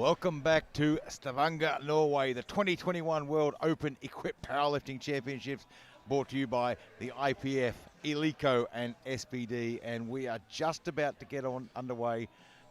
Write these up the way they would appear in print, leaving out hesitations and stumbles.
Welcome back to Stavanger, Norway, the 2021 World Open Equipped Powerlifting Championships, brought to you by the IPF, Eleco and SBD, and we are just about to get underway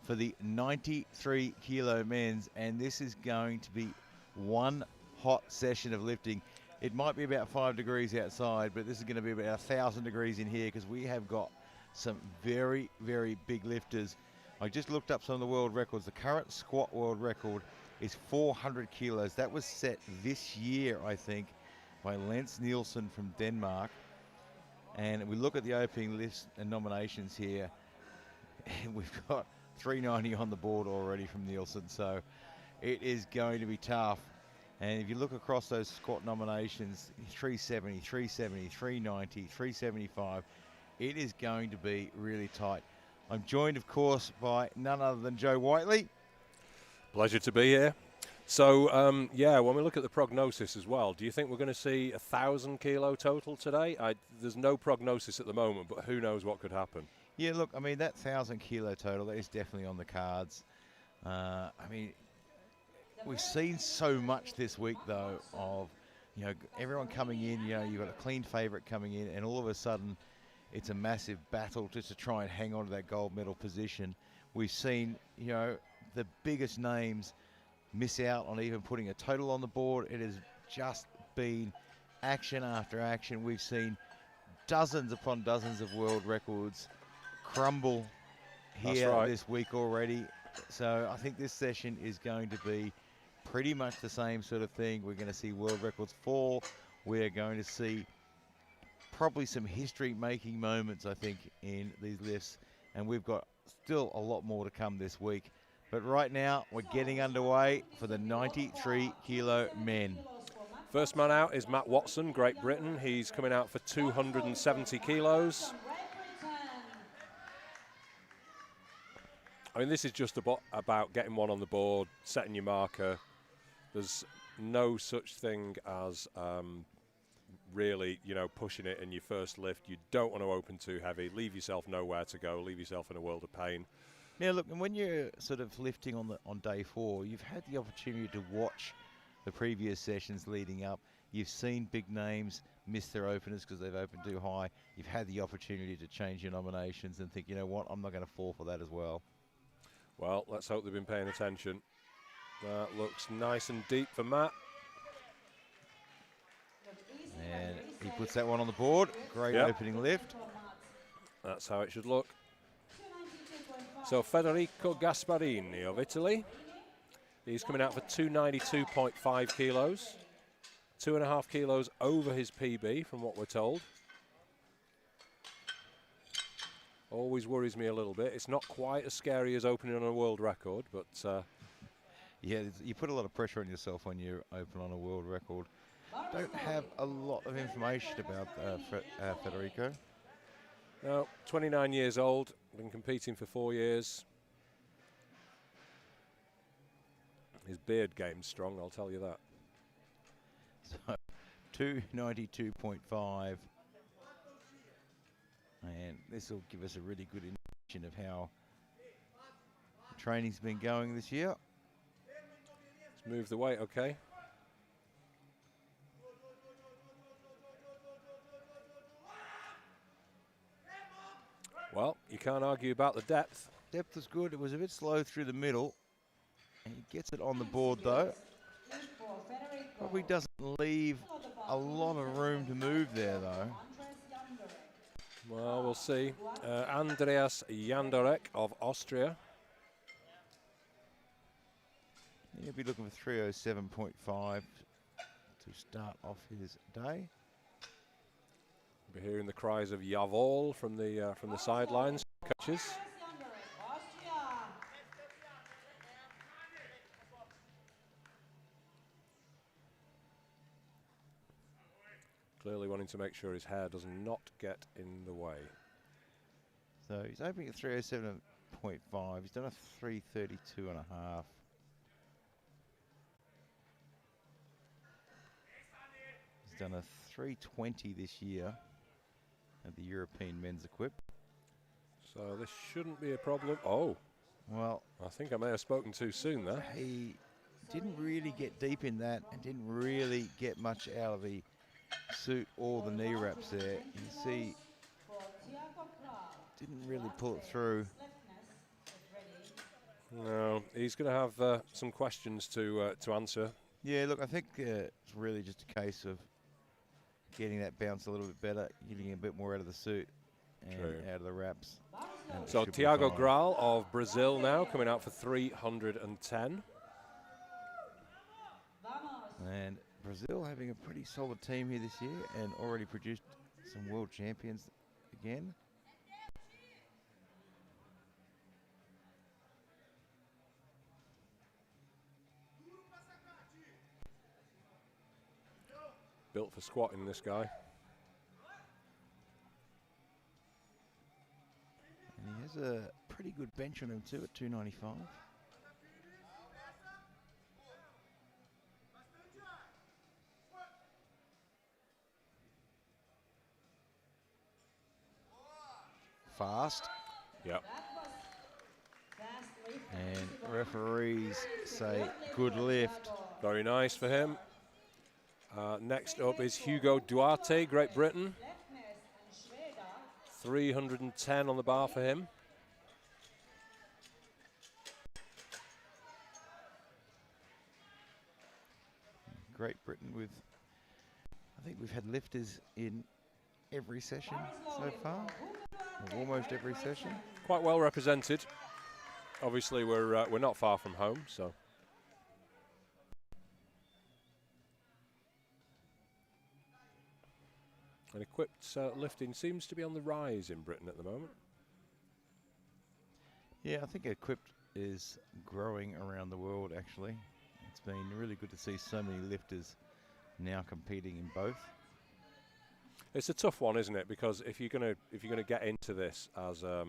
for the 93 kilo men's, and this is going to be one hot session of lifting. It might be about 5 degrees outside, but this is going to be about 1,000 degrees in here because we have got some very, very big lifters. I just looked up some of the world records. The current squat world record is 400 kilos. That was set this year, I think, by Lance Nielsen from Denmark. And we look at the opening list and nominations here, and we've got 390 on the board already from Nielsen. So it is going to be tough. And if you look across those squat nominations, 370, 370, 390, 375, it is going to be really tight. I'm joined, of course, by none other than Joe Whiteley. Pleasure to be here. So, yeah, when we look at the prognosis as well, do you think we're going to see 1,000 kilo total today? There's no prognosis at the moment, but who knows what could happen? Yeah, look, I mean, that 1,000 kilo total, that is definitely on the cards. I mean, we've seen so much this week, though, of, you know, everyone coming in, you know, you've got a clean favourite coming in, and all of a sudden, it's a massive battle just to try and hang on to that gold medal position. We've seen, you know, the biggest names miss out on even putting a total on the board. It has just been action after action. We've seen dozens upon dozens of world records crumble here this week already. So I think this session is going to be pretty much the same sort of thing. We're going to see world records fall. We're going to see probably some history-making moments, I think, in these lifts, and we've got still a lot more to come this week. But right now, we're getting underway for the 93 kilo men. First man out is Matt Watson, Great Britain. He's coming out for 270 kilos. I mean, this is just about getting one on the board, setting your marker. There's no such thing as really, you know, pushing it in your first lift. You don't want to open too heavy. Leave yourself nowhere to go. Leave yourself in a world of pain. Now, look, and when you're sort of lifting on day 4, you've had the opportunity to watch the previous sessions leading up. You've seen big names miss their openers because they've opened too high. You've had the opportunity to change your nominations and think, you know what, I'm not going to fall for that as well. Well, let's hope they've been paying attention. That looks nice and deep for Matt. And he puts that one on the board. Great opening lift. That's how it should look. So Federico Gasparini of Italy. He's coming out for 292.5 kilos. 2.5 kilos over his PB from what we're told. Always worries me a little bit. It's not quite as scary as opening on a world record, but... yeah, you put a lot of pressure on yourself when you open on a world record. Don't have a lot of information about Federico. No, 29 years old, been competing for 4 years. His beard game's strong, I'll tell you that. So, 292.5. And this will give us a really good indication of how the training's been going this year. Let's move the weight, okay. Well, you can't argue about the depth. Depth was good. It was a bit slow through the middle. And he gets it on the board, though. Probably doesn't leave a lot of room to move there, though. Well, we'll see. Andreas Jandorek of Austria. He'll be looking for 307.5 to start off his day. We're hearing the cries of Jawohl from the sidelines, coaches. Clearly wanting to make sure his hair does not get in the way. So he's opening at 307.5. He's done a 332.5. He's done a 320 this year at the European Men's Equip. So this shouldn't be a problem. Oh, Well, I think I may have spoken too soon there. he didn't really get deep in that and didn't really get much out of the suit or the knee wraps there. You see, didn't really pull it through. No, he's going to have some questions to answer. Yeah, look, I think it's really just a case of getting that bounce a little bit better, getting a bit more out of the suit and out of the wraps. So Tiago Graal of Brazil now coming out for 310. And Brazil having a pretty solid team here this year and already produced some world champions again. Built for squatting, this guy. And he has a pretty good bench on him too at 295. Fast. Yep. And referees say good lift. Very nice for him. Next up is Hugo Duarte, Great Britain. 310 on the bar for him. Great Britain with, I think we've had lifters in every session so far, or almost every session. Quite well represented. Obviously, we're not far from home, so. And equipped lifting seems to be on the rise in Britain at the moment. Yeah, I think equipped is growing around the world actually. It's been really good to see so many lifters now competing in both. It's a tough one, isn't it? Because if you're gonna get into this as a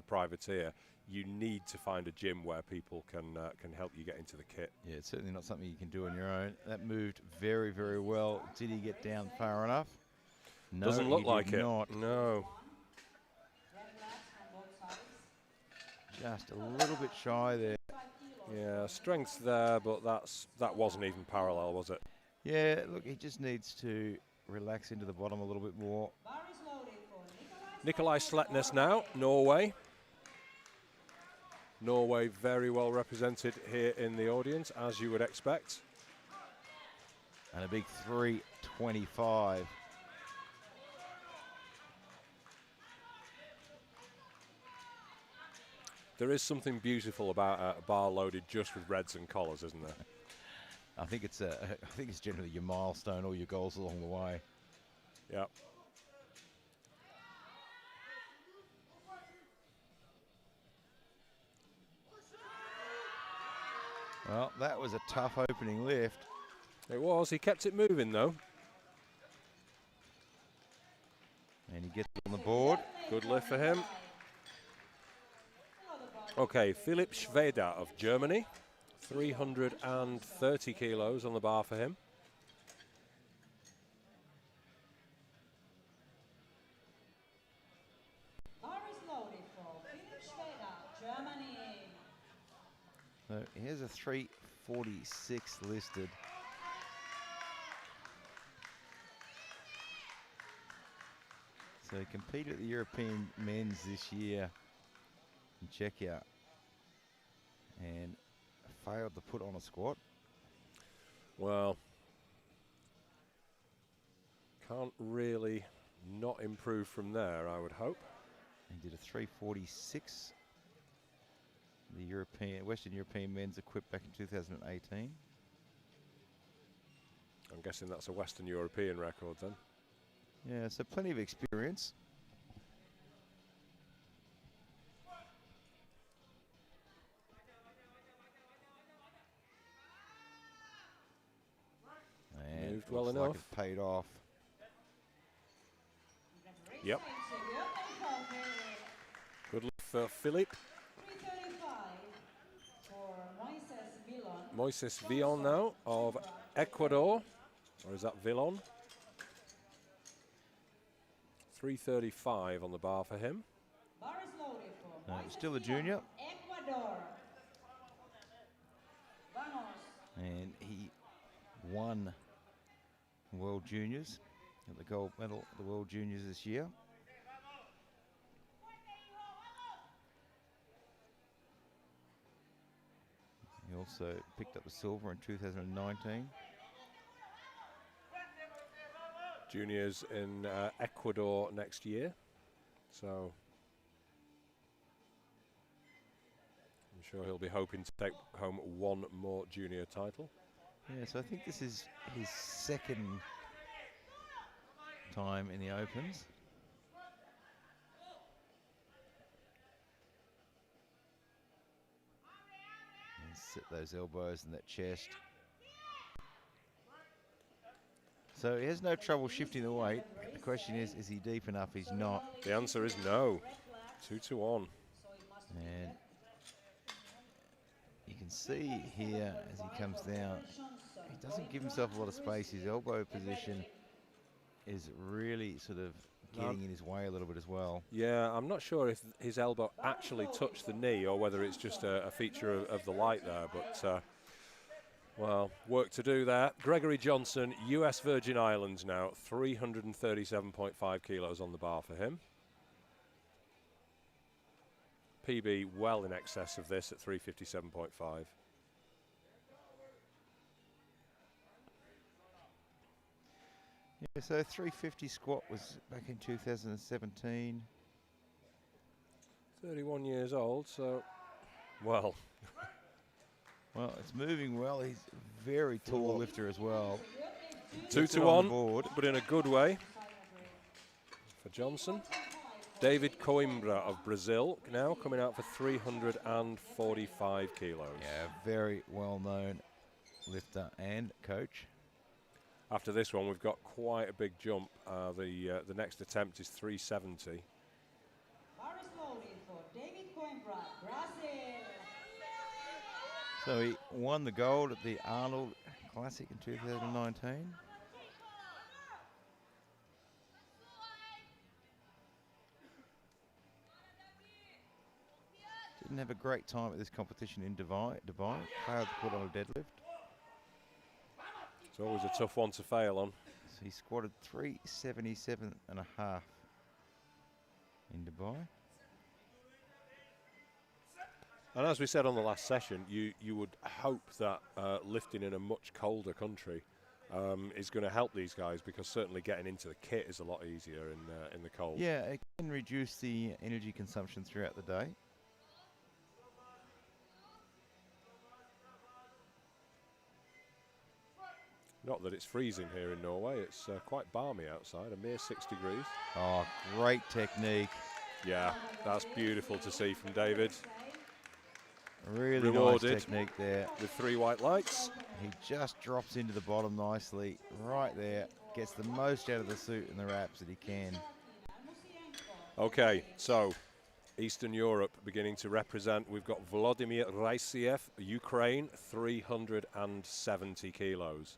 privateer, you need to find a gym where people can help you get into the kit. Yeah, it's certainly not something you can do on your own. That moved very, very well. Did he get down far enough? No, doesn't look like it. Not. No. Just a little bit shy there. Yeah, strength there, but that wasn't even parallel, was it? Yeah, look, he just needs to relax into the bottom a little bit more. Nikolai Sletnes now, Norway. Norway very well represented here in the audience, as you would expect. And a big 325. There is something beautiful about a bar loaded just with reds and collars, isn't there? I think it's generally your milestone or your goals along the way. Yeah. Well, that was a tough opening lift. It was. He kept it moving, though. And he gets on the board. Good lift for him. Okay, Philipp Schweder of Germany. 330 kilos on the bar for him. So here's a 346 listed. So he competed at the European men's this year in Czechia and failed to put on a squat. Well, can't really not improve from there, I would hope. He did a 346. The Western European men's equipped back in 2018. I'm guessing that's a Western European record then. Yeah, so plenty of experience. And moved well looks enough. like it paid off. Yep. Good luck for Philippe. Moises Villon now of Ecuador, or is that Villon? 335 on the bar for him. Still a junior. And he won World Juniors, got the gold medal at the World Juniors this year. He also picked up the silver in 2019. Juniors in Ecuador next year, so I'm sure he'll be hoping to take home one more junior title. Yeah, so I think this is his second time in the Opens. And sit those elbows in that chest. So he has no trouble shifting the weight. The question is he deep enough? He's not. The answer is no. 2-1. And you can see here as he comes down, he doesn't give himself a lot of space. His elbow position is really sort of getting in his way a little bit as well. Yeah, I'm not sure if his elbow actually touched the knee or whether it's just a feature of the light there, but well, work to do there. Gregory Johnson, US Virgin Islands now, 337.5 kilos on the bar for him. PB well in excess of this at 357.5. Yeah, so 350 squat was back in 2017. 31 years old, so, well. Well, it's moving well. He's a very tall lifter as well. 2-1, but in a good way for Johnson. David Coimbra of Brazil now coming out for 345 kilos. Yeah, very well-known lifter and coach. After this one, we've got quite a big jump. The next attempt is 370. So he won the gold at the Arnold Classic in 2019. Didn't have a great time at this competition in Dubai. Failed to put on a deadlift. It's always a tough one to fail on. So he squatted 377.5 in Dubai. And as we said on the last session, you would hope that lifting in a much colder country is going to help these guys, because certainly getting into the kit is a lot easier in the cold. Yeah, it can reduce the energy consumption throughout the day. Not that it's freezing here in Norway, it's quite balmy outside, a mere 6 degrees. Oh, great technique. Yeah, that's beautiful to see from David. Really Rewarded nice technique there. With 3 white lights. He just drops into the bottom nicely, right there. Gets the most out of the suit and the wraps that he can. Okay, so Eastern Europe beginning to represent. We've got Volodymyr Raisiev, Ukraine, 370 kilos.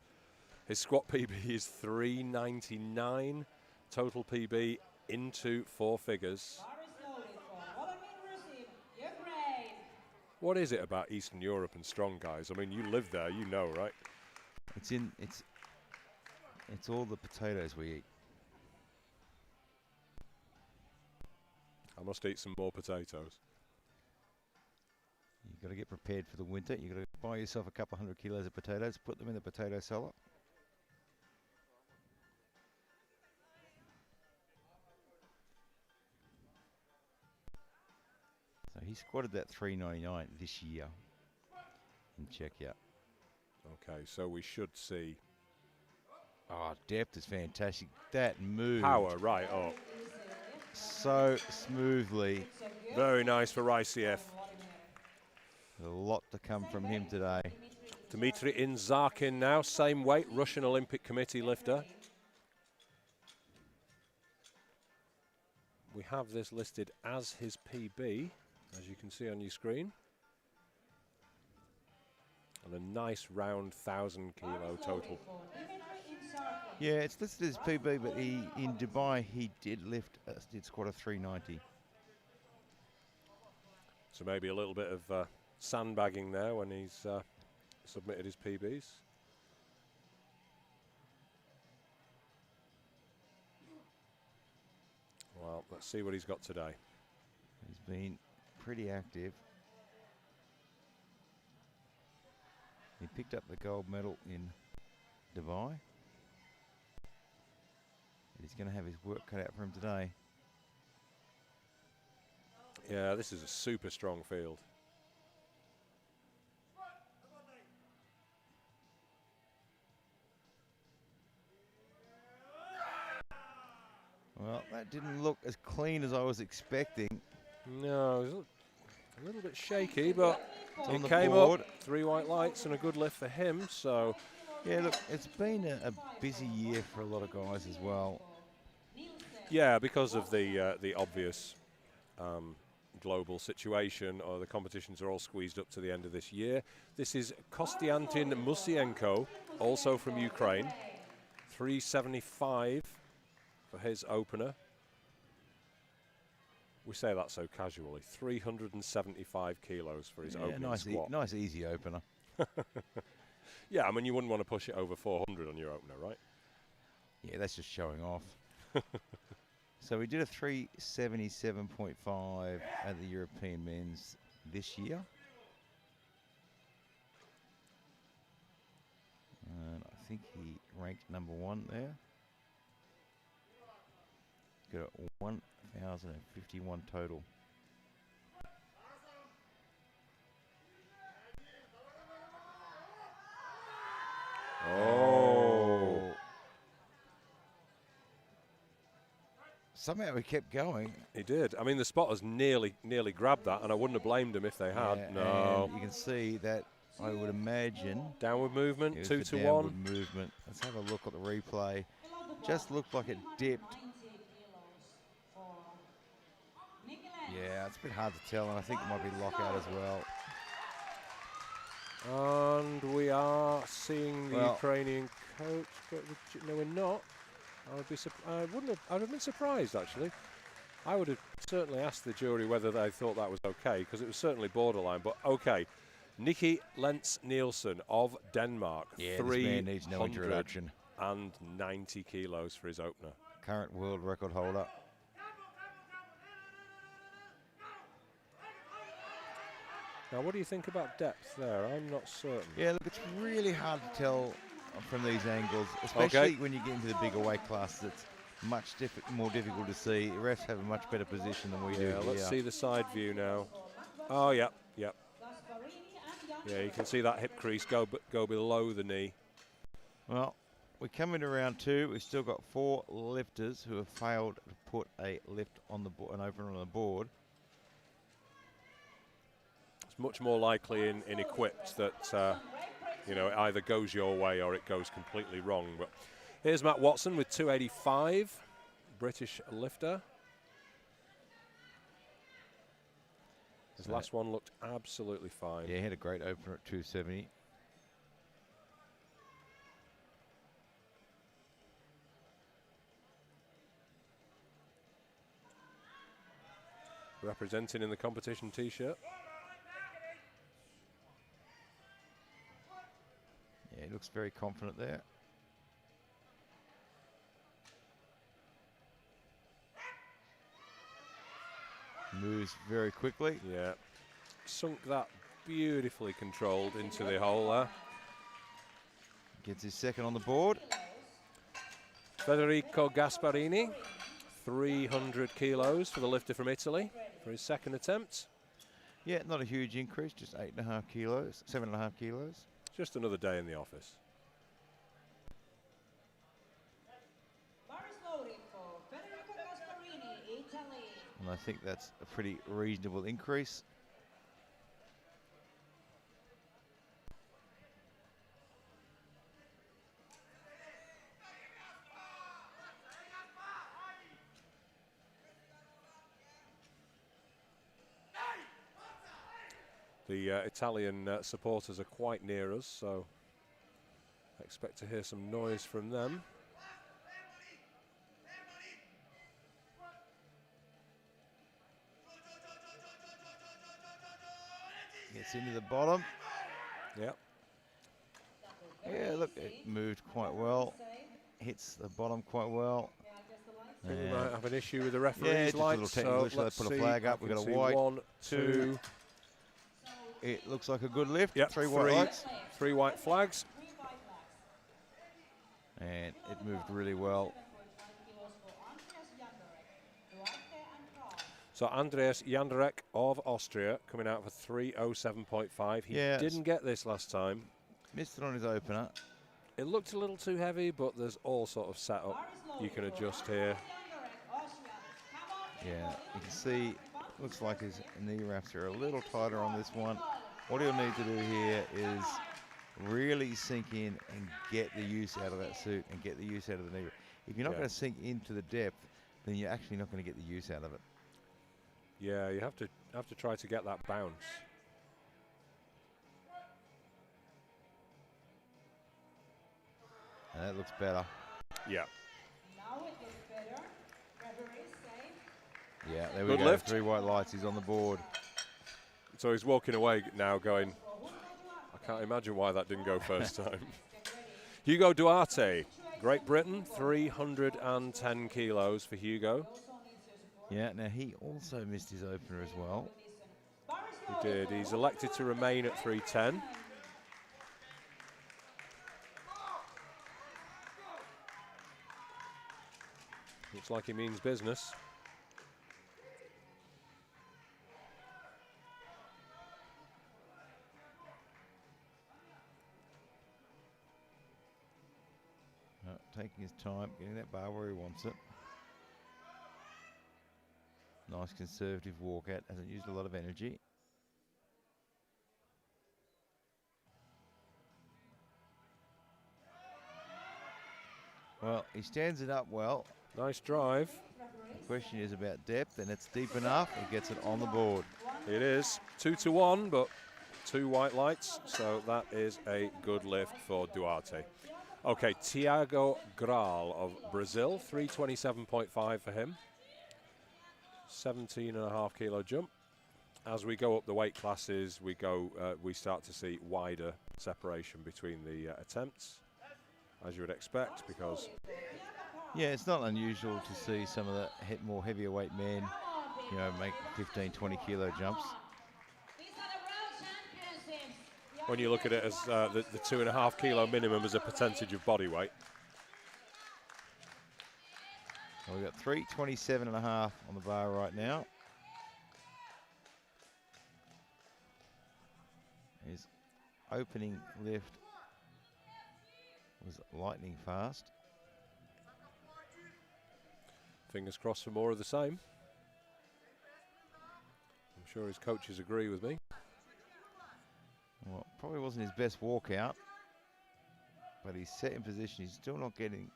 His squat PB is 399. Total PB into 4 figures. What is it about Eastern Europe and strong guys? I mean, you live there, you know, right? It's all the potatoes we eat. I must eat some more potatoes. You've got to get prepared for the winter. You've got to buy yourself a couple 100 kilos of potatoes, put them in the potato cellar. So he squatted that 399 this year in Czechia. Okay, so we should see. Oh, depth is fantastic. That move. Power right up. So smoothly. Very nice for Raisiev. A lot to come from him today. Dmitry Inzarkin now, same weight, Russian Olympic Committee lifter. We have this listed as his PB, as you can see on your screen. And a nice round 1,000 kilo total. Yeah, it's listed as PB, but in Dubai he did squat a 390. So maybe a little bit of sandbagging there when he's submitted his PBs. Well, let's see what he's got today. He's been pretty active. He picked up the gold medal in Dubai. He's going to have his work cut out for him today. Yeah, this is a super strong field. Well, that didn't look as clean as I was expecting. No, it was a little bit shaky, but it came up. 3 white lights and a good lift for him. So, yeah, look, it's been a busy year for a lot of guys as well. Yeah, because of the obvious global situation, or the competitions are all squeezed up to the end of this year. This is Kostiantin Musienko, also from Ukraine. 375 for his opener. We say that so casually. 375 kilos for his opening squat. Nice easy opener. Yeah, I mean, you wouldn't want to push it over 400 on your opener, right? Yeah, that's just showing off. So we did a 377.5 at the European men's this year. And I think he ranked #1 there. Got a 1,051 total. Oh. Somehow he kept going. He did. I mean, the spotters nearly grabbed that, and I wouldn't have blamed him if they had. Yeah, no. and you can see that, I would imagine. Downward movement, 2 to 1. Downward movement. Let's have a look at the replay. Just looked like it dipped. Yeah, it's a bit hard to tell, and I think it might be lockout as well. And we are seeing the Ukrainian coach. No, we're not. I would have been surprised, actually. I would have certainly asked the jury whether they thought that was okay, because it was certainly borderline. But okay, Nicky Lentz Nielsen of Denmark. Yeah, this man needs no introduction. And 90 kilos for his opener. Current world record holder. Now, what do you think about depth there? I'm not certain. Yeah, look, it's really hard to tell from these angles, especially when you get into the bigger weight class. It's much more difficult to see. The refs have a much better position than we do. Yeah, let's see the side view now. Oh, yep. Yeah, you can see that hip crease go below the knee. Well, we come into round 2. We've still got 4 lifters who have failed to put a lift on the board, an opener on the board. It's much more likely in equipped that you know, it either goes your way or it goes completely wrong. But here's Matt Watson with 285, British lifter. His last one looked absolutely fine. Yeah, he had a great opener at 270. Representing in the competition T-shirt. Yeah, he looks very confident there. Moves very quickly. Yeah, sunk that beautifully controlled into the hole there. Gets his second on the board. Federico Gasparini, 300 kilos for the lifter from Italy for his second attempt. Yeah, not a huge increase, just 8.5 kilos, 7.5 kilos. Just another day in the office. And I think that's a pretty reasonable increase. The Italian supporters are quite near us, so I expect to hear some noise from them. Gets into the bottom. Yep. Yeah, look, it moved quite well. Hits the bottom quite well. I think we might have an issue with the Yeah, referee's just a little lights. technical So issue. They let's put see. a flag up. I We've can got a see white, 1, 2. It looks like a good lift. Yep, Three white lights. 3 white flags. And it moved really well. So Andreas Jandarek of Austria coming out for 3:07.5. He didn't get this last time. Missed it on his opener. It looked a little too heavy, but there's all sort of setup you can adjust here. Yeah, you can see, looks like his knee wraps are a little tighter on this one. What he'll need to do here is really sink in and get the use out of that suit and get the use out of the knee. If you're not going to sink into the depth, then you're actually not going to get the use out of it. Yeah, you have to try to get that bounce. And that looks better. Yeah. Yeah, there we Good go. lift. 3 white lights. He's on the board. So he's walking away now going, I can't imagine why that didn't go first time. Hugo Duarte, Great Britain, 310 kilos for Hugo. Yeah, now he also missed his opener as well. He did. He's elected to remain at 310. Looks like he means business. Taking his time, getting that bar where he wants it. Nice conservative walkout, hasn't used a lot of energy. Well, he stands it up well. Nice drive. The question is about depth, and it's deep enough. He gets it on the board. It is 2-1, but 2 white lights, so that is a good lift for Duarte. Okay, Tiago Graal of Brazil, 327.5 for him. 17.5 kilo jump. As we go up the weight classes, we start to see wider separation between the attempts, as you would expect, because yeah, it's not unusual to see some of the more heavier weight men, you know, make 15, 20 kilo jumps. When you look at it as the 2.5 kilo minimum as a percentage of body weight. Well, we've got 327.5 on the bar right now. His opening lift was lightning fast. Fingers crossed for more of the same. I'm sure his coaches agree with me. Well, probably wasn't his best walkout, but he's set in position. He's still not getting.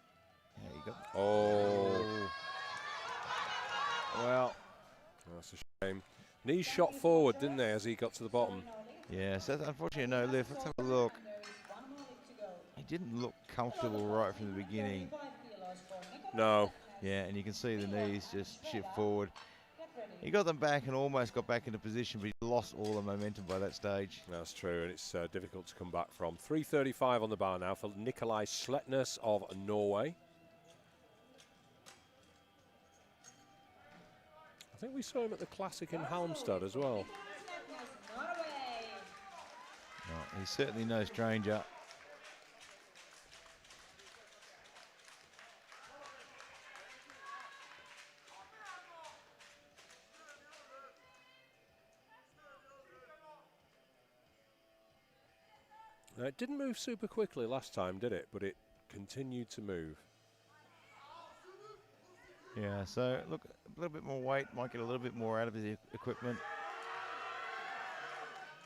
Yeah, he got. Oh. Well. That's a shame. Knees shot forward, didn't they, as he got to the bottom? Yeah, so that's unfortunately no lift. Let's have a look. He didn't look comfortable right from the beginning. No. Yeah, and you can see the knees just shift forward. He got them back and almost got back into position, but he lost all the momentum by that stage. That's true, and it's difficult to come back from. 335 on the bar now for Nikolai Sletnes of Norway. I think we saw him at the Classic in Halmstad as well. Well, he's certainly no stranger. Now, it didn't move super quickly last time, did it? But it continued to move. Yeah, so look, a little bit more weight, might get a little bit more out of his equipment.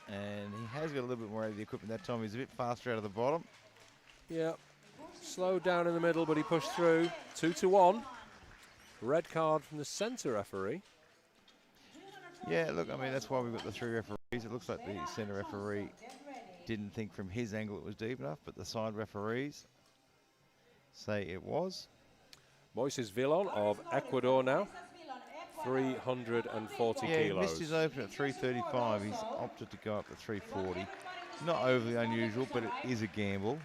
And he has got a little bit more out of the equipment that time. He's a bit faster out of the bottom. Yeah, slowed down in the middle, but he pushed through. 2-1. Red card from the centre referee. Yeah, look, I mean, that's why we've got the 3 referees. It looks like the centre referee didn't think from his angle it was deep enough, but the side referees say it was. Moises Villon of Ecuador now. 340 Yeah, he kilos. missed his open at 335. He's opted to go up to 340. Not overly unusual, but it is a gamble.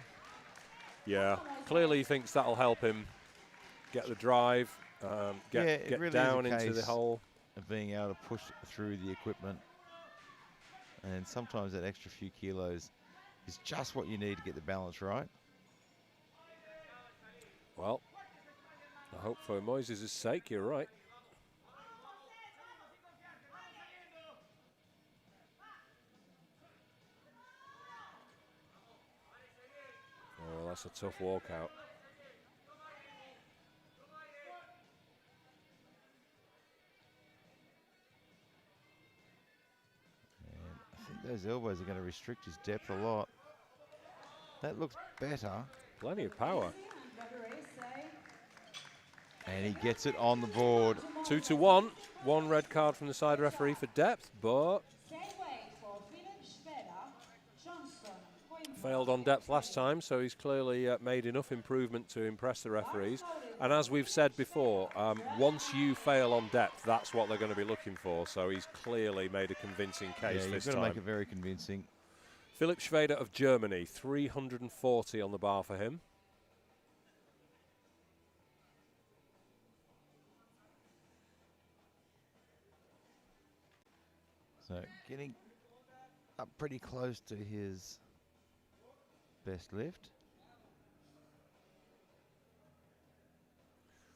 Yeah, clearly he thinks that'll help him get the drive, get really down is a into the case hole. Of being able to push through the equipment. And sometimes that extra few kilos is just what you need to get the balance right. Well, I hope for Moises' sake, you're right. Oh, that's a tough walkout. And I think those elbows are going to restrict his depth a lot. That looks better. Plenty of power. And he gets it on the board. 2-1. One red card from the side referee for depth, but failed on depth last time, so he's clearly made enough improvement to impress the referees. And as we've said before, once you fail on depth, that's what they're going to be looking for. So he's clearly made a convincing case this time. Yeah, you've got to make it very convincing. Philipp Schweder of Germany, 340 on the bar for him. So getting up pretty close to his best lift.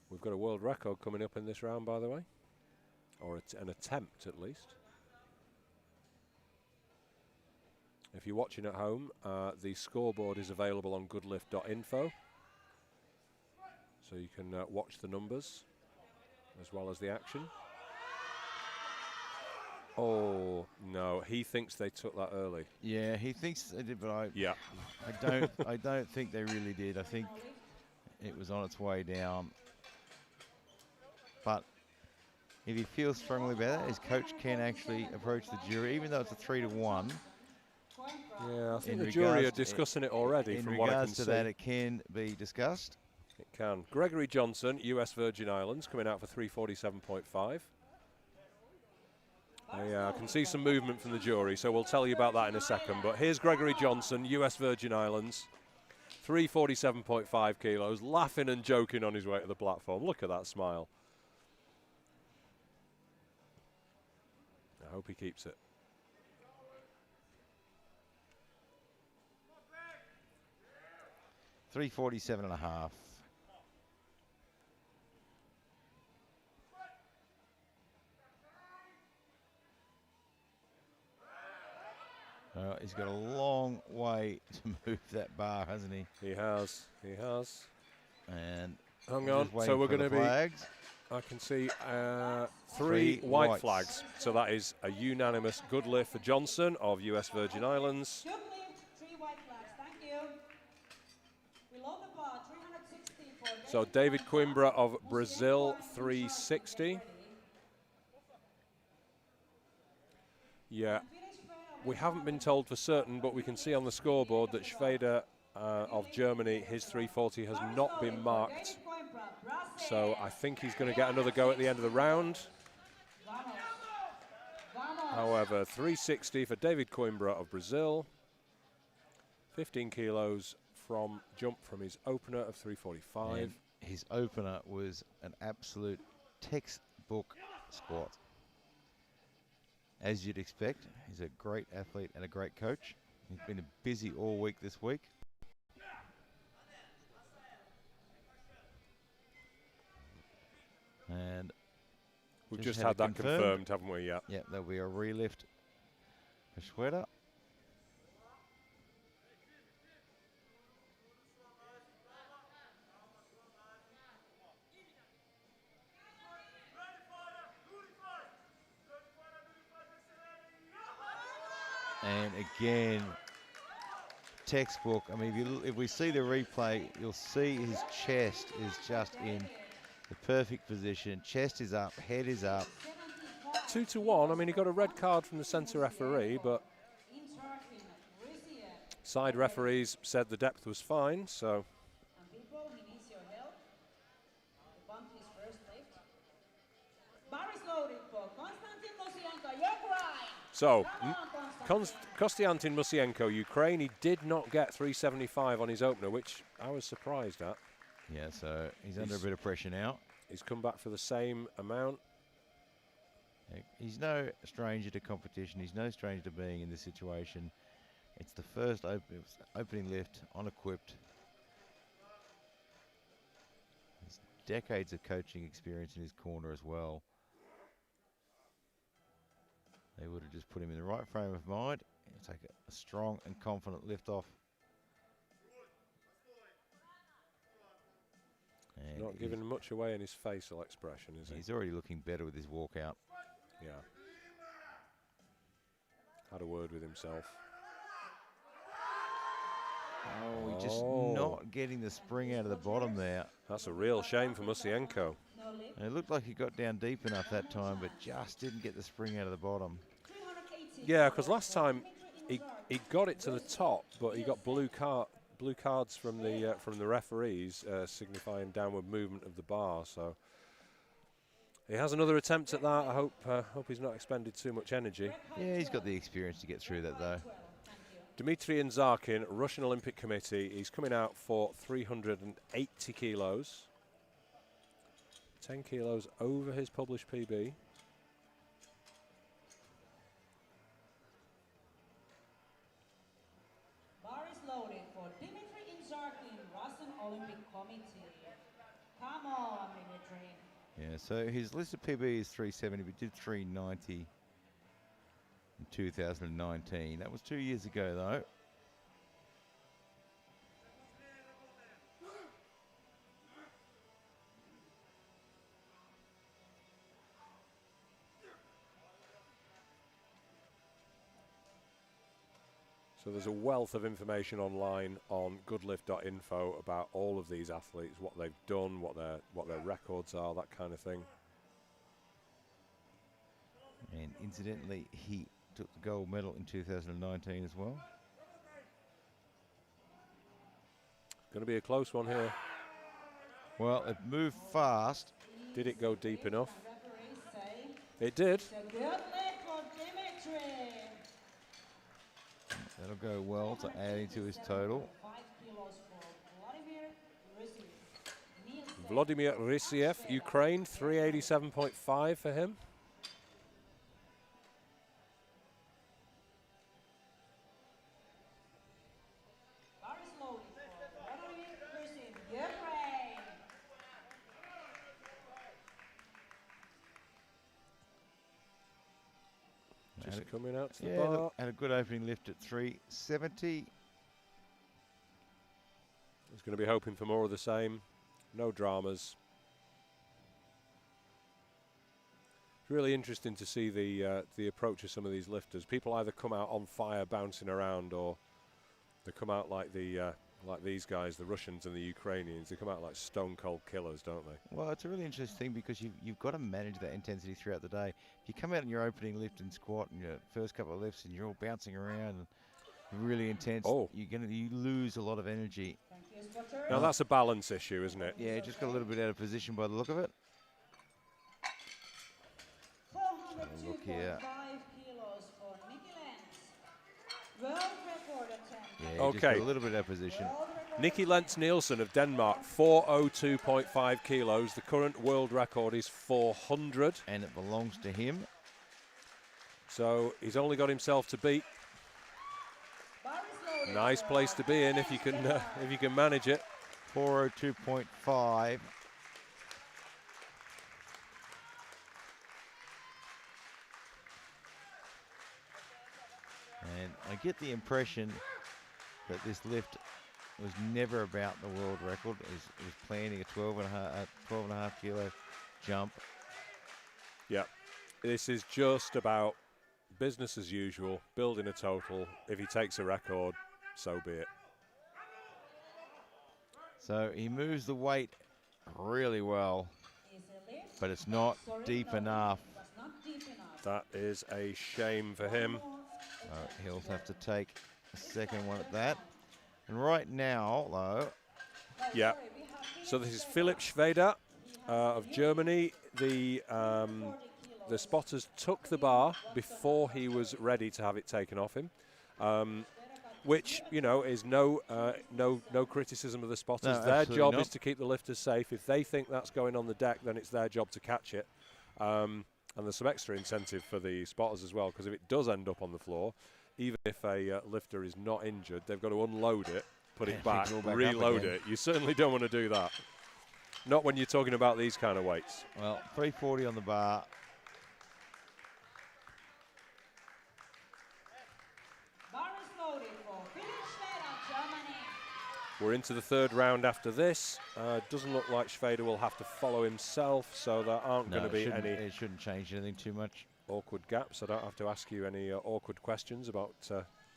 We've got a world record coming up in this round, by the way, or an attempt at least. If you're watching at home, the scoreboard is available on goodlift.info, so you can watch the numbers as well as the action. Oh no, he thinks they took that early. Yeah, he thinks they did, but I don't think they really did. I think it was on its way down. But if he feels strongly about it, his coach can actually approach the jury, even though it's a 3-1. Yeah, I think the jury are discussing it already. In from what I can regards to that, it can be discussed. It can. Gregory Johnson, US Virgin Islands, coming out for 347.5. I can see some movement from the jury, so we'll tell you about that in a second. But here's Gregory Johnson, US Virgin Islands, 347.5 kilos, laughing and joking on his way to the platform. Look at that smile. I hope he keeps it. $347.5. He's got a long way to move that bar, hasn't he? He has. He has. And hang on. So we're going to be. I can see three white flags. So that is a unanimous good lift for Johnson of US Virgin Islands. Good lift, 3 white flags. Thank you. Below the bar, 360 for So David Coimbra of Brazil, 360. Yeah. We haven't been told for certain, but we can see on the scoreboard that Schweder of Germany, his 340 has not been marked. So I think he's going to get another go at the end of the round. However, 360 for David Coimbra of Brazil. 15 kilos from jump from his opener of 345. And his opener was an absolute textbook squat. As you'd expect, he's a great athlete and a great coach. He's been busy all week this week. And we've just had that confirmed, haven't we? Yeah. Yeah, there'll be a relift for Schweder. And again, textbook. I mean, if we see the replay, you'll see his chest is just in the perfect position. Chest is up, head is up. 2-1. I mean, he got a red card from the centre referee, but side referees said the depth was fine, so. So, Kostiantin Musienko, Ukraine, he did not get 375 on his opener, which I was surprised at. Yeah, so he's under a bit of pressure now. He's come back for the same amount. He's no stranger to competition. He's no stranger to being in this situation. It's the first opening lift, unequipped. There's decades of coaching experience in his corner as well. They would have just put him in the right frame of mind. He'll take a strong and confident lift off. And Not giving much away in his facial expression, is he? He's already looking better with his walkout. Yeah. Had a word with himself. Oh, he's just not getting the spring out of the bottom there. That's a real shame for Musienko. And it looked like he got down deep enough that time, but just didn't get the spring out of the bottom. Yeah, because last time he got it to the top, but he got blue cards from the referees signifying downward movement of the bar. So he has another attempt at that. I hope he's not expended too much energy. Yeah, he's got the experience to get through that though. Dmitry Zarkin, Russian Olympic Committee. He's coming out for 380 kilos. 10 kilos over his published PB. Bar is loaded for Dmitry Zarkin, Russian Olympic Committee. Come on, Dmitry. Yeah, so his listed PB is 370, but did 390 in 2019. That was 2 years ago though. So there's a wealth of information online on goodlift.info about all of these athletes, what they've done, what their records are, that kind of thing. And incidentally, he took the gold medal in 2019 as well. Going to be a close one here. Well, it moved fast. Did it go deep enough? It did. That'll go well to adding to his total. Vladimir Rysiev, Ukraine, 387.5 for him. Just coming out to the bar. Look, had a good opening lift at 370. He's going to be hoping for more of the same. No dramas. It's really interesting to see the approach of some of these lifters. People either come out on fire, bouncing around, or they come out like these guys, the Russians and the Ukrainians. They come out like stone cold killers, don't they? Well, it's a really interesting thing because you've got to manage that intensity throughout the day. If you come out in your opening lift and squat and your first couple of lifts and you're all bouncing around and really intense, you lose a lot of energy. Now that's a balance issue, isn't it? Yeah, just got a little bit out of position by the look of it. Look here. Yeah, okay. Just got a little bit out of position. Nicky Lentz Nielsen of Denmark, 402.5 kilos. The current world record is 400. And it belongs to him. So he's only got himself to beat. Nice place to be in if you can manage it. 402.5. And I get the impression that this lift was never about the world record. It was planning a 12 and a half kilo jump. Yeah, this is just about business as usual, building a total. If he takes a record, so be it. So he moves the weight really well, but it's not deep enough. That is a shame for him. He'll have to take a second one at that. And right now, though... Yeah. So this is Philipp Schweder of Germany. The the spotters took the bar before he was ready to have it taken off him, which, you know, is no criticism of the spotters. No, their job not. is to keep the lifters safe. If they think that's going on the deck, then it's their job to catch it. And there's some extra incentive for the spotters as well, because if it does end up on the floor, even if a lifter is not injured, they've got to unload it, put it back, reload it. You certainly don't want to do that. Not when you're talking about these kind of weights. Well, 340 on the bar. Bar is loaded for Philipp Schweder, Germany. We're into the third round after this. Doesn't look like Schweder will have to follow himself, so there aren't going to be any... It shouldn't change anything too much. Awkward gaps. I don't have to ask you any awkward questions about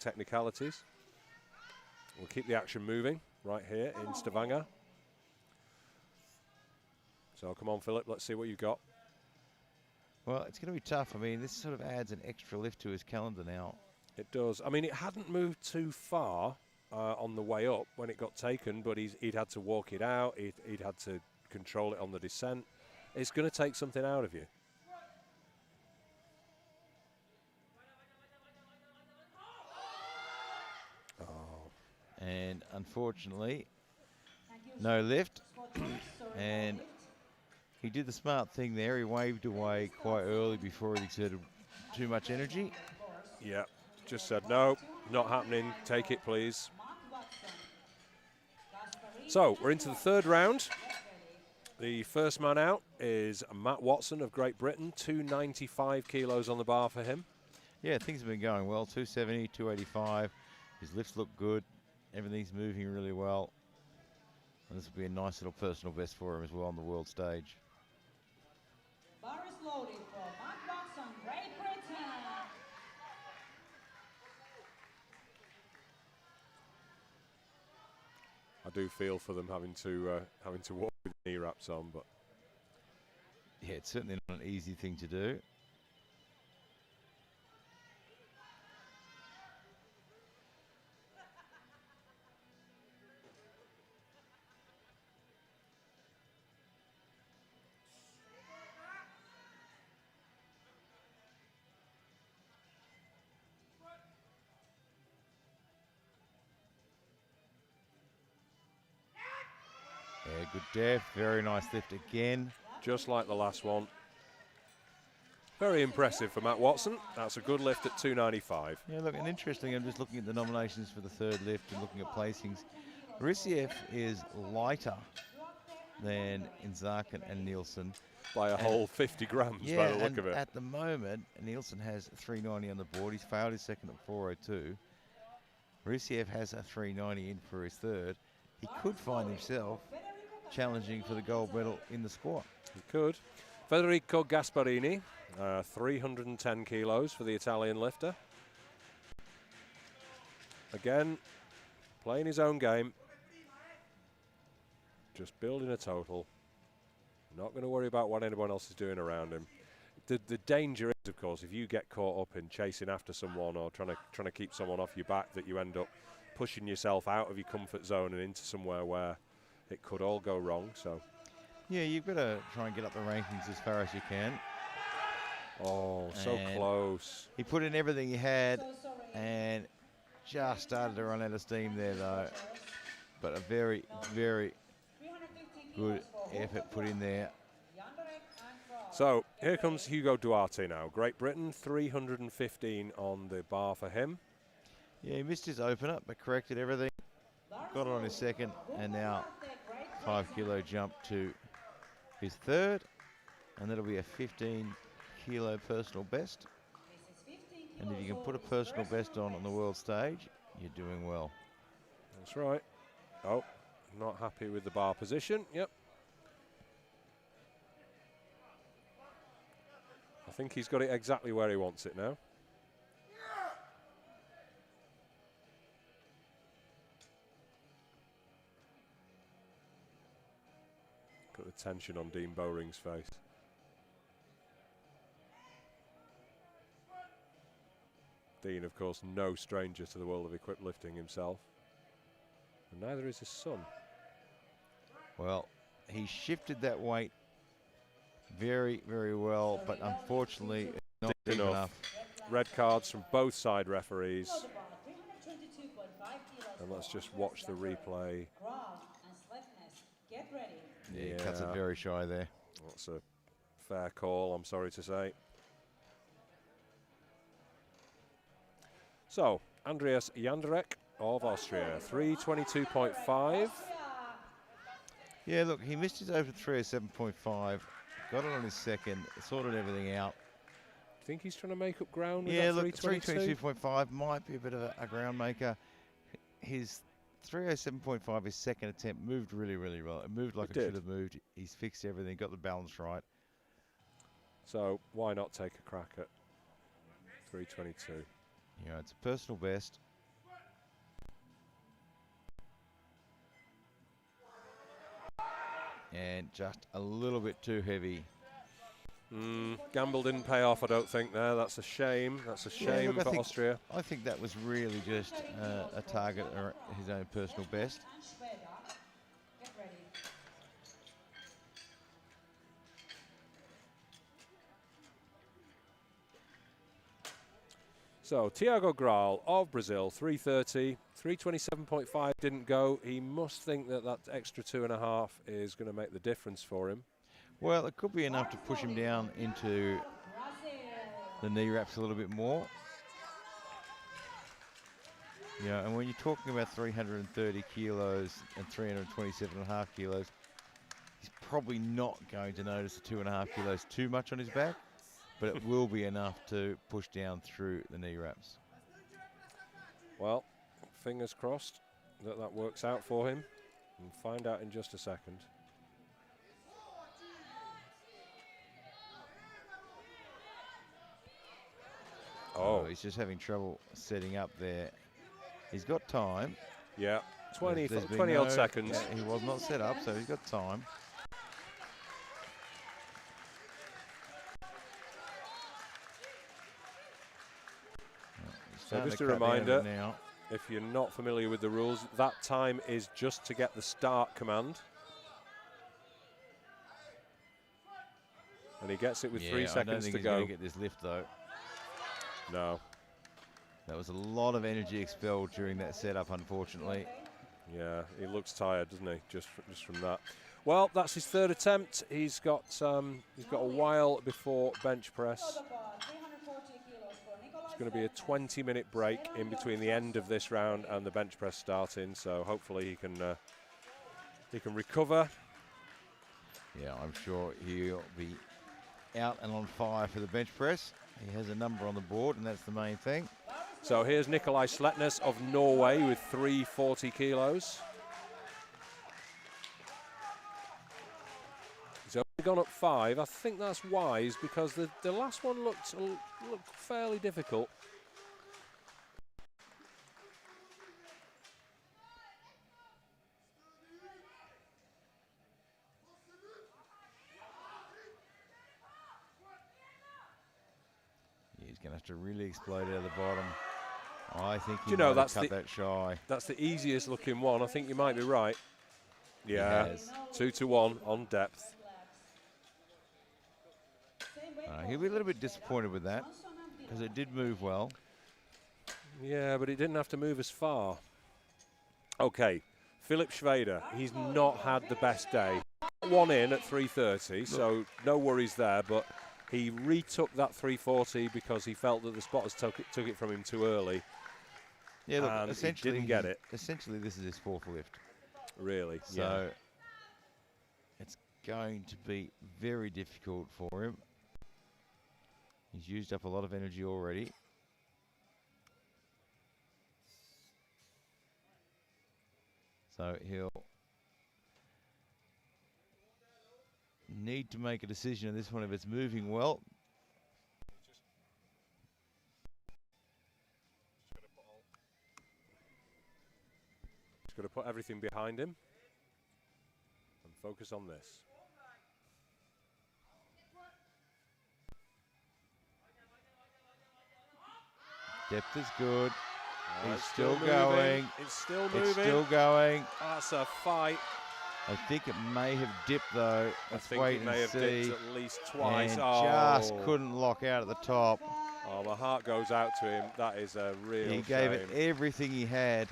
technicalities. We'll keep the action moving right here in Stavanger. So come on, Philip, let's see what you've got. Well, it's going to be tough. I mean, this sort of adds an extra lift to his calendar now. It does. I mean, it hadn't moved too far on the way up when it got taken, but he'd had to walk it out. He'd had to control it on the descent. It's going to take something out of you. And unfortunately, no lift. And he did the smart thing there. He waved away quite early before he exerted too much energy. Yeah, just said, no, not happening. Take it, please. So we're into the third round. The first man out is Matt Watson of Great Britain, 295 kilos on the bar for him. Yeah, things have been going well. 270, 285. His lifts look good. Everything's moving really well. And this will be a nice little personal best for him as well on the world stage. Bar is loaded for Matt Watson, Great Britain. I do feel for them having to walk with knee wraps on, but yeah, it's certainly not an easy thing to do. Yeah, good depth, very nice lift again. just like the last one. Very impressive for Matt Watson. That's a good lift at 295. Yeah, look, and interesting, I'm just looking at the nominations for the third lift and looking at placings. Rissieff is lighter than Inzarkin and Nielsen. By a whole 50 grams by the look of it. At the moment, Nielsen has 390 on the board. He's failed his second at 402. Rissieff has a 390 in for his third. He could find himself challenging for the gold medal in the squat. He could. Federico Gasparini, 310 kilos for the Italian lifter. Again, playing his own game. Just building a total. Not going to worry about what anyone else is doing around him. The danger is, of course, if you get caught up in chasing after someone or trying to keep someone off your back, that you end up pushing yourself out of your comfort zone and into somewhere where it could all go wrong. So, yeah, you've got to try and get up the rankings as far as you can. Oh, so close. He put in everything he had and just started to run out of steam there, though. But a very, very good effort put in there. So here comes Hugo Duarte now. Great Britain, 315 on the bar for him. Yeah, he missed his opener, but corrected everything. Got it on his second, and now 5 kilo jump to his third. And that'll be a 15 kilo personal best. And if you can put a personal best on the world stage, you're doing well. That's right. Oh, not happy with the bar position. Yep. I think he's got it exactly where he wants it now. Got the tension on Dean Bowring's face. Dean, of course, no stranger to the world of equipped lifting himself. And neither is his son. Well, he shifted that weight very, very well, but unfortunately, it's not deep enough. Red cards from both side referees. And let's just watch the replay. Yeah, he cuts it very shy there. That's a fair call, I'm sorry to say. So, Andreas Jandrek of Austria, 322.5. Yeah, look, he missed his over 307.5, got it on his second, sorted everything out. Think he's trying to make up ground with Yeah, that look, 322.5 might be a bit of a ground maker. His 307.5, his second attempt, moved really, really well. It moved like it should have moved. He's fixed everything, got the balance right. So why not take a crack at 322? You know, it's a personal best. And just a little bit too heavy. Gamble didn't pay off, I don't think, there. That's a shame. That's a shame for Austria. I think that was really just a target or his own personal best. So, Tiago Graal of Brazil, 330, 327.5 didn't go. He must think that that extra 2.5 is going to make the difference for him. Well, it could be enough to push him down into the knee wraps a little bit more. Yeah, and when you're talking about 330 kilos and 327.5 kilos, he's probably not going to notice the 2.5 kilos too much on his back, but it will be enough to push down through the knee wraps. Well, fingers crossed that that works out for him. We'll find out in just a second. Oh, he's just having trouble setting up there. He's got time. Yeah, 20 no, odd seconds. Yeah, he was not set up, so he's got time. So just a reminder, if you're not familiar with the rules, that time is just to get the start command. And he gets it with 3 seconds to go. I don't think he's going to get this lift, though. No. That was a lot of energy expelled during that setup, unfortunately. Yeah, he looks tired, doesn't he? Just from that. Well, that's his third attempt. He's got a while before bench press. It's going to be a 20-minute break in between the end of this round and the bench press starting. So hopefully he can recover. Yeah, I'm sure he'll be out and on fire for the bench press. He has a number on the board, and that's the main thing. So here's Nikolai Sletnes of Norway with 340 kilos. He's only gone up 5. I think that's wise because the last one looked fairly difficult. He's going to have to really explode out of the bottom. I think he cut that shy. That's the easiest looking one. I think you might be right. Yeah, 2-to-1 on depth. He'll be a little bit disappointed with that because it did move well. Yeah, but it didn't have to move as far. Okay, Philipp Schweder. He's not had the best day. One in at 330, so no worries there, but he retook that 340 because he felt that the spotters took it from him too early. Yeah, look, essentially he didn't get it. Essentially, this is his fourth lift. Really? So it's going to be very difficult for him. He's used up a lot of energy already. So he'll need to make a decision on this one if it's moving well. He's got to put everything behind him and focus on this. Depth is good. He's It's still going. It's still moving. It's still going. That's a fight. I think it may have dipped though. I Let's think wait it may and have dipped see. at least twice. And Oh, just couldn't lock out at the top. oh, my heart goes out to him. That is a real He shame. gave it everything he had.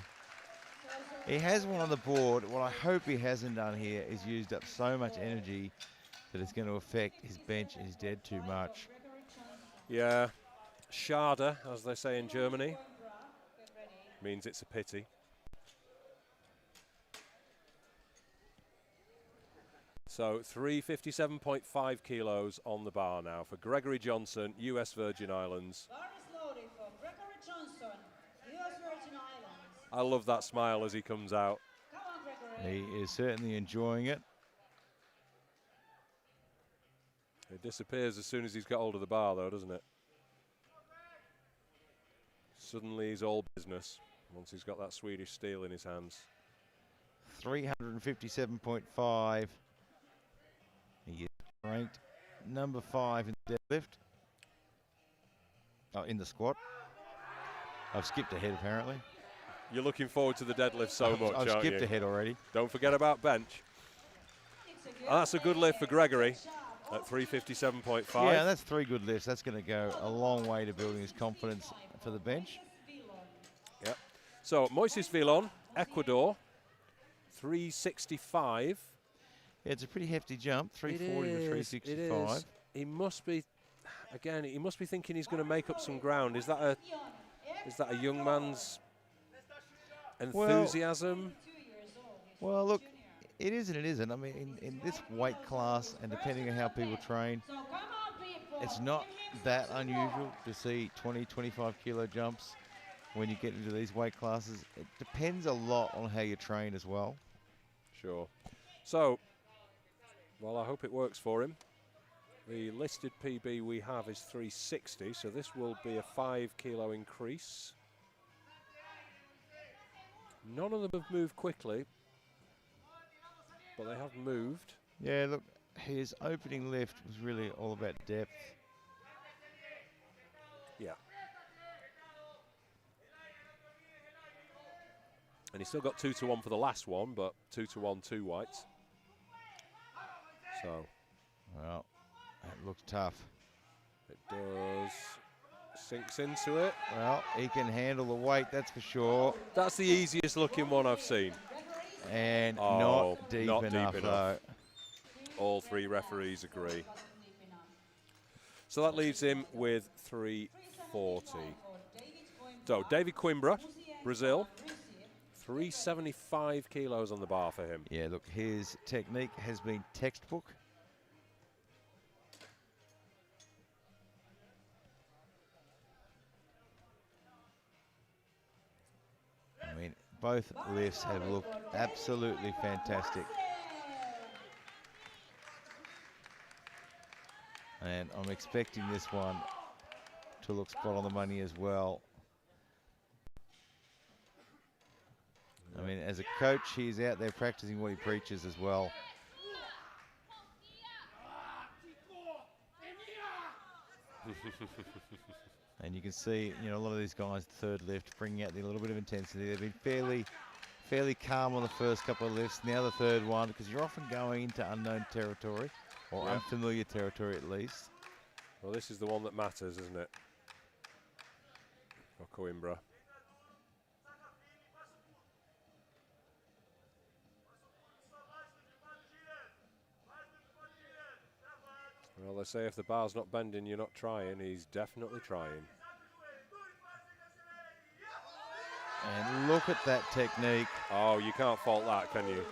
He has one on the board. What I hope he hasn't done here is used up so much energy that it's going to affect his bench and his dead too much. Yeah, schade, as they say in Germany, means it's a pity. So 357.5 kilos on the bar now for Gregory Johnson, US Virgin Islands. Bar is loaded for Gregory Johnson, US Virgin Islands. I love that smile as he comes out. Come on, Gregory. He is certainly enjoying it. It disappears as soon as he's got hold of the bar, though, doesn't it? Suddenly he's all business once he's got that Swedish steel in his hands. 357.5. He is ranked number 5 in the deadlift. Oh, in the squat. I've skipped ahead apparently. You're looking forward to the deadlift so much, I've aren't skipped you? ahead already. Don't forget about bench. And that's a good lift for Gregory at 357.5. Yeah, that's 3 good lifts. That's going to go a long way to building his confidence for the bench. Yep. So Moises Vilon, Ecuador, 365. Yeah, it's a pretty hefty jump, 340 to 365. It is. He must be, again, he must be thinking he's going to make up some ground. Is that a young man's enthusiasm? Well, look, it is and it isn't. I mean, in this weight class, and depending on how people train, it's not that unusual to see 20, 25 kilo jumps when you get into these weight classes. It depends a lot on how you train as well. Sure. So, well, I hope it works for him. The listed PB we have is 360, so this will be a 5 kilo increase. None of them have moved quickly, but they have moved. Yeah, look, his opening lift was really all about depth. Yeah. And he's still got 2 to 1 for the last one, but 2 to 1, 2 whites. So. Well, that looks tough. It does. Sinks into it. Well, he can handle the weight, that's for sure. That's the easiest looking one I've seen. And not deep enough, though. All 3 referees agree. So that leaves him with 340. So David Coimbra, Brazil, 375 kilos on the bar for him. Yeah, look, his technique has been textbook. I mean, both lifts have looked absolutely fantastic. And I'm expecting this one to look spot on the money as well. I mean, as a coach, he's out there practicing what he preaches as well. And you can see, you know, a lot of these guys, third lift, bringing out a little bit of intensity. They've been fairly calm on the first couple of lifts. Now the third one, because you're often going into unknown territory, or unfamiliar territory at least. Well, this is the one that matters, isn't it? For Coimbra. Well, they say if the bar's not bending, you're not trying. He's definitely trying. And look at that technique. Oh, you can't fault that, can you?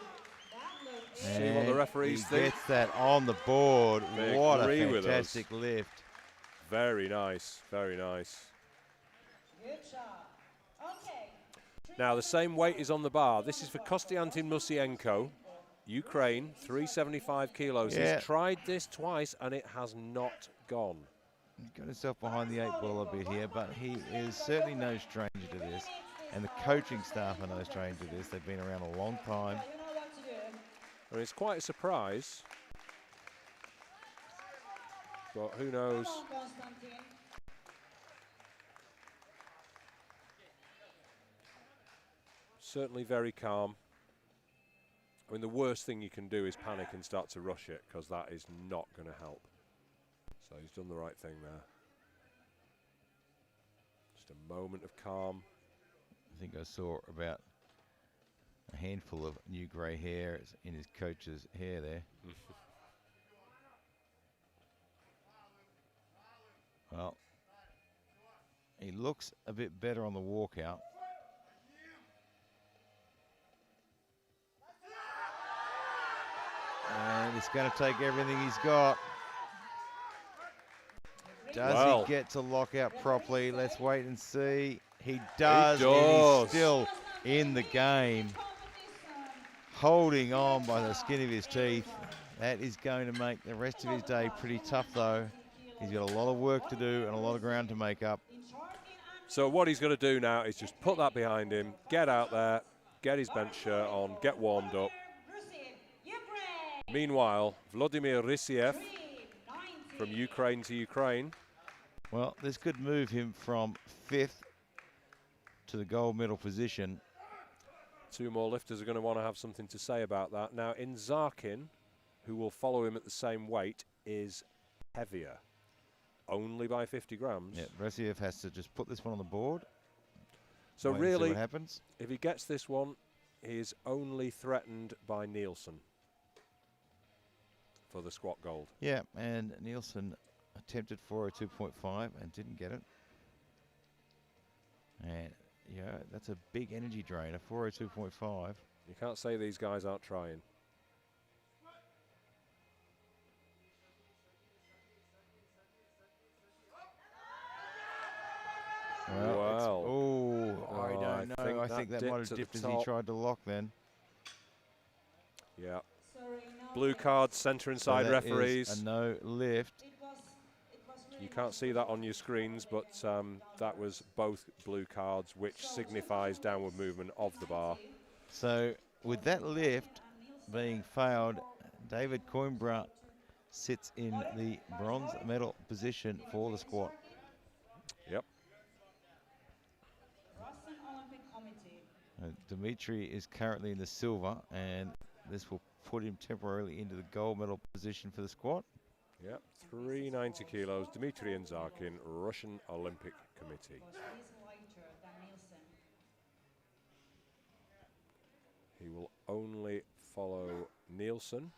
And see what the referees he think. gets that on the board. They what a agree with us. fantastic lift. Very nice, very nice. Good job. Okay. Now, the same weight is on the bar. This is for Kostiantin Musienko, Ukraine, 375 kilos. Yeah. He's tried this twice, and it has not gone. He's got himself behind the 8 ball a bit here, but he is certainly no stranger to this. And the coaching staff are no stranger to this. They've been around a long time. You know what to do. And it's quite a surprise. But who knows? Come on, Konstantin. Certainly very calm. I mean, the worst thing you can do is panic and start to rush it, because that is not going to help. So he's done the right thing there. Just a moment of calm. I think I saw about a handful of new grey hair in his coach's hair there. Well, he looks a bit better on the walkout. And it's going to take everything he's got. Does he get to lock out properly? Let's wait and see. He does. And he's still in the game, holding on by the skin of his teeth. That is going to make the rest of his day pretty tough, though. He's got a lot of work to do and a lot of ground to make up. So what he's going to do now is just put that behind him, get out there, get his bench shirt on, get warmed up. Meanwhile, Vladimir Rysiev from Ukraine to Ukraine. Well, this could move him from 5th to the gold medal position. Two more lifters are going to want to have something to say about that. Now, Inzarkin, who will follow him at the same weight, is heavier, only by 50 grams. Yeah, Rysiev has to just put this one on the board. So really, what happens. If he gets this one, he is only threatened by Nielsen for the squat gold. Yeah, and Nielsen attempted 402.5 and didn't get it. And yeah, that's a big energy drain, a 402.5. You can't say these guys aren't trying. Well, I don't know. I think that might have dipped as he tried to lock then. Yeah. Blue cards, centre and side referees. Is a no lift. You can't see that on your screens, but that was both blue cards, which signifies downward movement of the bar. So with that lift being failed, David Coimbra sits in the bronze medal position for the squat. Yep. Dimitri is currently in the silver, and this will put him temporarily into the gold medal position for the squat. Yep, 390 kilos. Dmitry Inzarkin, Russian Olympic Committee. He will only follow Nielsen.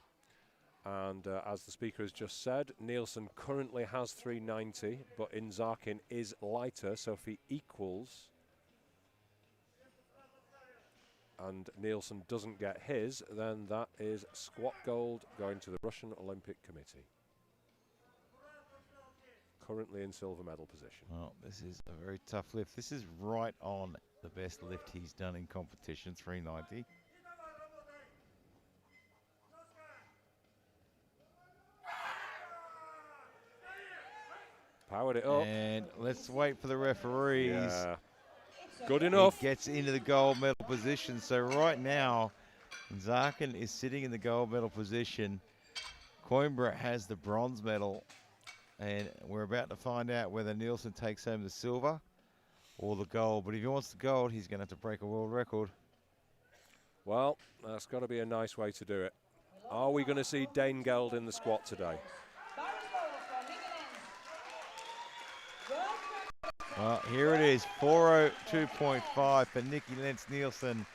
And as the speaker has just said, Nielsen currently has 390, but Inzarkin is lighter, so if he equals and Nielsen doesn't get his, then that is squat gold going to the Russian Olympic Committee. Currently in silver medal position. Well, this is a very tough lift. This is right on the best lift he's done in competition, 390. Powered it up. And let's wait for the referees. Yeah. Good enough. He gets into the gold medal position. So right now, Zarkin is sitting in the gold medal position. Coimbra has the bronze medal. And we're about to find out whether Nielsen takes home the silver or the gold. But if he wants the gold, he's going to have to break a world record. Well, that's got to be a nice way to do it. Are we going to see Dane Geld in the squat today? Well, here it is, 402.5 for Nicky Lentz Nielsen.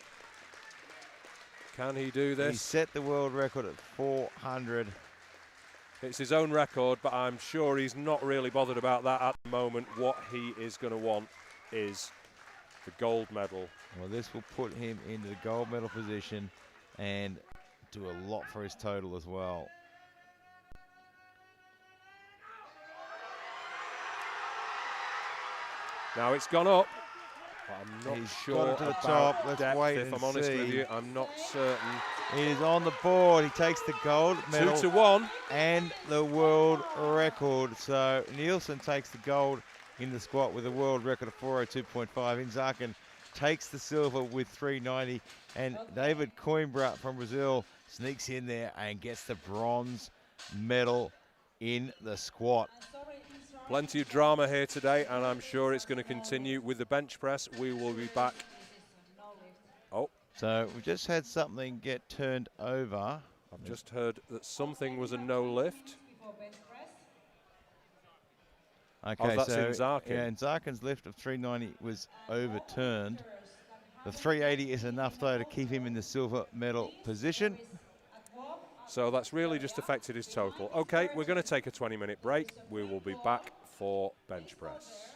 Can he do this? He set the world record at 400. It's his own record, but I'm sure he's not really bothered about that at the moment. What he is going to want is the gold medal. Well, this will put him into the gold medal position and do a lot for his total as well. Now it's gone up. But I'm not sure got it to the about top. Let's depth, wait if and I'm honest see. with you. I'm not certain. It is on the board. He takes the gold medal 2-1 and the world record. So Nielsen takes the gold in the squat with a world record of 402.5. Inzarkin takes the silver with 390, and David Coimbra from Brazil sneaks in there and gets the bronze medal in the squat. Plenty of drama here today, and I'm sure it's going to continue with the bench press. We will be back. Oh, So we just had something get turned over. I've just heard that something was a no lift. Before bench press. Okay, that's so in Zarkin. yeah, and Zarkin's lift of 390 was overturned. The 380 is enough though to keep him in the silver medal position. So that's really just affected his total. Okay, we're going to take a 20-minute break. We will be back for bench press.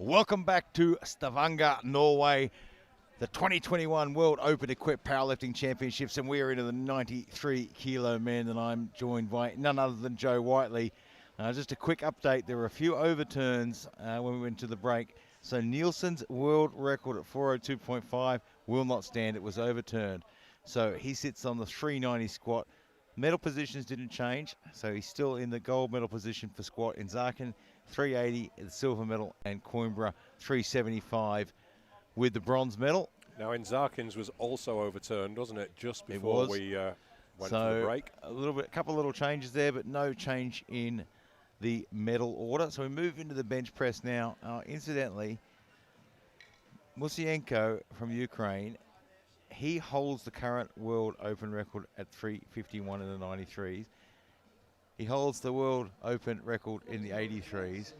Welcome back to Stavanger, Norway, the 2021 World Open Equipped Powerlifting Championships, and we are into the 93 kilo men, and I'm joined by none other than Joe Whiteley. Just a quick update, there were a few overturns when we went to the break. So Nielsen's world record at 402.5 will not stand, it was overturned. So he sits on the 390 squat. Medal positions didn't change, so he's still in the gold medal position for squat. In Zarkin, 380, the silver medal, and Coimbra, 375 with the bronze medal. Now, Zarkin's was also overturned, wasn't it, just before we went to the break? A couple of little changes there, but no change in the medal order. So we move into the bench press now. Incidentally, Musienko from Ukraine, he holds the current World Open record at 351 in the 93s. He holds the World Open record in the 83s.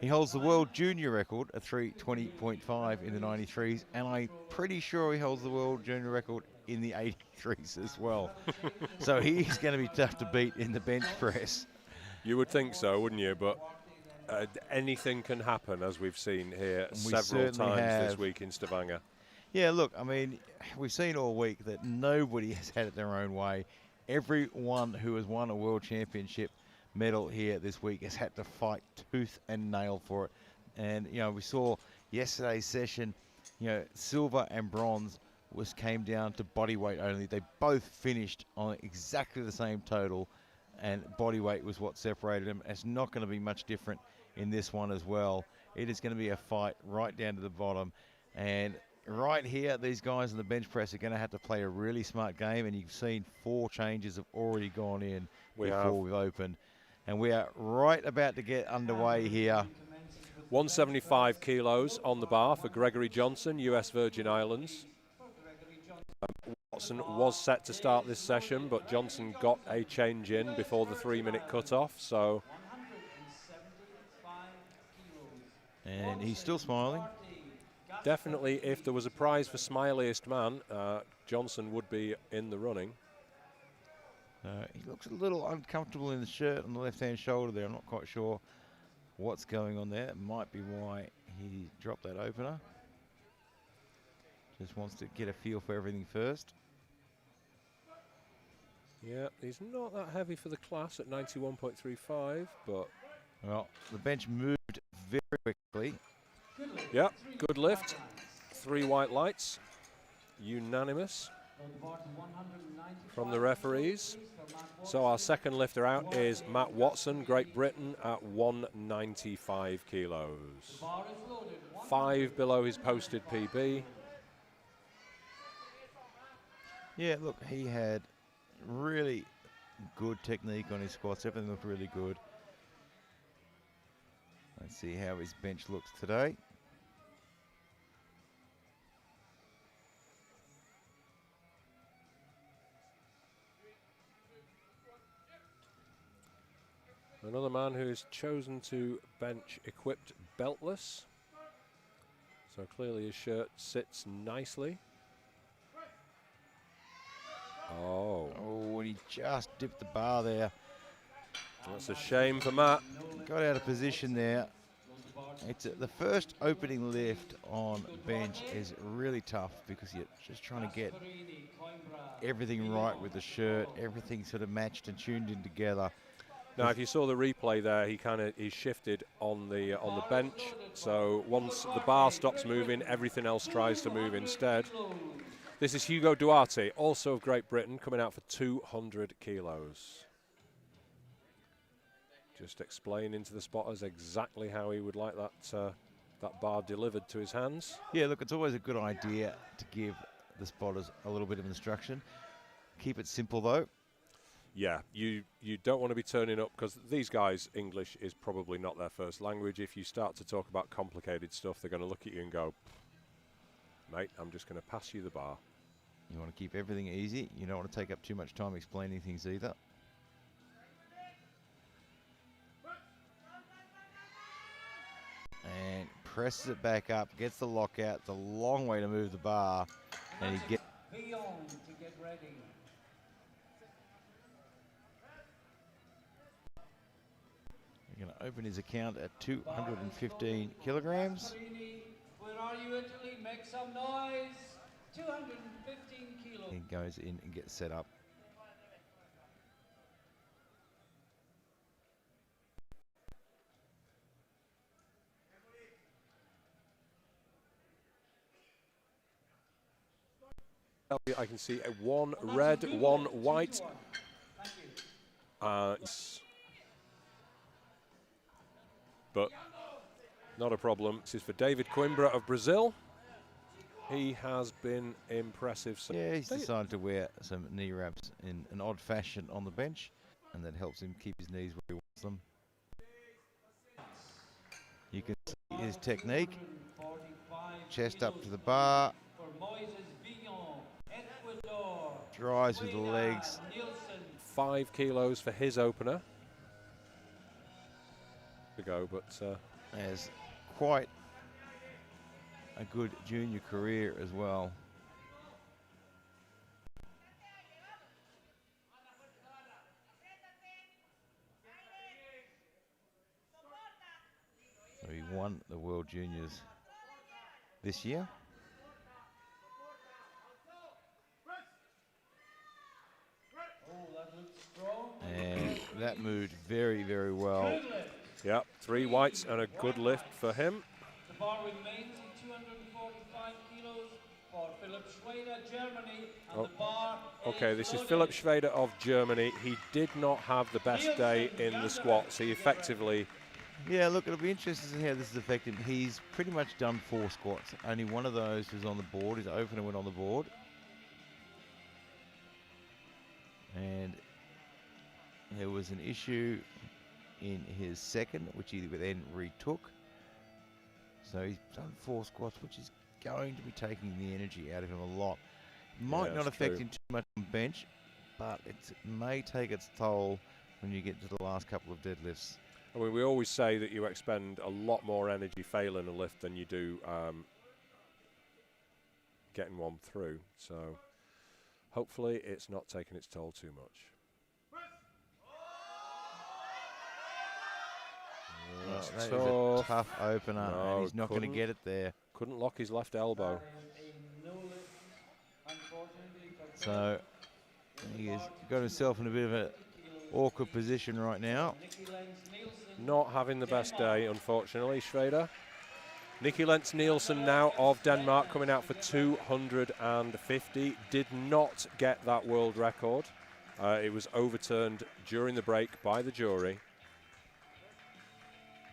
He holds the World Junior record at 320.5 in the 93s, and I'm pretty sure he holds the World Junior record in the 83s as well. So he's going to be tough to beat in the bench press. You would think so, wouldn't you? But anything can happen, as we've seen here several times this week in Stavanger. Yeah, look, I mean, we've seen all week that nobody has had it their own way. Everyone who has won a world championship medal here this week has had to fight tooth and nail for it. And, you know, we saw yesterday's session, you know, silver and bronze came down to body weight only. They both finished on exactly the same total, and body weight was what separated them. It's not going to be much different in this one as well. It is going to be a fight right down to the bottom. And right here, these guys in the bench press are going to have to play a really smart game, and you've seen 4 changes have already gone in before we've opened. And we are right about to get underway here. 175 kilos on the bar for Gregory Johnson, US Virgin Islands. Watson was set to start this session, but Johnson got a change in before the 3-minute cutoff, so. And he's still smiling. Definitely, if there was a prize for smiliest man, Johnson would be in the running. He looks a little uncomfortable in the shirt on the left-hand shoulder there. I'm not quite sure what's going on there. That might be why he dropped that opener. Just wants to get a feel for everything first. Yeah, he's not that heavy for the class at 91.35, but. Well, the bench moved very quickly. Yeah, good lift. 3 white lights. Unanimous from the referees. So our second lifter out is Matt Watson, Great Britain, at 195 kilos. 5 below his posted PB. Yeah, look, he had really good technique on his squats. Everything looked really good. Let's see how his bench looks today. Another man who's chosen to bench equipped beltless. So clearly his shirt sits nicely. Oh, and he just dipped the bar there. That's a shame for Matt. Got out of position there. It's the first opening lift on bench is really tough because you're just trying to get everything right with the shirt, everything sort of matched and tuned in together. Now, if you saw the replay there, he shifted on the bench. So once the bar stops moving, everything else tries to move instead. This is Hugo Duarte, also of Great Britain, coming out for 200 kilos. Just explaining to the spotters exactly how he would like that bar delivered to his hands. Yeah, look, it's always a good idea to give the spotters a little bit of instruction. Keep it simple, though. Yeah, you don't want to be turning up, because these guys, English is probably not their first language. If you start to talk about complicated stuff, they're going to look at you and go, mate, I'm just going to pass you the bar. You want to keep everything easy. You don't want to take up too much time explaining things either. And presses it back up, gets the lockout. It's a long way to move the bar. And he gets Beyond to get ready. Going to open his account at 215 kilograms. Where are you, Italy? Make some noise. 215 kilos. He goes in and gets set up. I can see a one red, one white. But not a problem. This is for David Coimbra of Brazil. He has been impressive. Yeah, he's decided to wear some knee wraps in an odd fashion on the bench, and that helps him keep his knees where he wants them. You can see his technique. Chest up to the bar. Drives with the legs. 5 kilos for his opener to go, but has quite a good junior career as well. So he won the World Juniors this year. And that moved very, very well. Yeah, 3 whites and a good lift for him. The bar remains at 245 kilos for Philipp Schweder, Germany. And the bar okay, this is Philipp Schweder of Germany. He did not have the best day in the squats. He effectively... Yeah, look, it'll be interesting to see how this has affected him. He's pretty much done 4 squats. Only one of those was on the board. His opener went on the board. And there was an issue in his second, which he then retook. So he's done 4 squats, which is going to be taking the energy out of him a lot. Might not affect him too much on bench, but it may take its toll when you get to the last couple of deadlifts. I mean, we always say that you expend a lot more energy failing a lift than you do getting one through. So hopefully it's not taking its toll too much. That is a tough opener, and he's not going to get it there. Couldn't lock his left elbow. So he has got himself in a bit of an awkward position right now. Not having the best day, unfortunately, Schweder. Nicky Lentz Nielsen now of Denmark coming out for 250. Did not get that world record. It was overturned during the break by the jury.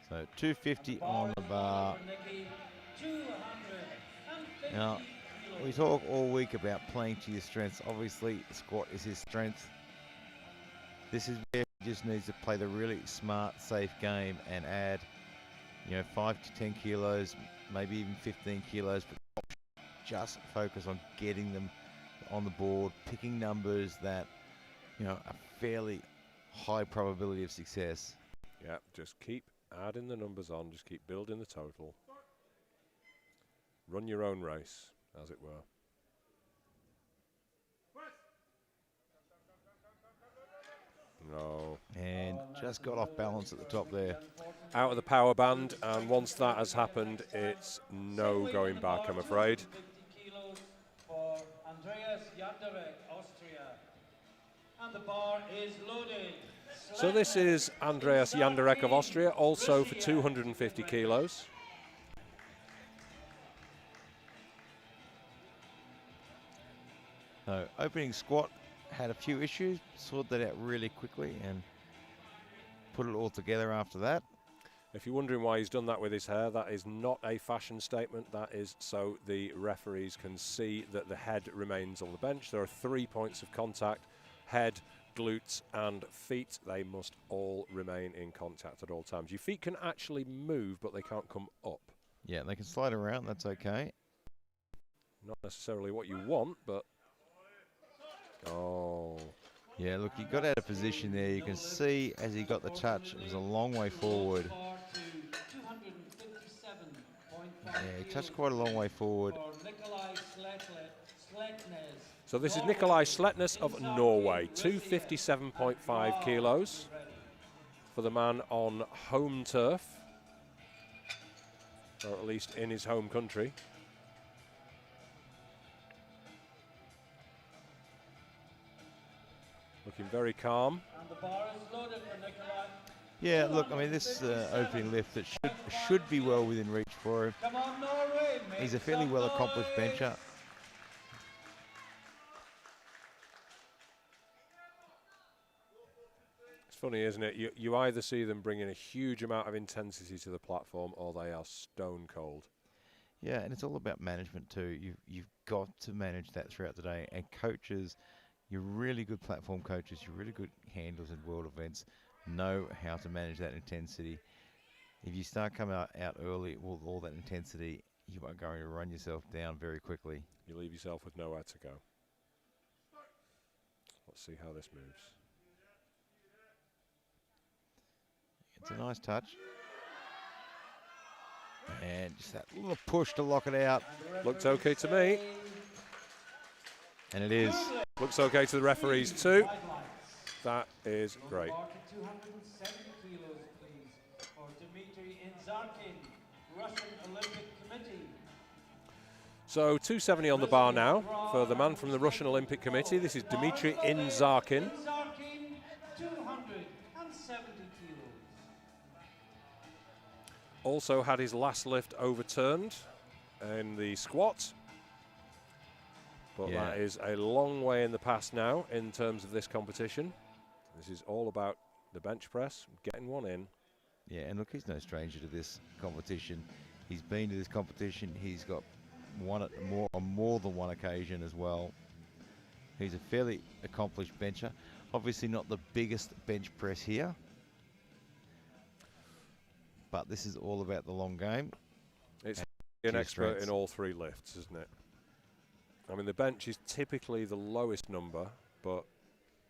So 250 on the bar. Now, we talk all week about playing to your strengths. Obviously, squat is his strength. This is where he just needs to play the really smart, safe game and add, 5 to 10 kilos, maybe even 15 kilos, but just focus on getting them on the board, picking numbers that, are fairly high probability of success. Yeah, just keep adding the numbers on, just keep building the total. Run your own race, as it were. No. And just got off balance at the top there. Out of the power band, and once that has happened, it's no going back, I'm afraid. For Andreas Janderek, Austria. And the bar is loaded. So this is Andreas Janderek of Austria, also for 250 kilos. So opening squat had a few issues, sorted that out really quickly and put it all together after that. If you're wondering why he's done that with his hair, that is not a fashion statement. That is so the referees can see that the head remains on the bench. There are 3 points of contact: head, glutes and feet. They must all remain in contact at all times. Your feet can actually move, but they can't come up. Yeah, they can slide around, that's okay. Not necessarily what you want, but... Oh. Yeah, look, he got out of position there. You can see as he got the touch, it was a long way forward. Yeah, he touched quite a long way forward. So this is Nikolai Sletnes of Norway, 257.5 kilos. for the man on home turf, or at least in his home country. Looking very calm. And the bar is loaded for Nikolai. Yeah, look, I mean, this opening lift that should be well within reach for him. Come on, Norway. He's a fairly well accomplished bencher. It's funny, isn't it? You either see them bringing a huge amount of intensity to the platform, or they are stone cold. Yeah, and it's all about management too. You've got to manage that throughout the day. And coaches, you're really good platform coaches, you're really good handlers in world events, know how to manage that intensity. If you start coming out early with all that intensity, you are going to run yourself down very quickly. You leave yourself with nowhere to go. Let's see how this moves. It's a nice touch. And just that little push to lock it out. Looks okay to me. And it is. Looks okay to the referees too. That is great. 270 kilos, please, for Dmitry Inzarkin, Russian Olympic Committee. So 270 on the bar now for the man from the Russian Olympic Committee. This is Dmitry Inzarkin. Inzarkin, 270 kilos. Also had his last lift overturned in the squat. But Yeah. that is a long way in the past now in terms of this competition. This is all about the bench press, getting one in. Yeah, and look, he's no stranger to this competition. He's been to this competition. He's got won it on more than one occasion as well. He's a fairly accomplished bencher. Obviously not the biggest bench press here. But this is all about the long game. It's and an expert strengths. in all three lifts, isn't it? I mean, the bench is typically the lowest number, but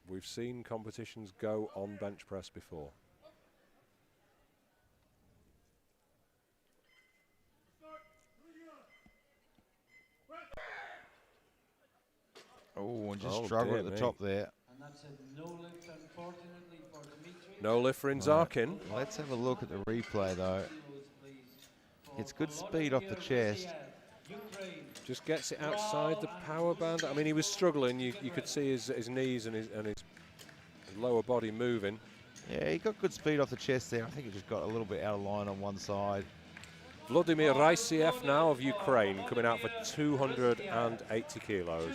we've seen competitions go on bench press before. Oh, and just Oh, struggled dear at the me. top there. And that's a no lift, unfortunately, for Dmitry. No lift for Inzarkin. Let's have a look at the replay, though. Kilos, please, for It's good speed off the chest. Ukraine. Just gets it outside the power band. I mean, he was struggling. You could see his knees and his lower body moving. Yeah, he got good speed off the chest there. I think he just got a little bit out of line on one side. Vladimir Raisiev now of Ukraine coming out for 280 kilos. 280 kilos.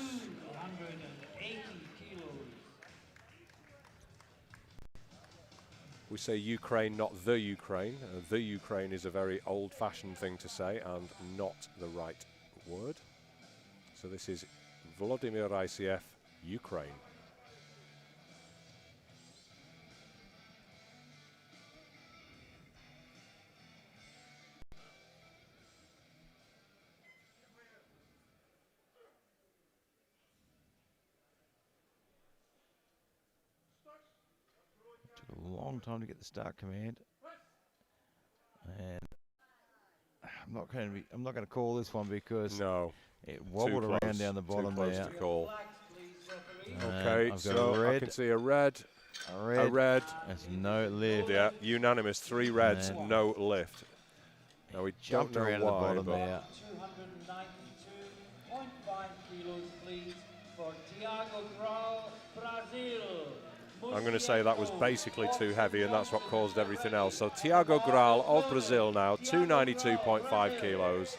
We say Ukraine, not the Ukraine. The Ukraine is a very old-fashioned thing to say and not the right word. So this is Vladimir Raisiev, Ukraine. Took a long time to get the start command. And I'm not going to call this one because No, it wobbled too around close, down the too bottom close there. to call. Blacks, please, referee. Okay, I've got so a red. I can see a red, A a red. There's no lift. Yeah, unanimous, 3 reds, And no lift. Now we don't Jumped know around why, the bottom but there. 292.5 kilos, please, for Tiago Grau, Brazil. I'm going to say that was basically too heavy, and that's what caused everything else. So Tiago Grau of Brazil now, 292.5 kilos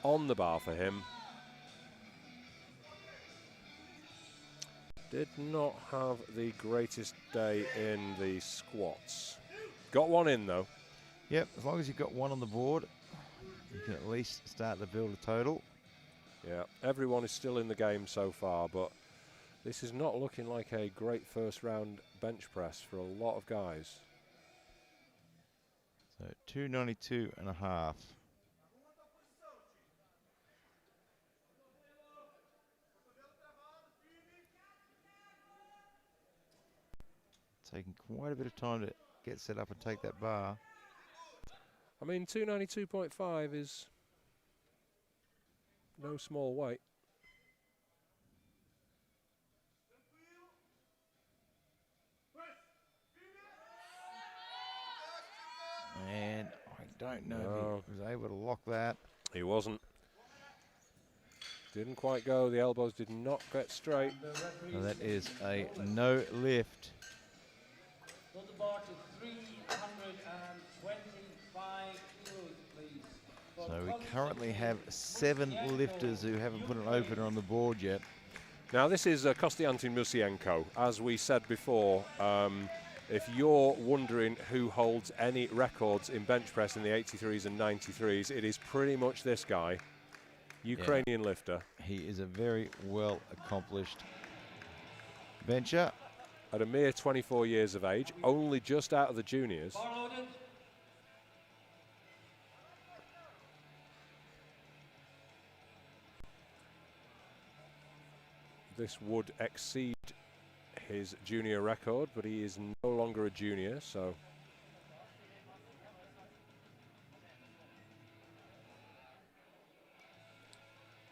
on the bar for him. Did not have the greatest day in the squats. Got one in though. Yep, as long as you've got one on the board, you can at least start to build a total. Yeah, everyone is still in the game so far, but this is not looking like a great first round bench press for a lot of guys. So 292 and a half. Taking quite a bit of time to get set up and take that bar. I mean, 292.5 is no small weight. don't know if he was able to lock that. He wasn't. Didn't quite go. The elbows did not get straight. So that is a no lift. Go to bar to 325 kilos, please. So we currently have 7 lifters who haven't put an opener on the board yet. Now this is Kostiantin Musienko. As we said before, if you're wondering who holds any records in bench press in the 83s and 93s, it is pretty much this guy, Ukrainian lifter. He is a very well accomplished bencher. At a mere 24 years of age, only just out of the juniors. This would exceed his junior record, but he is no longer a junior, so.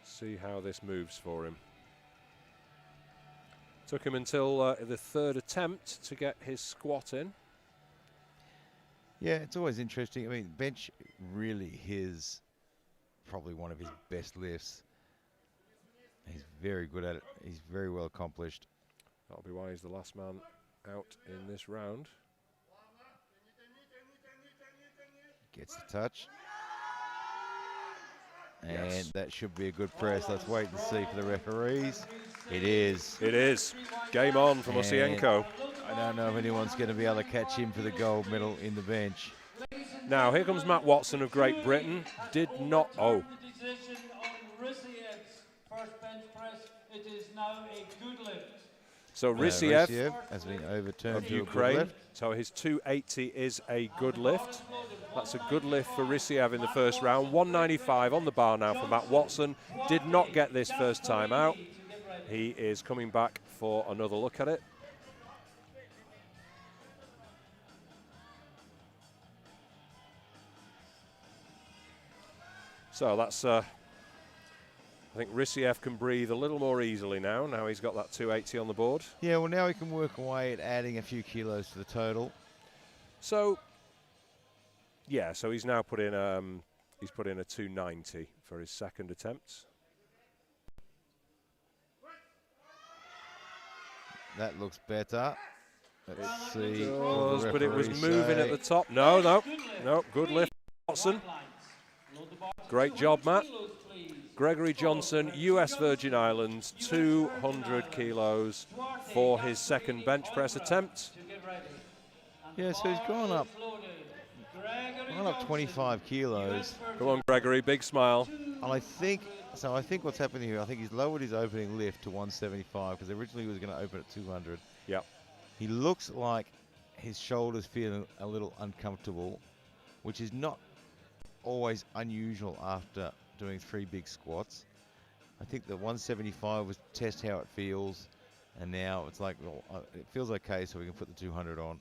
See how this moves for him. Took him until the 3rd attempt to get his squat in. Yeah, it's always interesting. I mean, bench really probably one of his best lifts. He's very good at it. He's very well accomplished. That'll be why he's the last man out in this round. Gets the touch. And that should be a good press. Let's wait and see for the referees. It is. It is. Game on for Musienko. I don't know if anyone's going to be able to catch him for the gold medal in the bench. Now, here comes Matt Watson of Great Britain. Did not. Oh. It is now a good lift. So Rysiev has been overturned of to Ukraine. A good lift. So his 280 is a good lift. That's a good lift for Rysiev in the first round. 195 on the bar now for Matt Watson. Did not get this first time out. He is coming back for another look at it. So that's, I think Rysiev can breathe a little more easily now. Now he's got that 280 on the board. Yeah, well now he can work away at adding a few kilos to the total. So, yeah, so he's now put in a 290 for his second attempt. That looks better. Let's see. It what does, the but it was referees moving say. at the top. No, good lift, Watson. Great job, Matt. Gregory Johnson, US Virgin Islands, 200 kilos for his second bench press attempt. Yeah, so he's gone up 25 kilos. Come on, Gregory, big smile. And I think what's happening here, I think he's lowered his opening lift to 175 because originally he was going to open at 200. Yep. He looks like his shoulders feeling a little uncomfortable, which is not always unusual after doing 3 big squats. I think the 175 was test how it feels, and now it's like, well, it feels okay, so we can put the 200 on.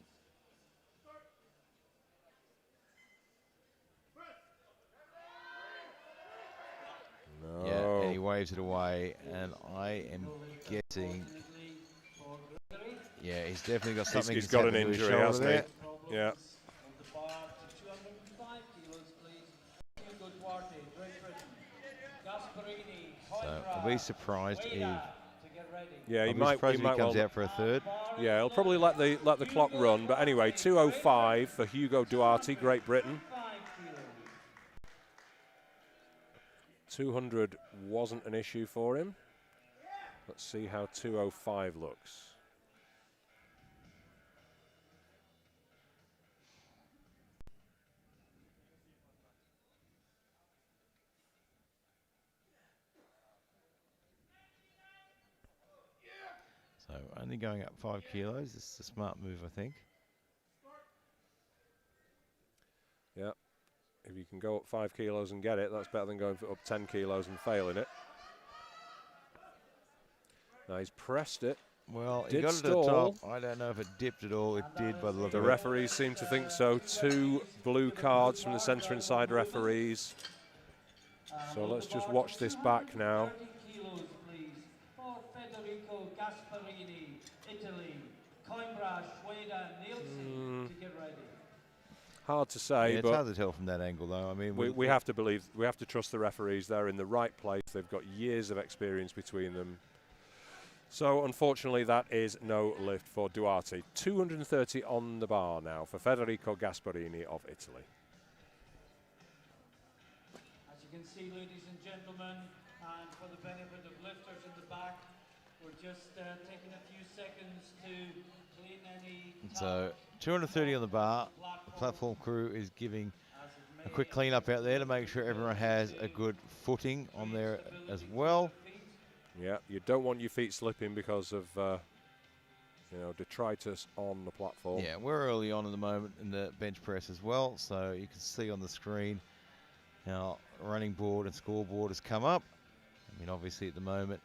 No. Yeah, and he waves it away, and I am guessing, yeah, he's definitely got something. He's got an happened to his injury, shoulder hasn't there. he? Yeah. So I'll be surprised if. Yeah, he I'll be might. surprised He if might he comes well. out for a third. Yeah, he'll probably let the clock run. But anyway, 205 for Hugo Duarte, Great Britain. 200 wasn't an issue for him. Let's see how 205 looks. So only going up 5 kilos. This is a smart move, I think. Yeah. If you can go up 5 kilos and get it, that's better than going up 10 kilos and failing it. Now he's pressed it. Well, he Did got it to the stall. top. I don't know if it dipped at all. It did by the look The of it. referees seem to think so. 2 blue cards from the centre inside referees. So let's just watch this back now. Hard to say, Yeah, it's but hard to tell from that angle, though. I mean, we have to believe, we have to trust the referees. They're in the right place. They've got years of experience between them. So, unfortunately, that is no lift for Duarte. 230 on the bar now for Federico Gasparini of Italy. As you can see, ladies and gentlemen, and for the benefit of lifters in the back, we're just taking a few seconds to clean any. So 230 on the bar. The platform crew is giving a quick clean up out there to make sure everyone has a good footing on there as well. Yeah, you don't want your feet slipping because of, you know, detritus on the platform. Yeah, we're early on at the moment in the bench press as well, so you can see on the screen our running board and scoreboard has come up. I mean, obviously at the moment,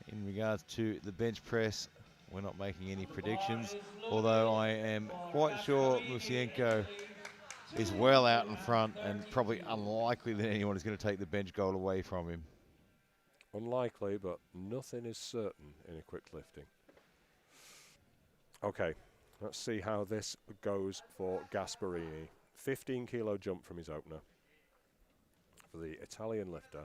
in regards to the bench press, we're not making any predictions, although I am quite sure Musienko is well out in front and probably unlikely that anyone is going to take the bench goal away from him. Unlikely, but nothing is certain in equipped lifting. Okay, let's see how this goes for Gasparini. 15-kilo jump from his opener for the Italian lifter.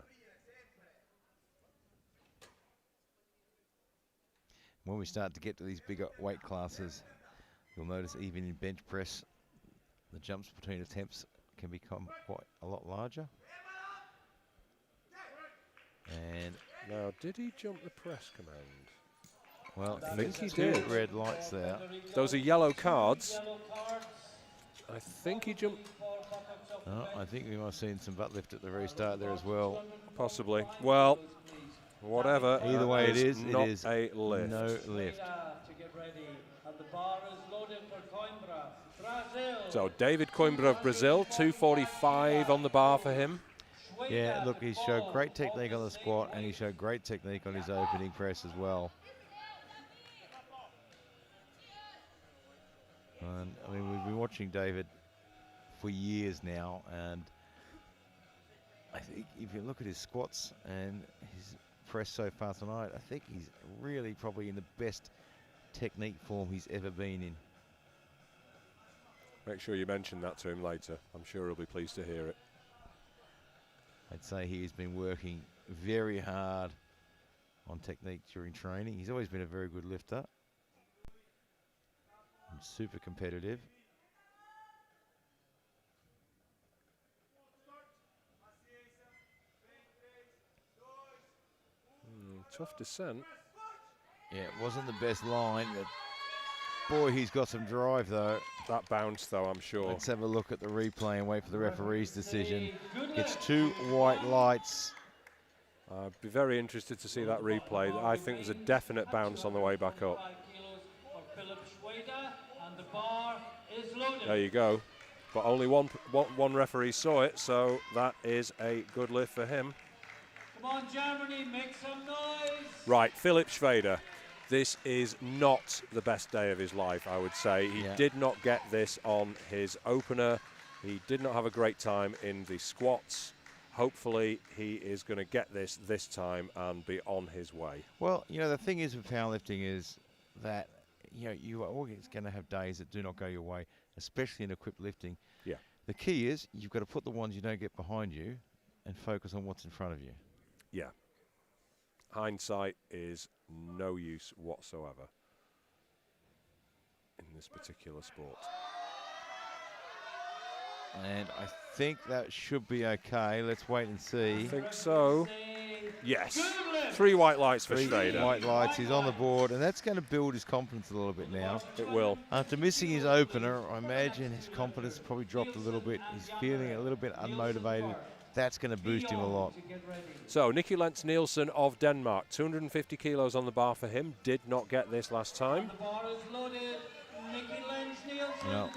When we start to get to these bigger weight classes, you'll notice even in bench press, the jumps between attempts can become quite a lot larger. And now, did he jump the press command? Well, I think he two did. red lights there. Those are yellow cards. I think he jumped. Oh, I think we might have seen some butt lift at the very start there as well. Possibly. Well, whatever. Either way it is not a lift. No lift. So David Coimbra of Brazil, 245 on the bar for him. Yeah, look, he showed great technique on the squat and he showed great technique on his opening press as well. And I mean, we've been watching David for years now, and I think if you look at his squats and his press so far tonight, I think he's really probably in the best technique form he's ever been in. Make sure you mention that to him later. I'm sure he'll be pleased to hear it. I'd say he's been working very hard on technique during training. He's always been a very good lifter and super competitive. Tough descent. Yeah, it wasn't the best line, but boy, he's got some drive though. That bounce though, I'm sure. Let's have a look at the replay and wait for the referee's decision. Gets two white lights. I'd be very interested to see that replay. I think there's a definite bounce on the way back up. There you go. But only one referee saw it, so that is a good lift for him. Come on, Germany, make some noise. Right, Philipp Schweder. This is not the best day of his life, I would say. He did not get this on his opener. He did not have a great time in the squats. Hopefully, he is going to get this time and be on his way. Well, you know, the thing is with powerlifting is that, you know, you are always going to have days that do not go your way, especially in equipped lifting. Yeah. The key is you've got to put the ones you don't get behind you and focus on what's in front of you. Yeah. Hindsight is no use whatsoever in this particular sport. And I think that should be okay. Let's wait and see. I think so. Yes. 3 white lights for Schweder. White lights. He's on the board, and that's going to build his confidence a little bit now. It will. After missing his opener, I imagine his confidence probably dropped a little bit. He's feeling a little bit unmotivated. That's going to boost him a lot. So, Nicky Lentz Nielsen of Denmark, 250 kilos on the bar for him. Did not get this last time. No.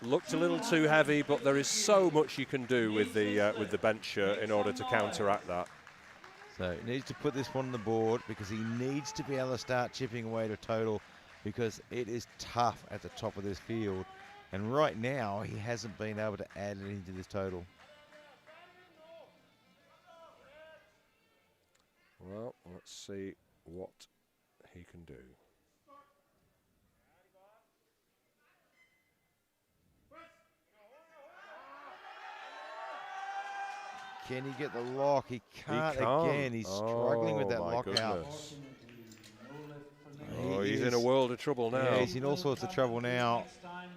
Looked a little too heavy, but there is so much you can do with the bench shirt in order to counteract that. So he needs to put this one on the board because he needs to be able to start chipping away to total because it is tough at the top of this field. And right now, he hasn't been able to add anything to this total. Well, let's see what he can do. Can he get the lock? He can't, He can't. again. He's struggling with that my lockout. goodness. No lift for He Nick. Oh, he's in a is- world of trouble now. Yeah, he's in all sorts of trouble now. Next time,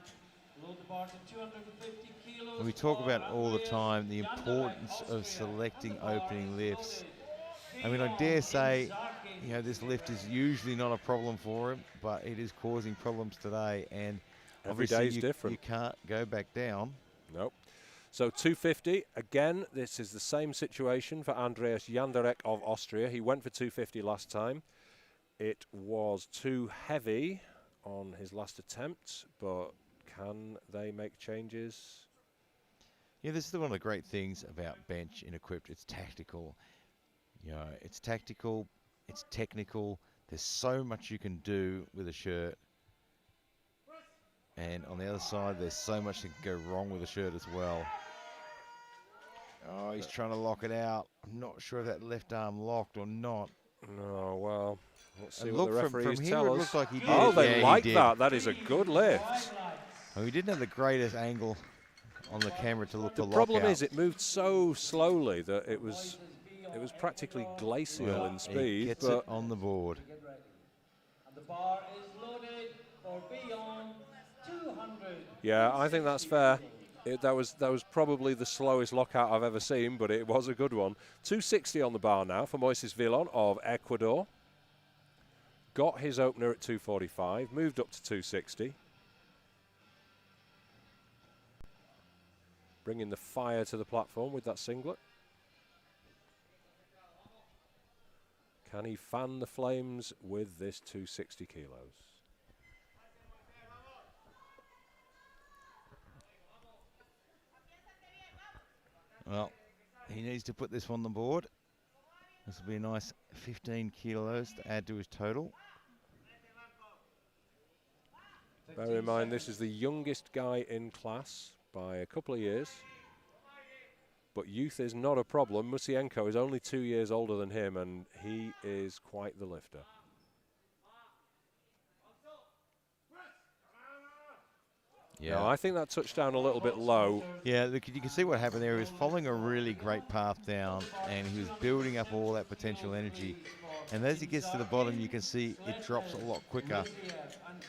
load the bar to 250 kilos. And we talk for about all the Andreas time the Jandarek, importance of Austria. selecting And the bar opening is lifts. loaded. I mean, I Bjorn dare say, Inzarkin. you know, this lift is usually not a problem for him, but it is causing problems today. And Every obviously day's you different. can't go back down. Nope. So 250, again, this is the same situation for Andreas Jandarek of Austria. He went for 250 last time. It was too heavy on his last attempt, but can they make changes? Yeah, this is one of the great things about bench in equipped. It's tactical. You know, it's tactical, it's technical. There's so much you can do with a shirt. And on the other side, there's so much that can go wrong with a shirt as well. Oh, he's trying to lock it out. I'm not sure if that left arm locked or not. No, well, let's see And what the look, from referees here tell it us. looks like he did. Oh, Yeah, they he like did. that. That is a good lift. Oh, he didn't have the greatest angle on the camera to look The for problem lockout. is it moved so slowly that it was practically glacial Well, in he speed. gets But it on the board. Get ready. And the bar is loaded for beyond 200. yeah, I think that's fair. That was probably the slowest lockout I've ever seen, but it was a good one. 260 on the bar now for Moises Villon of Ecuador. Got his opener at 245, moved up to 260. Bringing the fire to the platform with that singlet. Can he fan the flames with this 260 kilos? Well, he needs to put this on the board. This will be a nice 15 kilos to add to his total. Bear in mind, this is the youngest guy in class by a couple of years. But youth is not a problem. Musienko is only 2 years older than him, and he is quite the lifter. Yeah, Now, I think that touched down a little bit low. yeah. Look, you can see what happened there. He was following a really great path down, and he was building up all that potential energy. And as he gets to the bottom, you can see it drops a lot quicker.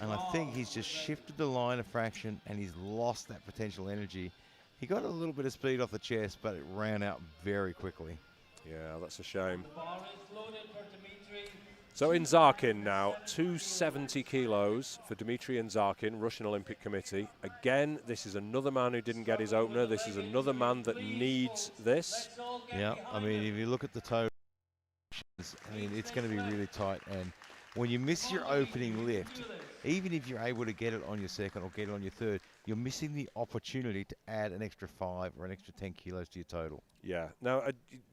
And I think he's just shifted the line a fraction, and he's lost that potential energy. He got a little bit of speed off the chest, but it ran out very quickly. Yeah, that's a shame. The bar is loaded for Dmitry. So Inzarkin now, 270 kilos for Dmitry Inzarkin, Russian Olympic Committee. Again, this is another man who didn't get his opener. This is another man that needs this. Let's all get Yeah, I behind mean, it. if you look at the total, I mean, it's going to be really tight. And when you miss your opening lift, even if you're able to get it on your second or get it on your third, you're missing the opportunity to add an extra 5 or an extra 10 kilos to your total. Yeah. Now,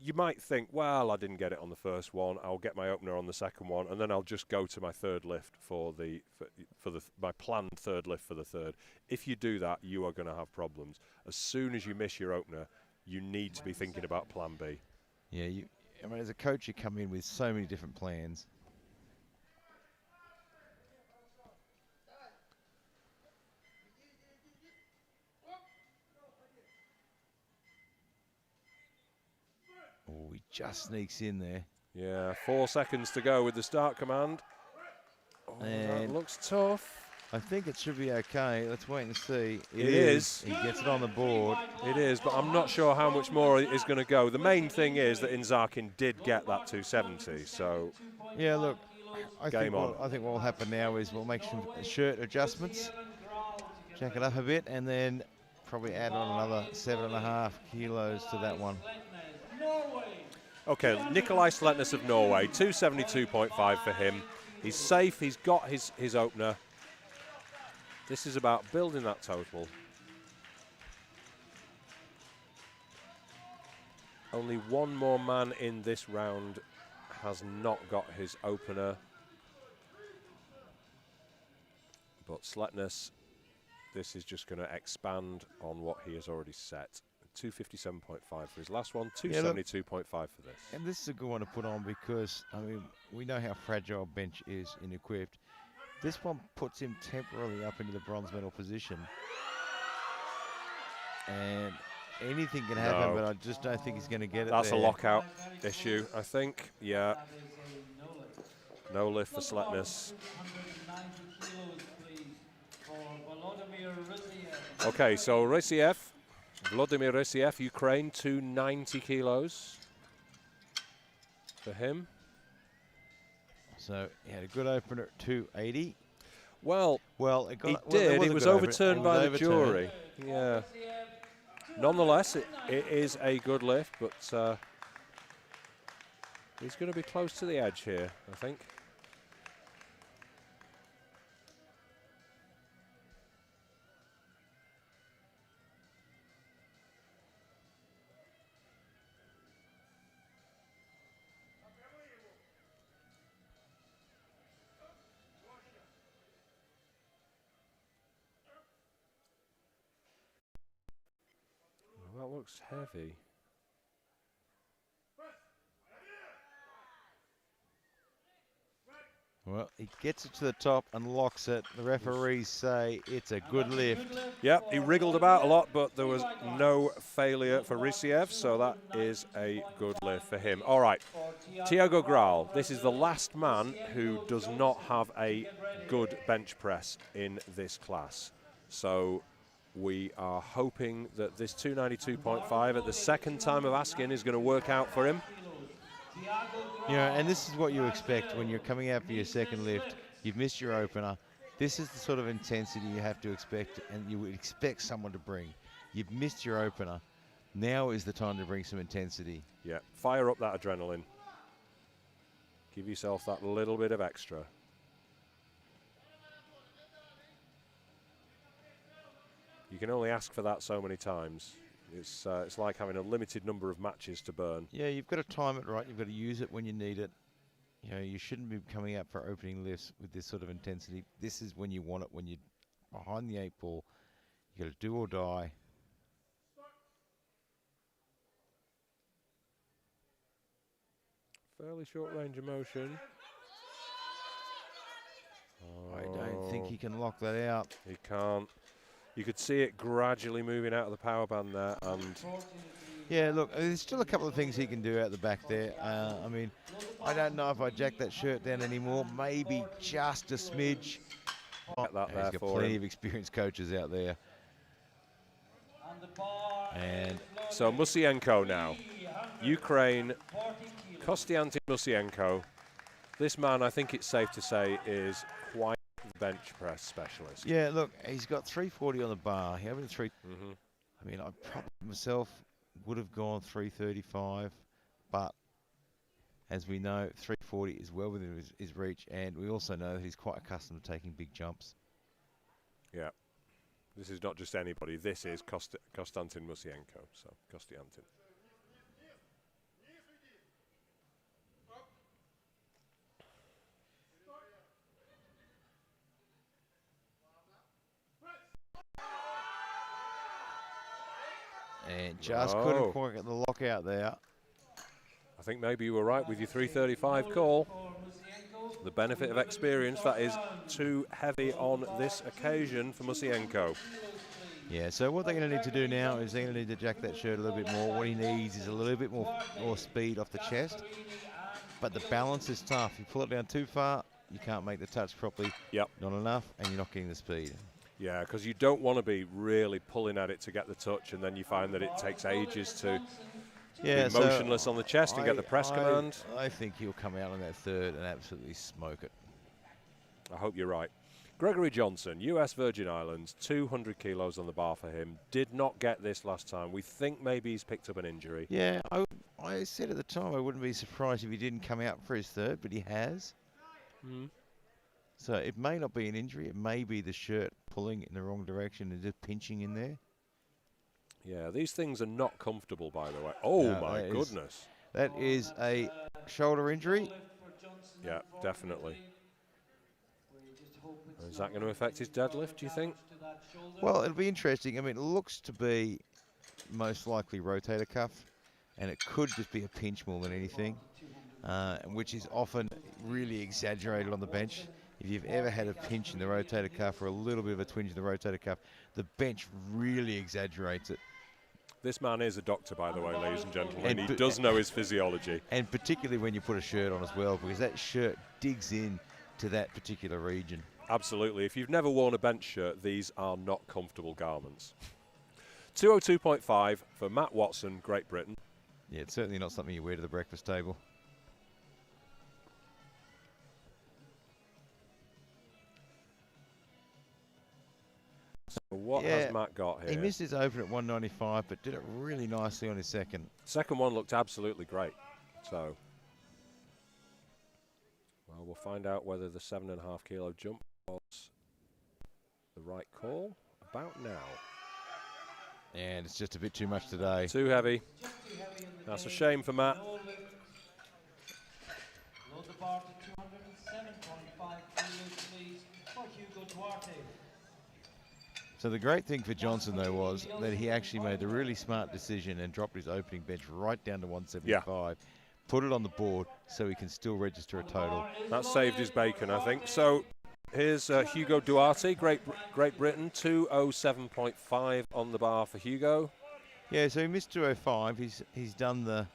you might think, well, I didn't get it on the first one. I'll get my opener on the second one, and then I'll just go to my third lift for my planned third lift for the third. If you do that, you are going to have problems. As soon as you miss your opener, you need to be thinking about plan B. Yeah, I mean, as a coach, you come in with so many different plans. Oh, he just sneaks in there. Yeah, 4 seconds to go with the start command. Oh, that And looks tough. I think it should be okay. Let's wait and see. It is. He gets it on the board. It is, but I'm not sure how much more is going to go. The main thing is that Inzarkin did get that 270, so Yeah, look, I Game on. think what will happen now is we'll make some shirt adjustments, jack it up a bit, and then probably add on another 7.5 kilos to that one. okay, Nikolai Sletnes of Norway, 272.5 for him. He's safe, he's got his opener. This is about building that total. Only one more man in this round has not got his opener. But Sletnes, this is just going to expand on what he has already set. 257.5 for his last one, 272.5 for this. And this is a good one to put on because, I mean, we know how fragile bench is in equipped. This one puts him temporarily up into the bronze medal position. And anything can happen, No. but I just don't think he's going to get it That's there. a lockout issue, I think. Yeah. That is a no lift. No lift for slackness. 290 kilos, please, for Volodymyr Riziev. Okay, so Vladimir Riziev, Ukraine, 290 kilos for him. So he had a good opener at 280. Well, it got, he well, did. It was overturned It by was the overturned. jury. Yeah. Nonetheless, it is a good lift, but he's going to be close to the edge here, I think. Well, that looks heavy. Well, he gets it to the top and locks it. The referees say it's a good lift. Yep, he wriggled about a lot, but there was no failure for Riziev, so that is a good lift for him. All right, Tiago Graal. This is the last man who does not have a good bench press in this class. So we are hoping that this 292.5 at the second time of asking is going to work out for him. You know, and this is what you expect when you're coming out for your second lift. You've missed your opener. This is the sort of intensity you have to expect, and you would expect someone to bring. You've missed your opener. Now is the time to bring some intensity. Yeah, fire up that adrenaline. Give yourself that little bit of extra. You can only ask for that so many times. It's like having a limited number of matches to burn. Yeah, you've got to time it right. You've got to use it when you need it. You know, you shouldn't be coming out for opening lifts with this sort of intensity. This is when you want it, when you're behind the 8 ball. You got to do or die. Fairly short range of motion. I don't think he can lock that out. He can't. You could see it gradually moving out of the power band there, and yeah, look, there's still a couple of things he can do out the back there. I mean, I don't know if I jack that shirt down anymore. Maybe just a smidge. get that He's there got for plenty him. of experienced coaches out there. And So Musienko now, Ukraine, Kostiantin Musienko. This man, I think it's safe to say, is quite the bench press specialist. yeah, look, he's got 340 on the bar. He opened I mean, I probably myself would have gone 335, but as we know, 340 is well within his reach, and we also know that he's quite accustomed to taking big jumps. Yeah. This is not just anybody. This is Konstantin Musienko. So, Kostiantin. And just couldn't quite get the lockout there. I think maybe you were right with your 335 call. The benefit of experience, that is too heavy on this occasion for Musienko. Yeah, so what they're going to need to do now is they're going to need to jack that shirt a little bit more. What he needs is a little bit more speed off the chest. But the balance is tough. You pull it down too far, you can't make the touch properly. Yep. Not enough, and you're not getting the speed. Yeah, because you don't want to be really pulling at it to get the touch, and then you find that it takes ages to be motionless on the chest and get the press command. I think he'll come out on that third and absolutely smoke it. I hope you're right. Gregory Johnson, US Virgin Islands, 200 kilos on the bar for him. Did not get this last time. We think maybe he's picked up an injury. Yeah, I said at the time I wouldn't be surprised if he didn't come out for his third, but he has. So it may not be an injury. It may be the shirt pulling in the wrong direction and just pinching in there. Yeah, these things are not comfortable, by the way. Oh, No, my goodness. That is a shoulder injury. Yeah, definitely. Is that going to affect his deadlift, do you think? Well, it'll be interesting. I mean, it looks to be most likely rotator cuff, and it could just be a pinch more than anything, which is often really exaggerated on the bench. If you've ever had a pinch in the rotator cuff or a little bit of a twinge in the rotator cuff, the bench really exaggerates it. This man is a doctor, by the way, ladies and gentlemen. And He does know his physiology. And particularly when you put a shirt on as well, because that shirt digs in to that particular region. Absolutely. If you've never worn a bench shirt, these are not comfortable garments. 202.5 for Matt Watson, Great Britain. Yeah, it's certainly not something you wear to the breakfast table. So what has Matt got here? He missed his open at 195, but did it really nicely on his second. Second one looked absolutely great. So, well, we'll find out whether the 7.5 kilo jump was the right call about now. And it's just a bit too much today. Too heavy. That's a shame for Matt. Load the bar to 207.5 kilos, please, for Hugo Duarte. So the great thing for Johnson, though, was that he actually made the really smart decision and dropped his opening bench right down to 175, put it on the board so he can still register a total. That saved his bacon, I think. So here's Hugo Duarte, Great Britain, 207.5 on the bar for Hugo. Yeah, so he missed 205. He's done the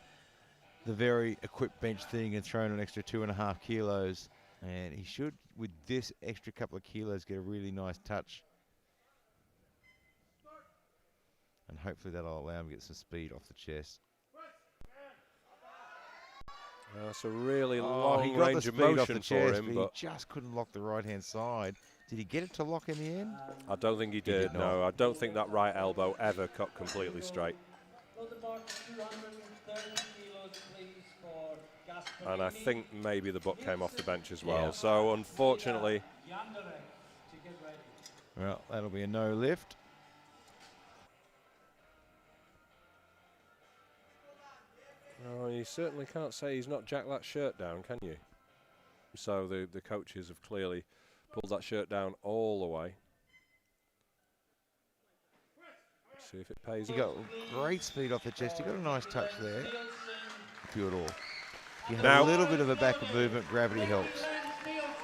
very equipped bench thing and thrown an extra 2.5 kilos. And he should, with this extra couple of kilos, get a really nice touch. And hopefully that'll allow him to get some speed off the chest. That's a really He long got range the of speed off motion the for chest, him, but but he just couldn't lock the right-hand side. Did he get it to lock in the end? I don't think he did did. not. No, I don't think that right elbow ever cut completely straight. Load the bar to 230 kilos, please, for Gasparini. And I think maybe the butt came off the bench as well. Yeah. So unfortunately, Yanderek to get ready. Well, that'll be a no lift. oh, you certainly can't say he's not jacked that shirt down, can you? So the coaches have clearly pulled that shirt down all the way. Let's see if it pays. He got great speed off the chest. He got a nice touch there. If you at all. If you have Now- a little bit of a backward movement, gravity helps.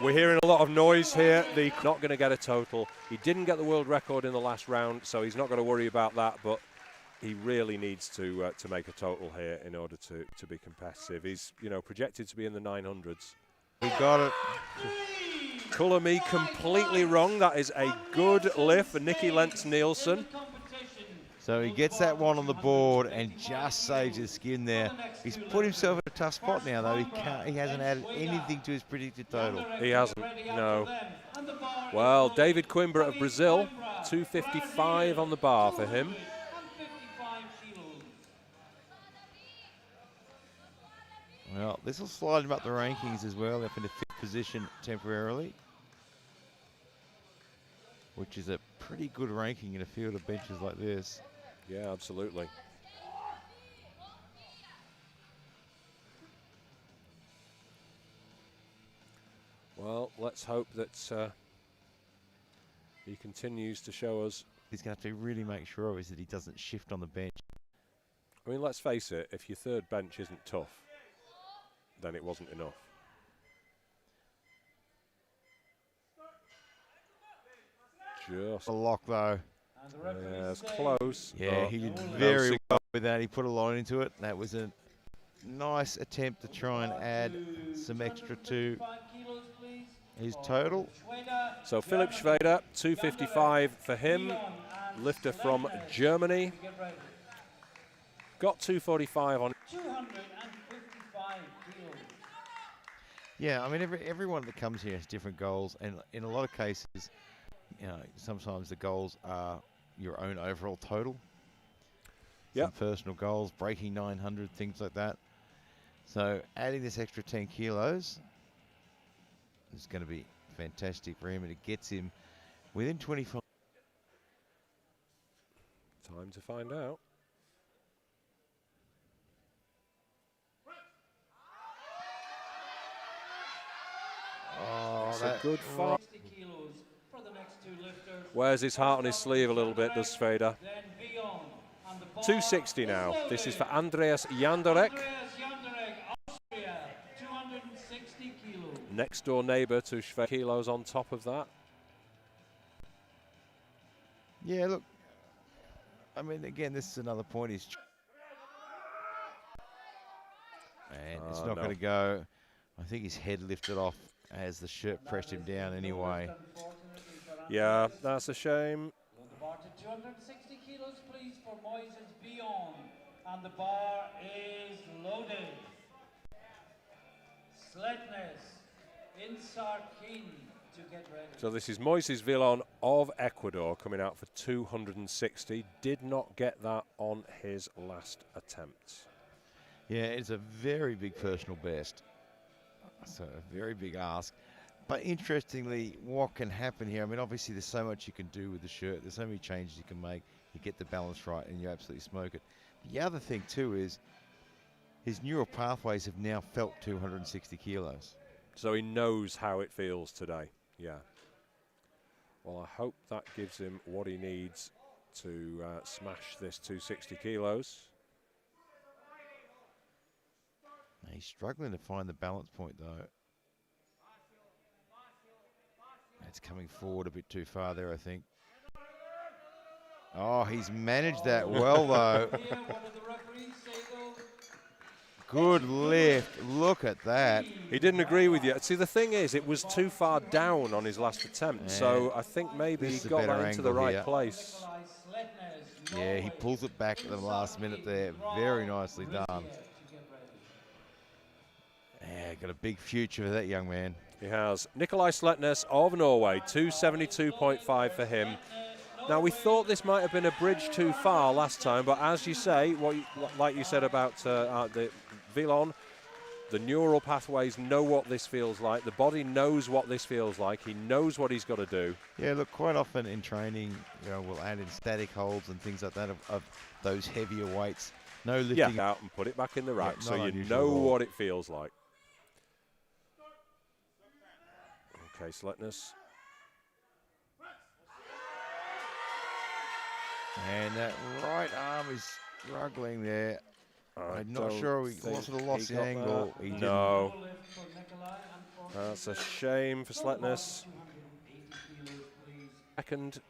We're hearing a lot of noise here. Not going to get a total. He didn't get the world record in the last round, so he's not going to worry about that. But he really needs to make a total here in order to be competitive. He's projected to be in the 900s. He got it. Colour me completely wrong. That is a good lift for Nicky Lentz-Nielsen. So he gets that one on the board and just saves his skin there. He's put himself in a tough spot now, though. He hasn't added anything to his predicted total. He hasn't, no. Well, David Coimbra of Brazil, 255 on the bar for him. Well, this will slide him up the rankings as well, up into 5th position temporarily, which is a pretty good ranking in a field of benches like this. Yeah, absolutely. Well, let's hope that he continues to show us. He's going to have to really make sure of is that he doesn't shift on the bench. I mean, let's face it, if your third bench isn't tough, then it wasn't enough. Just A lock, though. yeah, it's close. Yeah, but he did no very sig- well with that. He put a lot into it. That was a nice attempt to try and add some extra to his total. So Philipp Schweder, 255 for him. Lifter from Germany. Got 245 on. 255 kilos. Yeah, I mean, everyone that comes here has different goals, and in a lot of cases, sometimes the goals are your own overall total. Yep. Some personal goals, breaking 900, things like that. So adding this extra 10 kilos is going to be fantastic for him, and it gets him within 25. Time to find out. Oh, That's a good fight. 60 kilos for the next two lifters. Wears his heart on his sleeve a little bit, does Schweder. Then Vion on the bar. 260 now. This is for Andreas Jandarek. Andreas Jandarek, Austria, 260 kilos. Next door neighbour to Schweder. Kilos on top of that. Yeah, look, I mean, again, this is another point. And it's not No. going to go. I think his head lifted off as the shirt pressed him down anyway. Yeah, that's a shame. Load the bar to 260 kilos, please, for Moises Beyond. And the bar is loaded. Sledness in Sarkin to get ready. So this is Moises Villon of Ecuador coming out for 260. Did not get that on his last attempt. Yeah, it's a very big personal best. So a very big ask. But interestingly, what can happen here, I mean, obviously there's so much you can do with the shirt. There's so many changes you can make. You get the balance right and you absolutely smoke it. The other thing too is his neural pathways have now felt 260 kilos. So he knows how it feels today. Yeah. Well, I hope that gives him what he needs to smash this 260 kilos. He's struggling to find the balance point though. It's coming forward a bit too far there, I think. Oh, he's managed that well though. Good lift. Look at that. He didn't agree with you. See, the thing is, it was too far down on his last attempt, so I think maybe he got that into the right place. Yeah, he pulls it back at the last minute there. Very nicely done. Yeah, got a big future for that young man. He has. Nikolai Sletnes of Norway, 272.5 for him. Now, we thought this might have been a bridge too far last time, but as you say, like you said about the Villon, the neural pathways know what this feels like. The body knows what this feels like. He knows what he's got to do. Yeah, look, quite often in training, you know, we'll add in static holds and things like that of those heavier weights. No lifting out and put it back in the rack, Yeah, so not you unusual know at all. what it feels like. Okay, Sletnes. And that right arm is struggling there. I'm not sure he lost the angle. He No. That's a shame for Sletnes. Second.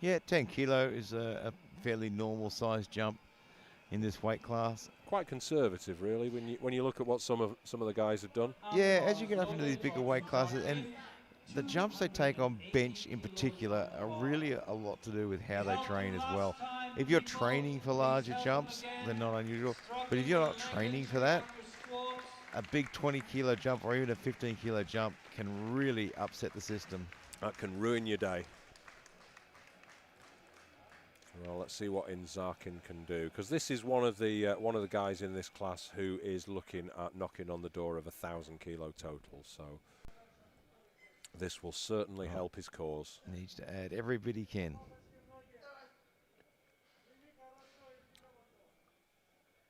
Yeah, 10 kilo is a fairly normal sized jump in this weight class. Quite conservative, really, when you look at what some of the guys have done. Yeah, as you get up into these bigger weight classes, and the jumps they take on bench in particular are really a lot to do with how they train as well. If you're training for larger jumps, they're not unusual. But if you're not training for that, a big 20 kilo jump or even a 15 kilo jump can really upset the system. That can ruin your day. Well, let's see what Inzarkin can do, because this is one of the guys in this class who is looking at knocking on the door of 1,000 kilo total. So this will certainly help his cause. Needs to add every bit he can.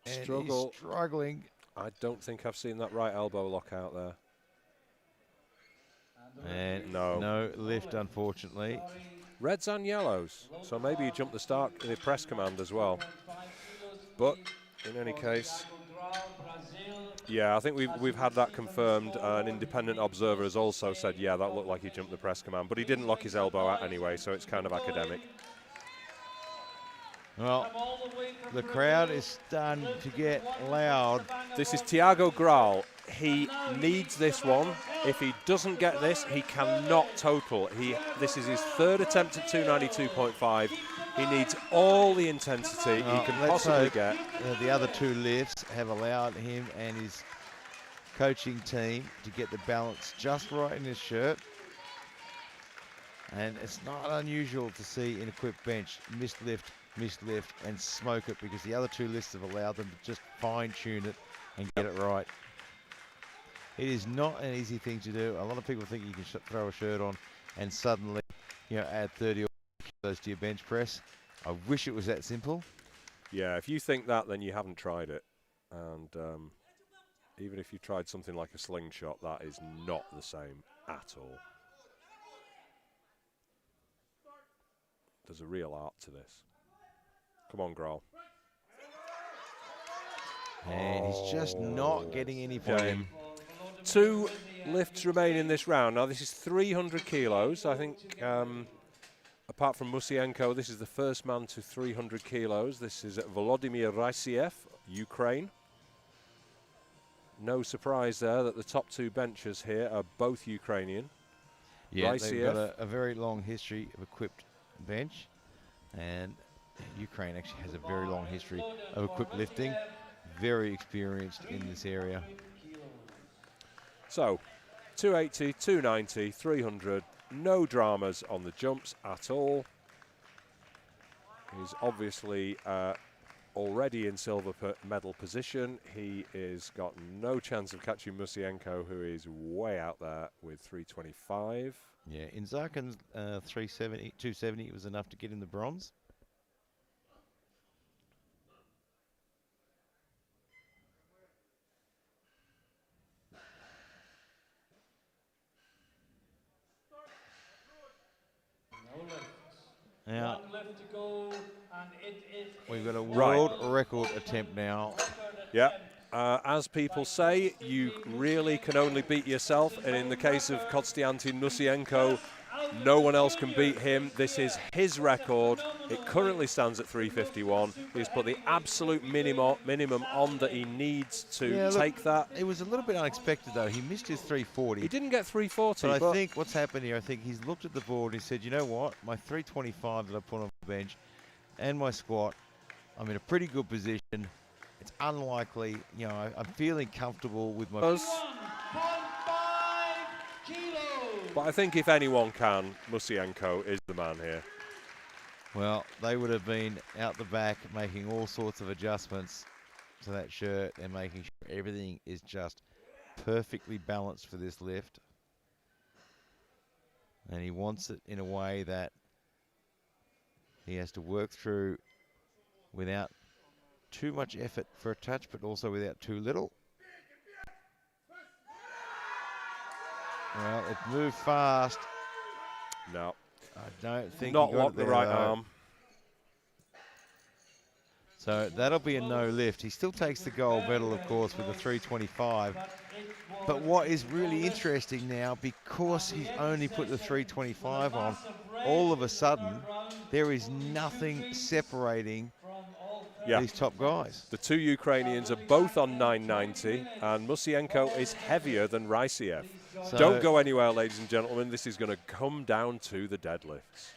And Struggle. he's struggling. I don't think I've seen that right elbow lock out there. And No. no lift, unfortunately. Reds and yellows, so maybe he jumped the press command as well. But in any case, yeah, I think we've had that confirmed. An independent observer has also said, yeah, that looked like he jumped the press command, but he didn't lock his elbow out anyway, so it's kind of academic. Well, the crowd is starting to get loud. This is Thiago Graal. He needs this one. If he doesn't get this, he cannot total. This is his third attempt at 292.5. He needs all the intensity he can possibly get. The other two lifts have allowed him and his coaching team to get the balance just right in his shirt. And it's not unusual to see in equipped bench missed lift, and smoke it, because the other two lifts have allowed them to just fine-tune it and get it right. It is not an easy thing to do. A lot of people think you can throw a shirt on and suddenly, you know, add 30 or kilos to your bench press. I wish it was that simple. Yeah, if you think that, then you haven't tried it. And even if you tried something like a slingshot, that is not the same at all. There's a real art to this. Come on, Graal. And he's just not getting any fame. 2 lifts remain in this round. Now, this is 300 kilos. I think apart from Musienko, this is the first man to 300 kilos. This is Volodymyr Raisiev, Ukraine. No surprise there that the top two benchers here are both Ukrainian. Yeah, they've Raisiev. got a very long history of equipped bench, and Ukraine actually has a very long history of equipped lifting. Very experienced in this area. So, 280, 290, 300, no dramas on the jumps at all. He's obviously already in silver medal position. He is got no chance of catching Musienko, who is way out there with 325. Yeah, in Zarkin's 270 was enough to get him the bronze. Now, we've got a world record attempt now. Yeah, as people say, you really can only beat yourself, and in the case of Konstantin Musienko, no one else can beat him. This is his record. It currently stands at 351. He's put the absolute minimum on that he needs to take that. It was a little bit unexpected, though. He missed his 340. He didn't get 340. But I think what's happened here, I think he's looked at the board and he said, you know what, my 325 that I put on the bench and my squat, I'm in a pretty good position. It's unlikely, you know, I'm feeling comfortable with my... But I think if anyone can, Musienko is the man here. Well, they would have been out the back making all sorts of adjustments to that shirt and making sure everything is just perfectly balanced for this lift. And he wants it in a way that he has to work through without too much effort for a touch, but also without too little. Well, it moved fast. No. I don't think not he got locked it there, the right though. arm. So that'll be a no lift. He still takes the gold medal, of course, with the 325. But what is really interesting now, because he's only put the 325 on, all of a sudden, there is nothing separating these top guys. The two Ukrainians are both on 990, and Musienko is heavier than Raisiev. So don't go anywhere, ladies and gentlemen. This is going to come down to the deadlifts.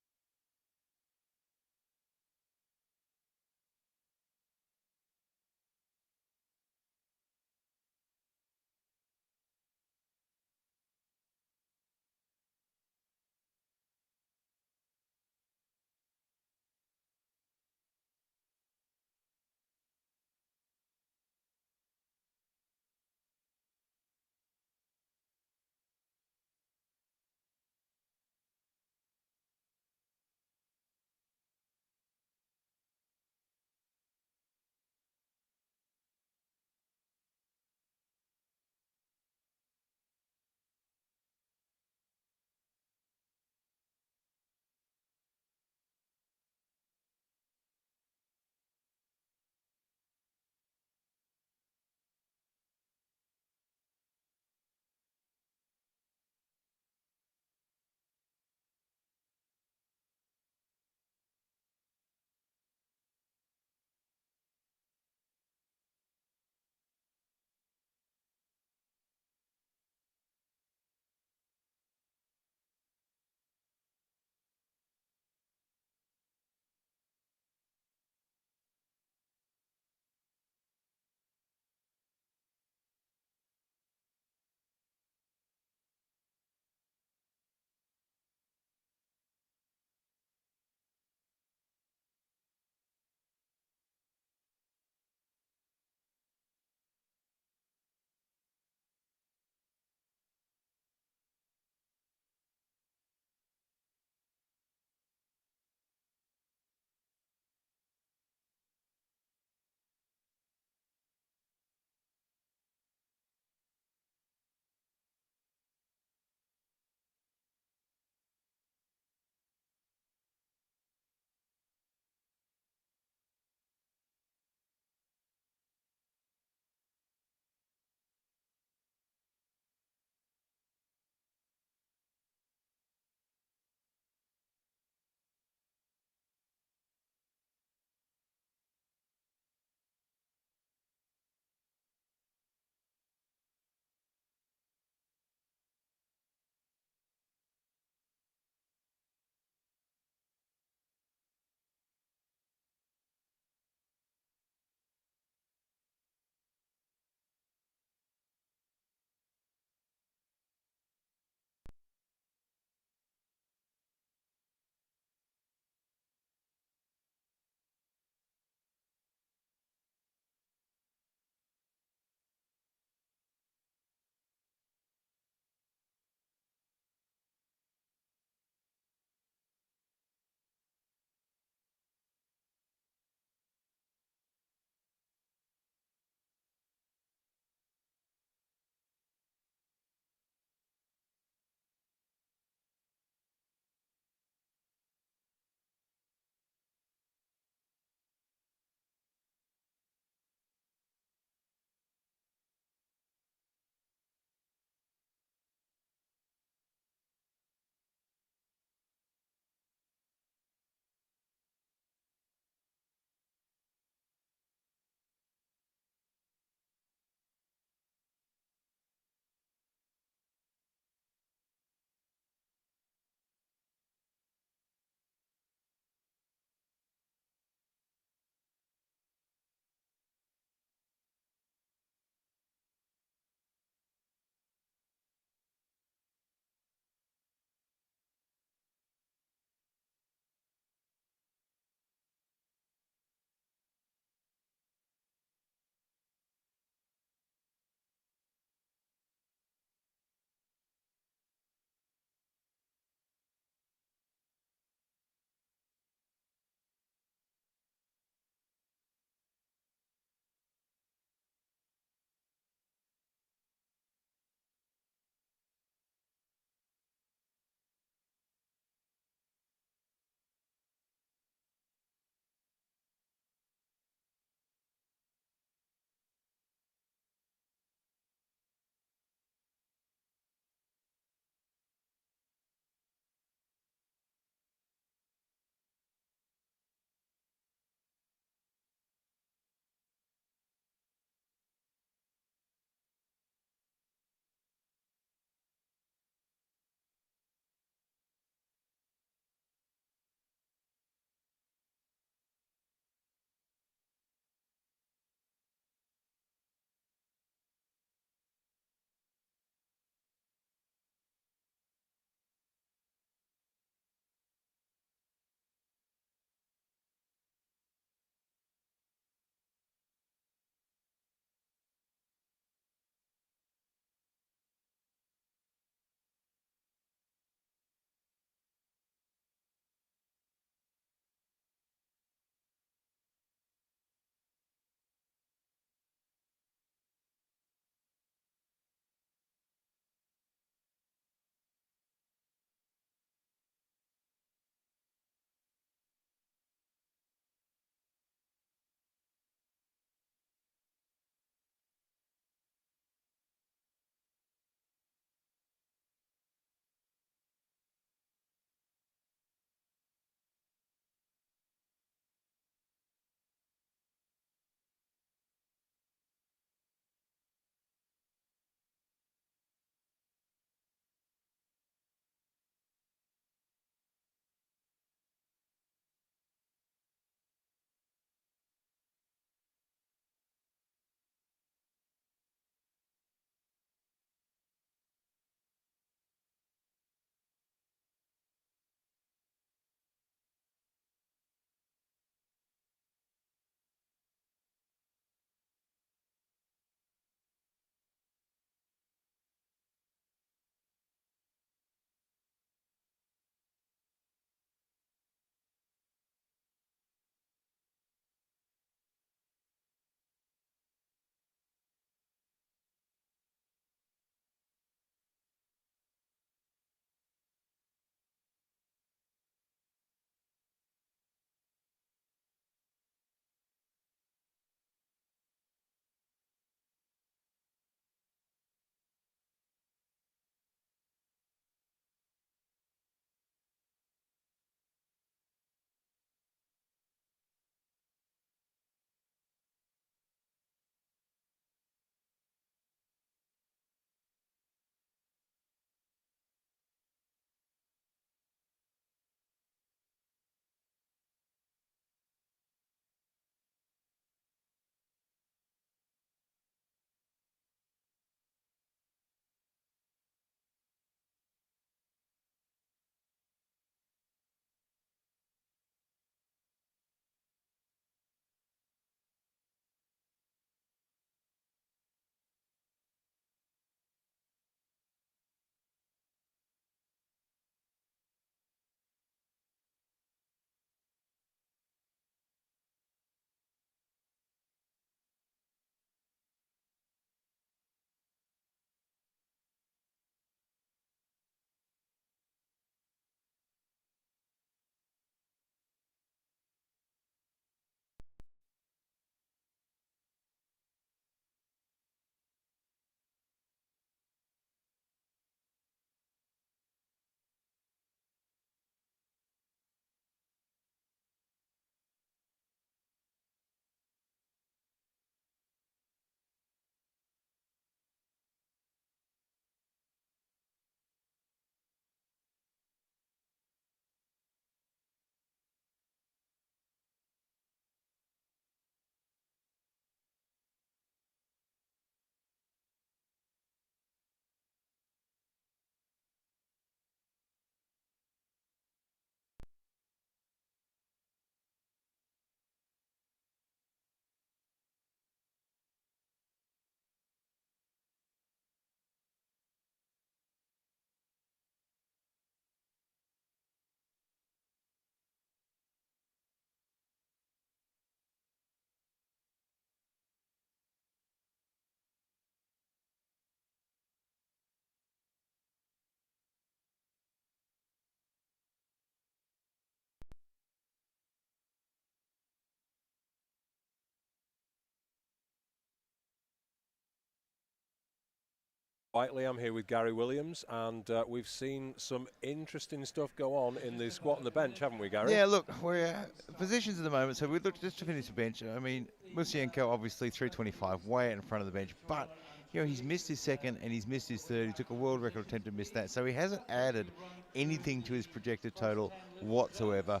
Whiteley, I'm here with Gary Williams, and we've seen some interesting stuff go on in the squat and the bench, haven't we, Gary? Yeah, look, we're positions at the moment. So we looked just to finish the bench. I mean, Musienko obviously 325, way out in front of the bench, but you know he's missed his second and he's missed his third. He took a world record attempt to miss that, so he hasn't added anything to his projected total whatsoever.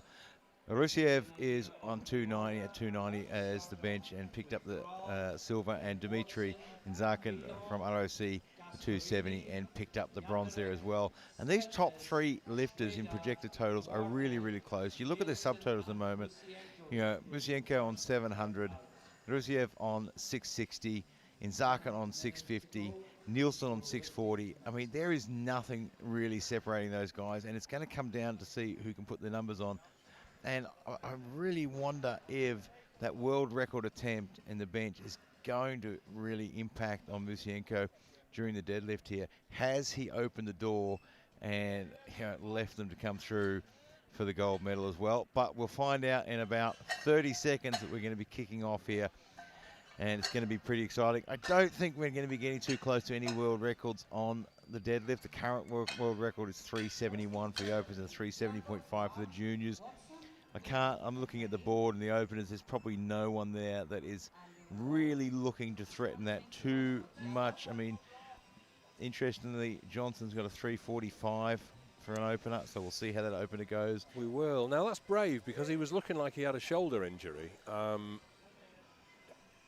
Rusiev is on 290 at 290 as the bench and picked up the silver, and Dmitry Inzarkin from ROC the 270 and picked up the bronze there as well. And these top three lifters in projected totals are really, really close. You look at their subtotals at the moment, you know, Musienko on 700, Rusiev on 660, Inzarkin on 650, Nielsen on 640. I mean, there is nothing really separating those guys, and it's going to come down to see who can put the numbers on. And I really wonder if that world record attempt in the bench is going to really impact on Musienko during the deadlift here. Has he opened the door and left them to come through for the gold medal as well? But we'll find out in about 30 seconds that we're going to be kicking off here. And it's going to be pretty exciting. I don't think we're going to be getting too close to any world records on the deadlift. The current world record is 371 for the openers and 370.5 for the juniors. I'm looking at the board and the openers. There's probably no one there that is really looking to threaten that too much. I mean, interestingly, Johnson's got a 345 for an opener, so we'll see how that opener goes. We will. Now, that's brave because he was looking like he had a shoulder injury.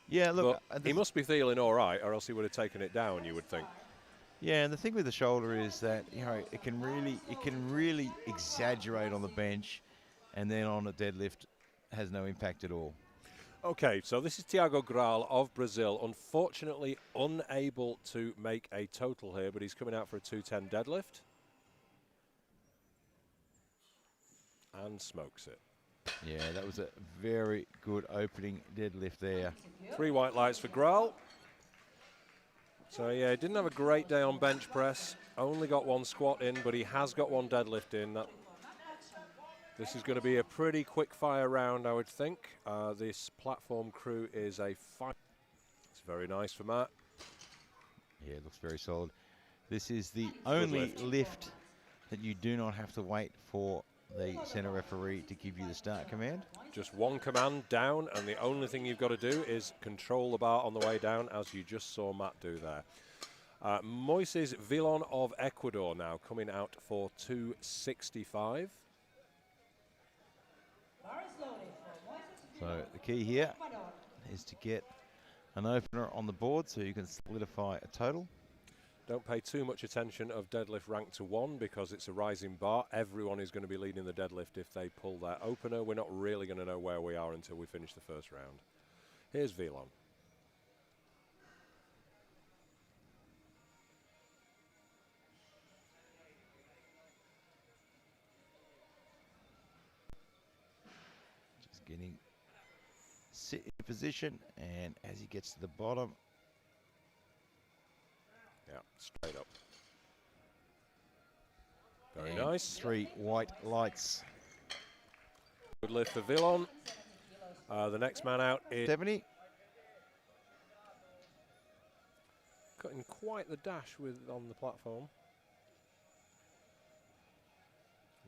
Yeah, look, he must be feeling all right, or else he would have taken it down, you would think. Yeah, and the thing with the shoulder is that it can really exaggerate on the bench, and then on a deadlift has no impact at all. Okay, so this is Tiago Graal of Brazil. Unfortunately, unable to make a total here, but he's coming out for a 210 deadlift. And smokes it. Yeah, that was a very good opening deadlift there. 3 white lights for Graal. So yeah, he didn't have a great day on bench press. Only got 1 squat in, but he has got 1 deadlift in. This is going to be a pretty quick fire round, I would think. This platform crew is a 5. It's very nice for Matt. Yeah, it looks very solid. This is the only lift that you do not have to wait for the center referee to give you the start command. Just 1 command down, and the only thing you've got to do is control the bar on the way down, as you just saw Matt do there. Moises Villon of Ecuador now coming out for 265. So the key here is to get an opener on the board so you can solidify a total. Don't pay too much attention of deadlift rank to 1 because it's a rising bar. Everyone is going to be leading the deadlift if they pull their opener. We're not really going to know where we are until we finish the first round. Here's Villon. Just getting sit in position, and as he gets to the bottom. Yeah, straight up. Very nice. 3 white lights. Good lift for Villon. The next man out is 70. Cutting quite the dash on the platform.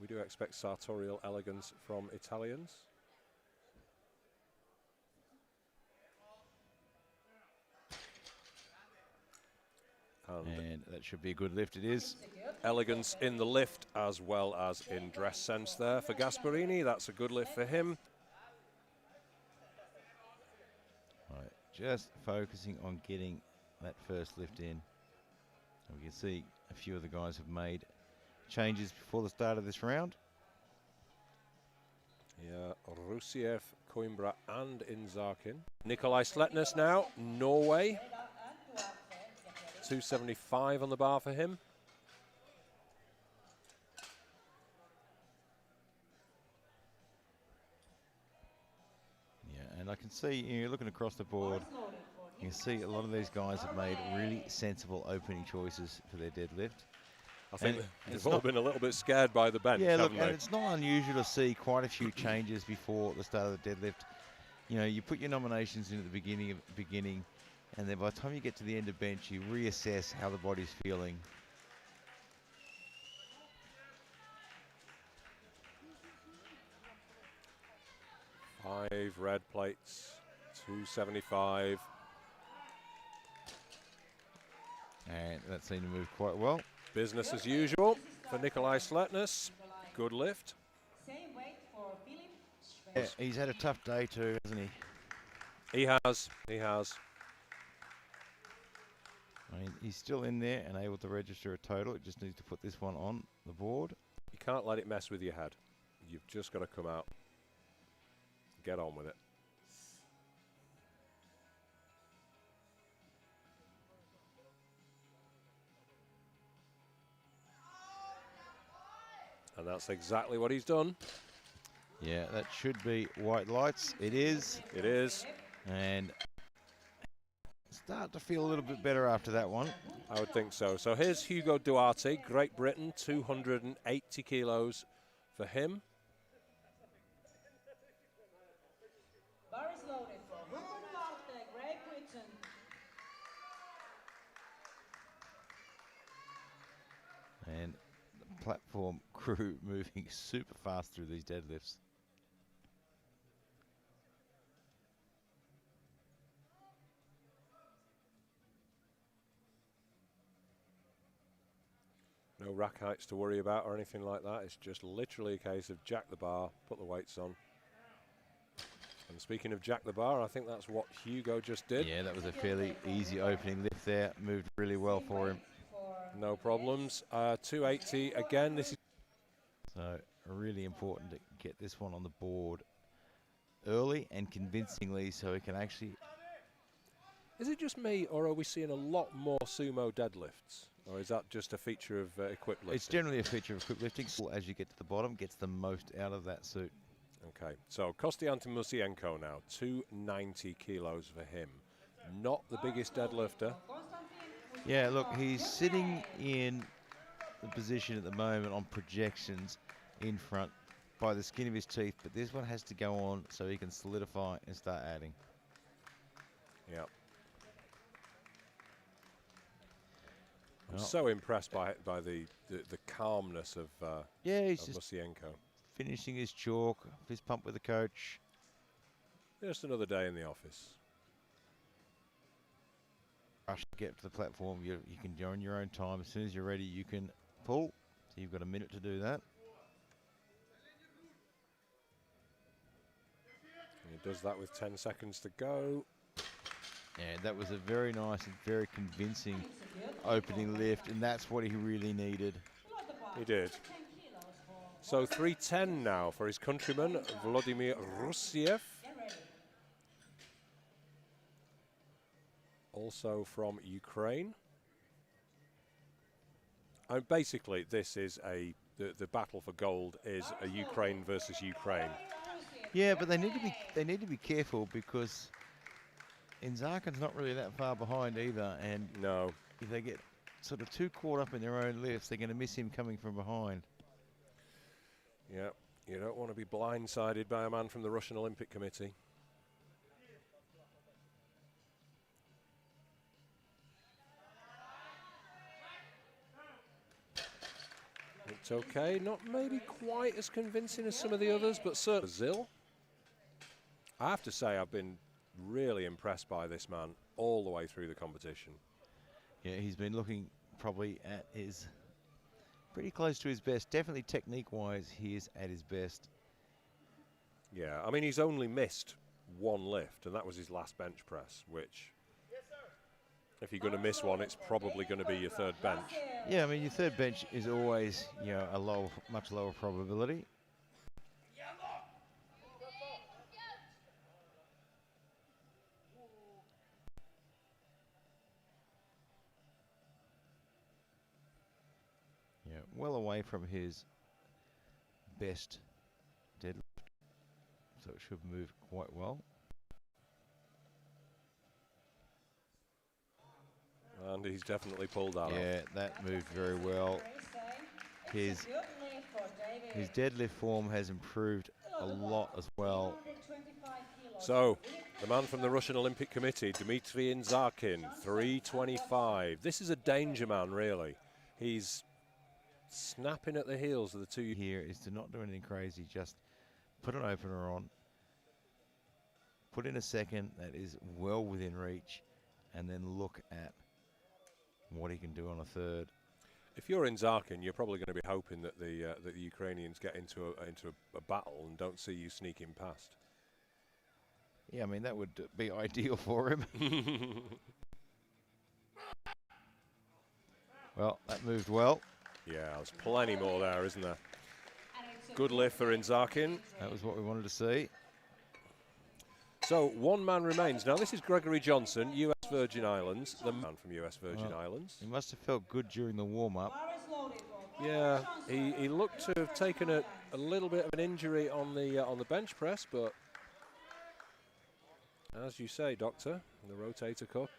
We do expect sartorial elegance from Italians. And that should be a good lift. It is. Elegance in the lift as well as in dress sense there for Gasparini. That's a good lift for him. Right, just focusing on getting that first lift in. And we can see a few of the guys have made changes before the start of this round. Yeah, Rusiev, Coimbra and Inzarkin. Nikolai Sletnes now, Norway. 275 on the bar for him. Yeah, and I can see, you're looking across the board, you can see a lot of these guys have made really sensible opening choices for their deadlift. I think they've all been a little bit scared by the bench, yeah, look, haven't they? and it's not unusual to see quite a few changes before the start of the deadlift. You know, you put your nominations in at the beginning, And then by the time you get to the end of bench, you reassess how the body's feeling. Five red plates, 275. And that seemed to move quite well. Business as usual for Nikolai Sletness. Good lift. Same weight for Philip Yeah, Schwenk. he's had a tough day too, hasn't he? He has. He has. I mean, he's still in there and able to register a total. It just needs to put this one on the board. You can't let it mess with your head. You've just got to come out. Get on with it. And that's exactly what he's done. Yeah, that should be white lights. It is. It is. And start to feel a little bit better after that one. I would think so. So here's Hugo Duarte, Great Britain, 280 kilos for him. Bar is loaded for Hugo Duarte, Great Britain. And the platform crew moving super fast through these deadlifts. No rack heights to worry about or anything like that. It's just literally a case of jack the bar, put the weights on. And speaking of jack the bar, I think that's what Hugo just did. Yeah, that was a fairly easy opening lift there. Moved really well for him. No problems. 280 again. This is So really important to get this one on the board early and convincingly so he can actually... Is it just me, or are we seeing a lot more sumo deadlifts? Or is that just a feature of equipped lifting? It's generally a feature of equipped lifting. As you get to the bottom, gets the most out of that suit. Okay, so Kostiantin Musienko now, 290 kilos for him. Not the biggest deadlifter. Yeah, look, he's sitting in the position at the moment on projections in front by the skin of his teeth, but this one has to go on so he can solidify and start adding. Yeah. I'm Well, so impressed by the calmness of yeah, he's just Musienko. finishing his chalk, fist pump with the coach. Just another day in the office. Rush to get to the platform. You can join your own time. As soon as you're ready, you can pull. So you've got a minute to do that. And he does that with 10 seconds to go. And that was a very nice and very convincing opening lift, and that's what he really needed. He did. So 310 now for his countryman, Vladimir Rusiev. Also from Ukraine. And basically, this is the battle for gold is a Ukraine versus Ukraine. Yeah, but they need to be careful because Inzarkin's not really that far behind either, and No. if they get sort of too caught up in their own lifts, they're going to miss him coming from behind. Yeah, you don't want to be blindsided by a man from the Russian Olympic Committee. It's okay, not maybe quite as convincing as some of the others, but certainly Brazil. I have to say I've been really impressed by this man all the way through the competition. Yeah, he's been looking probably at his pretty close to his best. Definitely technique-wise, he is at his best. Yeah, I mean, he's only missed one lift, and that was his last bench press, which, if you're going to miss one, it's probably going to be your third bench. Yeah, I mean, your third bench is always, you know, a much lower probability. Yeah, well away from his best deadlift, so it should move quite well. And he's definitely pulled that off. Yeah, that moved very well. His deadlift form has improved a lot as well. So, the man from the Russian Olympic Committee, Dmitry Inzarkin, 325. This is a danger man, really. He's snapping at the heels of the two. Here is to not do anything crazy, just put an opener on, put in a second that is well within reach, and then look at what he can do on a third. If you're Inzarkin, you're probably going to be hoping that the Ukrainians get into a battle and don't see you sneaking past. Yeah, I mean, that would be ideal for him. Well, that moved well. Yeah, there's plenty more there, isn't there? Good lift for Inzarkin. That was what we wanted to see. So one man remains. Now this is Gregory Johnson, US Virgin Islands, the man from US Virgin Islands. He must have felt good during the warm-up. Yeah, he looked to have taken a little bit of an injury on the bench press, but as you say, Doctor, the rotator cuff.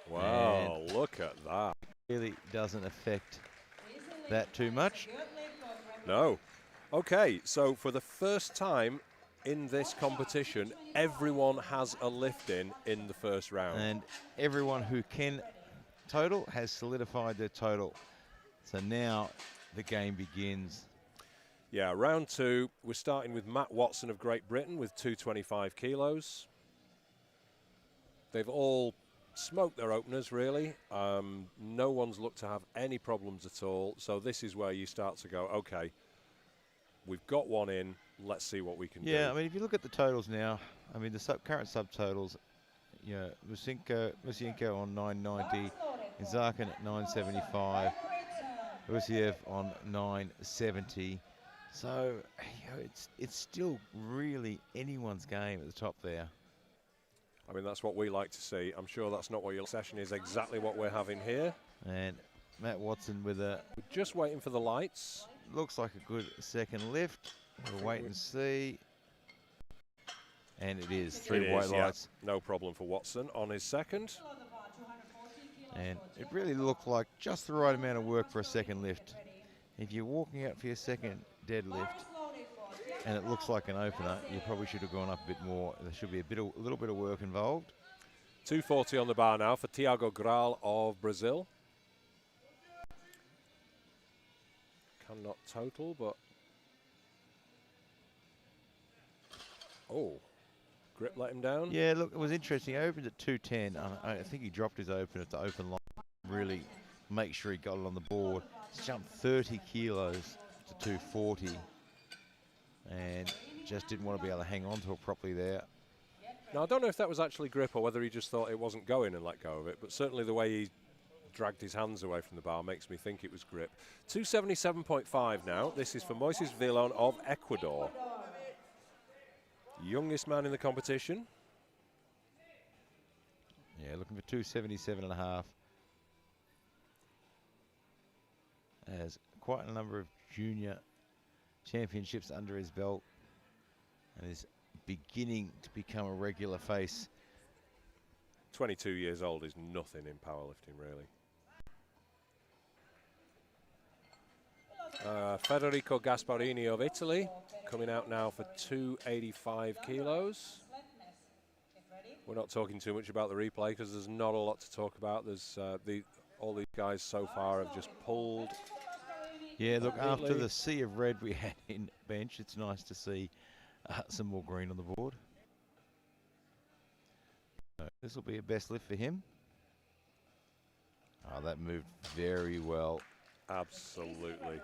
Wow, And look at that. really doesn't affect that too much. No. Okay, so for the first time in this competition, everyone has a lift in the first round. And everyone who can total has solidified their total. So now the game begins. Yeah, round two, we're starting with Matt Watson of Great Britain with 225 kilos. They've all smoked their openers, really. No one's looked to have any problems at all. So this is where you start to go, okay, we've got one in, let's see what we can do. Yeah, I mean, if you look at the totals now, I mean, the current subtotals, you know, Musinko on 990, Inzarkin at 975, Usiev on 970. So, you know, it's still really anyone's game at the top there. I mean, that's what we like to see. I'm sure that's not what your session is, exactly what we're having here. And Matt Watson with a... We're just waiting for the lights. Looks like a good second lift. We'll wait and see. And it is 3 white lights. Yeah. No problem for Watson on his second. And it really looked like just the right amount of work for a second lift. If you're walking out for your second deadlift and it looks like an opener, you probably should have gone up a bit more. There should be a little bit of work involved. 240 on the bar now for Tiago Graal of Brazil. Cannot total, but... Oh, grip let him down. Yeah, look, it was interesting. He opened at 210. I think he dropped his opener to open line. Really make sure he got it on the board. He's jumped 30 kilos to 240. And just didn't want to be able to hang on to it properly there. Now, I don't know if that was actually grip or whether he just thought it wasn't going and let go of it, but certainly the way he dragged his hands away from the bar makes me think it was grip. 277.5 now. This is for Moises Villon of Ecuador. Youngest man in the competition. Yeah, looking for 277.5. Has quite a number of junior championships under his belt and is beginning to become a regular face. 22 years old is nothing in powerlifting, really. Federico Gasparini of Italy coming out now for 285 kilos. We're not talking too much about the replay because there's not a lot to talk about. There's all these guys so far have just pulled. Yeah, look, after the sea of red we had in bench, it's nice to see some more green on the board. This will be a best lift for him. Oh, that moved very well. Absolutely.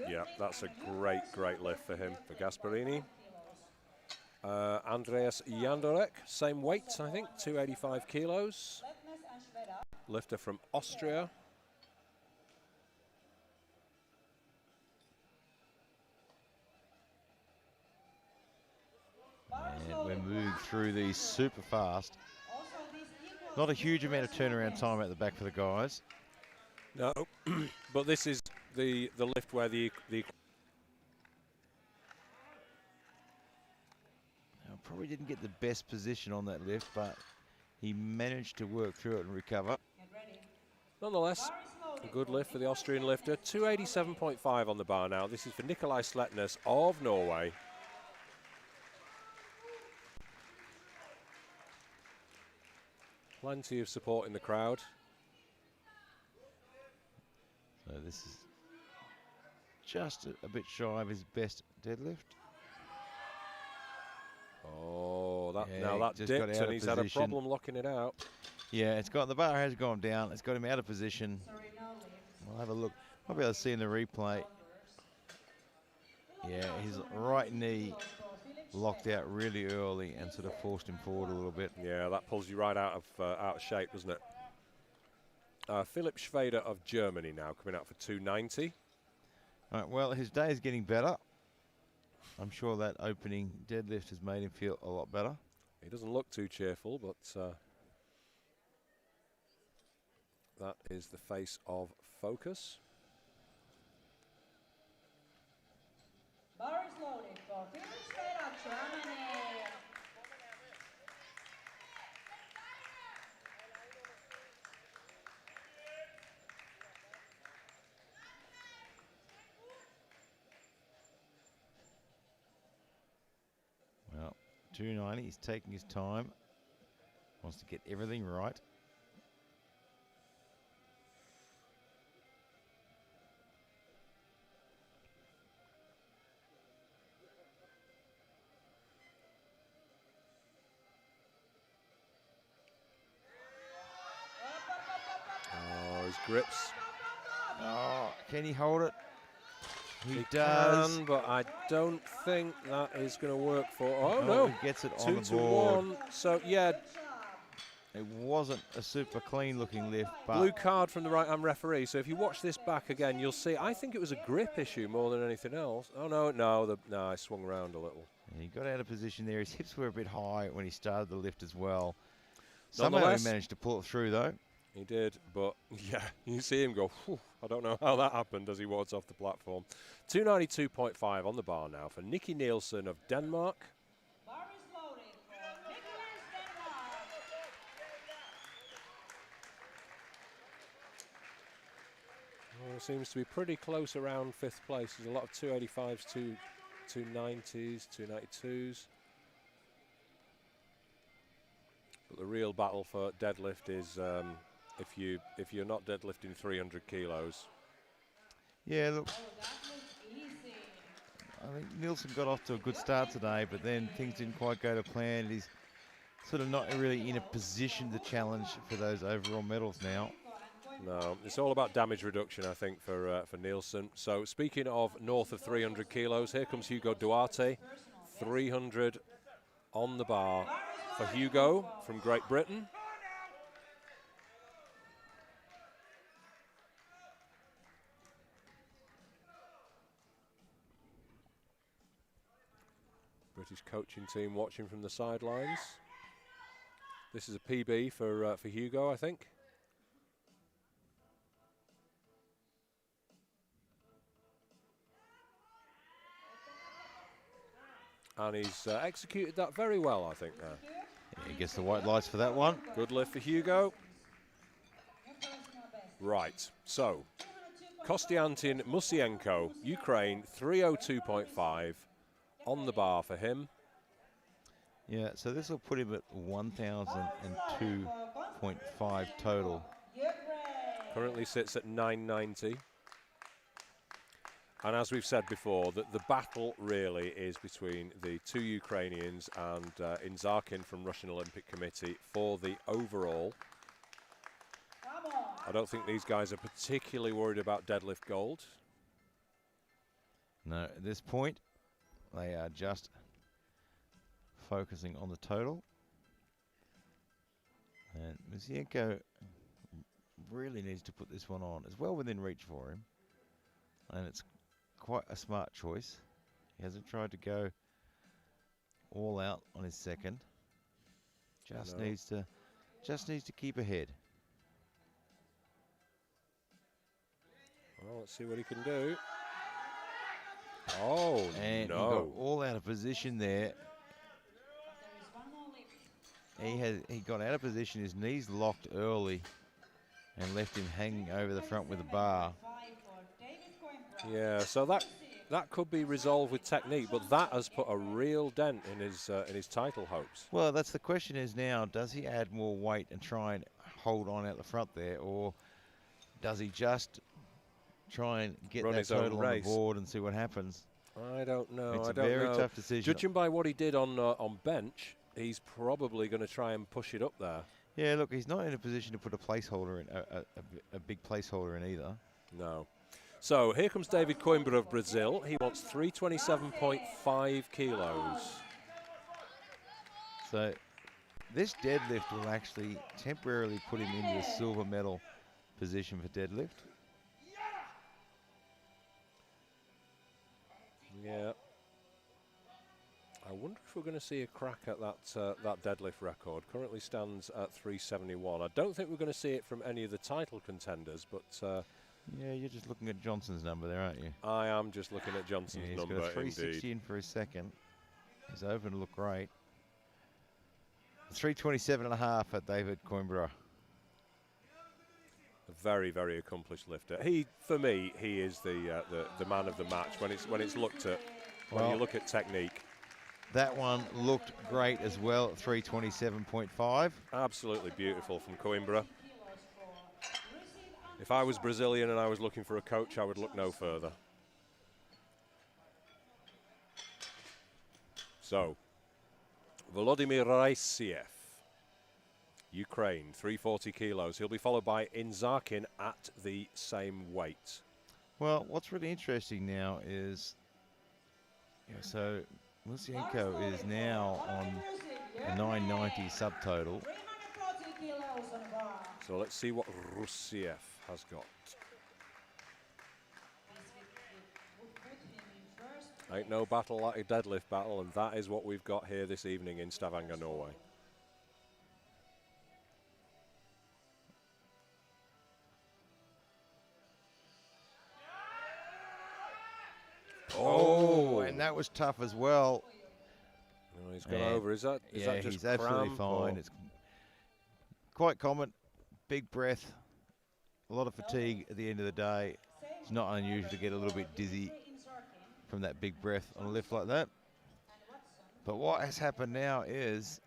Yeah, that's a great lift for him, for Gasparini. Andreas Jandorek, same weight, I think, 285 kilos. Lifter from Austria. And we're moving through these super fast. Not a huge amount of turnaround time at the back for the guys. No, but this is the lift where the probably didn't get the best position on that lift, but he managed to work through it and recover. Nonetheless, a good lift for the Austrian lifter. 287.5 on the bar now. This is for Nikolai Sletnes of Norway. Plenty of support in the crowd. So this is just a bit shy of his best deadlift. Oh, Yeah, now that just got dipped out and of he's had a position. problem locking it out. Yeah, the bar has gone down. It's got him out of position. Sorry, no lift. We'll have a look. I'll be able to see in the replay. Yeah, his right knee locked out really early and sort of forced him forward a little bit. Yeah, that pulls you right out of shape, doesn't it? Philipp Schweder of Germany now coming out for 290. All right, well, his day is getting better. I'm sure that opening deadlift has made him feel a lot better. He doesn't look too cheerful, but that is the face of focus. Bar is loaded for Philipp Schweder, Germany. Well, 290, he's taking his time. Wants to get everything right. Oh, his grips. Oh, can he hold it? He does, does. but I don't think that is going to work for. Oh, Oh, no. he gets it on 2 the to board. 1. So, yeah, It wasn't a super clean looking lift, but blue card from the right-hand referee. So if you watch this back again, you'll see, I think it was a grip issue more than anything else. Oh, no, I swung around a little. he got out of position there. His hips were a bit high when he started the lift as well. Somehow he Nonetheless, managed to pull it through, though. he did, but yeah, you see him go, "Whew," I don't know how that happened as he walks off the platform. 292.5 on the bar now for Nicky Nielsen of Denmark. Bar is loaded for Nicholas Denmark. Well, seems to be pretty close around 5th place. There's a lot of 285s, 290s, 292s. But the real battle for deadlift is if you're not deadlifting 300 kilos. Yeah, look, Oh, that was easy. I think Nielsen got off to a good start today, but then things didn't quite go to plan. He's sort of not really in a position to challenge for those overall medals now. No, it's all about damage reduction, I think, for Nielsen. So speaking of north of 300 kilos, here comes Hugo Duarte, 300 on the bar for Hugo from Great Britain. British coaching team watching from the sidelines. This is a PB for Hugo, I think. And he's executed that very well, I think, there. Yeah, he gets the white lights for that one. Good lift for Hugo. Right, so Kostiantin Musienko, Ukraine, 302.5 on the bar for him. Yeah, so this will put him at 1,002.5 total. Currently sits at 990. And as we've said before, that the battle really is between the two Ukrainians and Inzarkin from Russian Olympic Committee for the overall. I don't think these guys are particularly worried about deadlift gold. No, at this point, they are just focusing on the total. And Musienko really needs to put this one on. It's well within reach for him. And it's quite a smart choice. He hasn't tried to go all out on his second. Just needs to keep ahead. Well, let's see what he can do. Oh, and no. he got all out of position there. He got out of position, his knees locked early and left him hanging over the front with the bar. Yeah, so that that could be resolved with technique, but that has put a real dent in his title hopes. Well, that's the question is now, does he add more weight and try and hold on out the front there, or does he just try and get Run that his own total on the race. board and see what happens? I don't know. It's I a don't very know. tough decision. Judging by what he did on bench, he's probably going to try and push it up there. Yeah, look, he's not in a position to put a placeholder in, a big placeholder in either. No. So here comes David Coimbra of Brazil. He wants 327.5 kilos. So this deadlift will actually temporarily put him into the silver medal position for deadlift. Yeah. I wonder if we're going to see a crack at that deadlift record. Currently stands at 371. I don't think we're going to see it from any of the title contenders, but yeah, you're just looking at Johnson's number there, aren't you? I am just looking at Johnson's Yeah, he's number. got a 360 Indeed. in for his second. He's open to look great. 327.5 at David Coimbra. A very, very accomplished lifter. For me, he is the man of the match when it's looked at. When you look at technique. That one looked great as well at 327.5. Absolutely beautiful from Coimbra. If I was Brazilian and I was looking for a coach, I would look no further. So, Volodymyr Raisiev, Ukraine, 340 kilos. He'll be followed by Inzarkin at the same weight. Well, what's really interesting now is, so Musienko is now on a 990 subtotal. 340 kilos on the bar. So let's see what Rusiev has got. Would put him in first Ain't no battle like a deadlift battle, and that is what we've got here this evening in Stavanger, Norway. Oh, and that was tough as well. Oh, he's gone over. Is that just he's absolutely cramp fine. or- It's quite common. Big breath, a lot of fatigue at the end of the day. It's not unusual to get a little bit dizzy from that big breath on a lift like that. But what has happened now is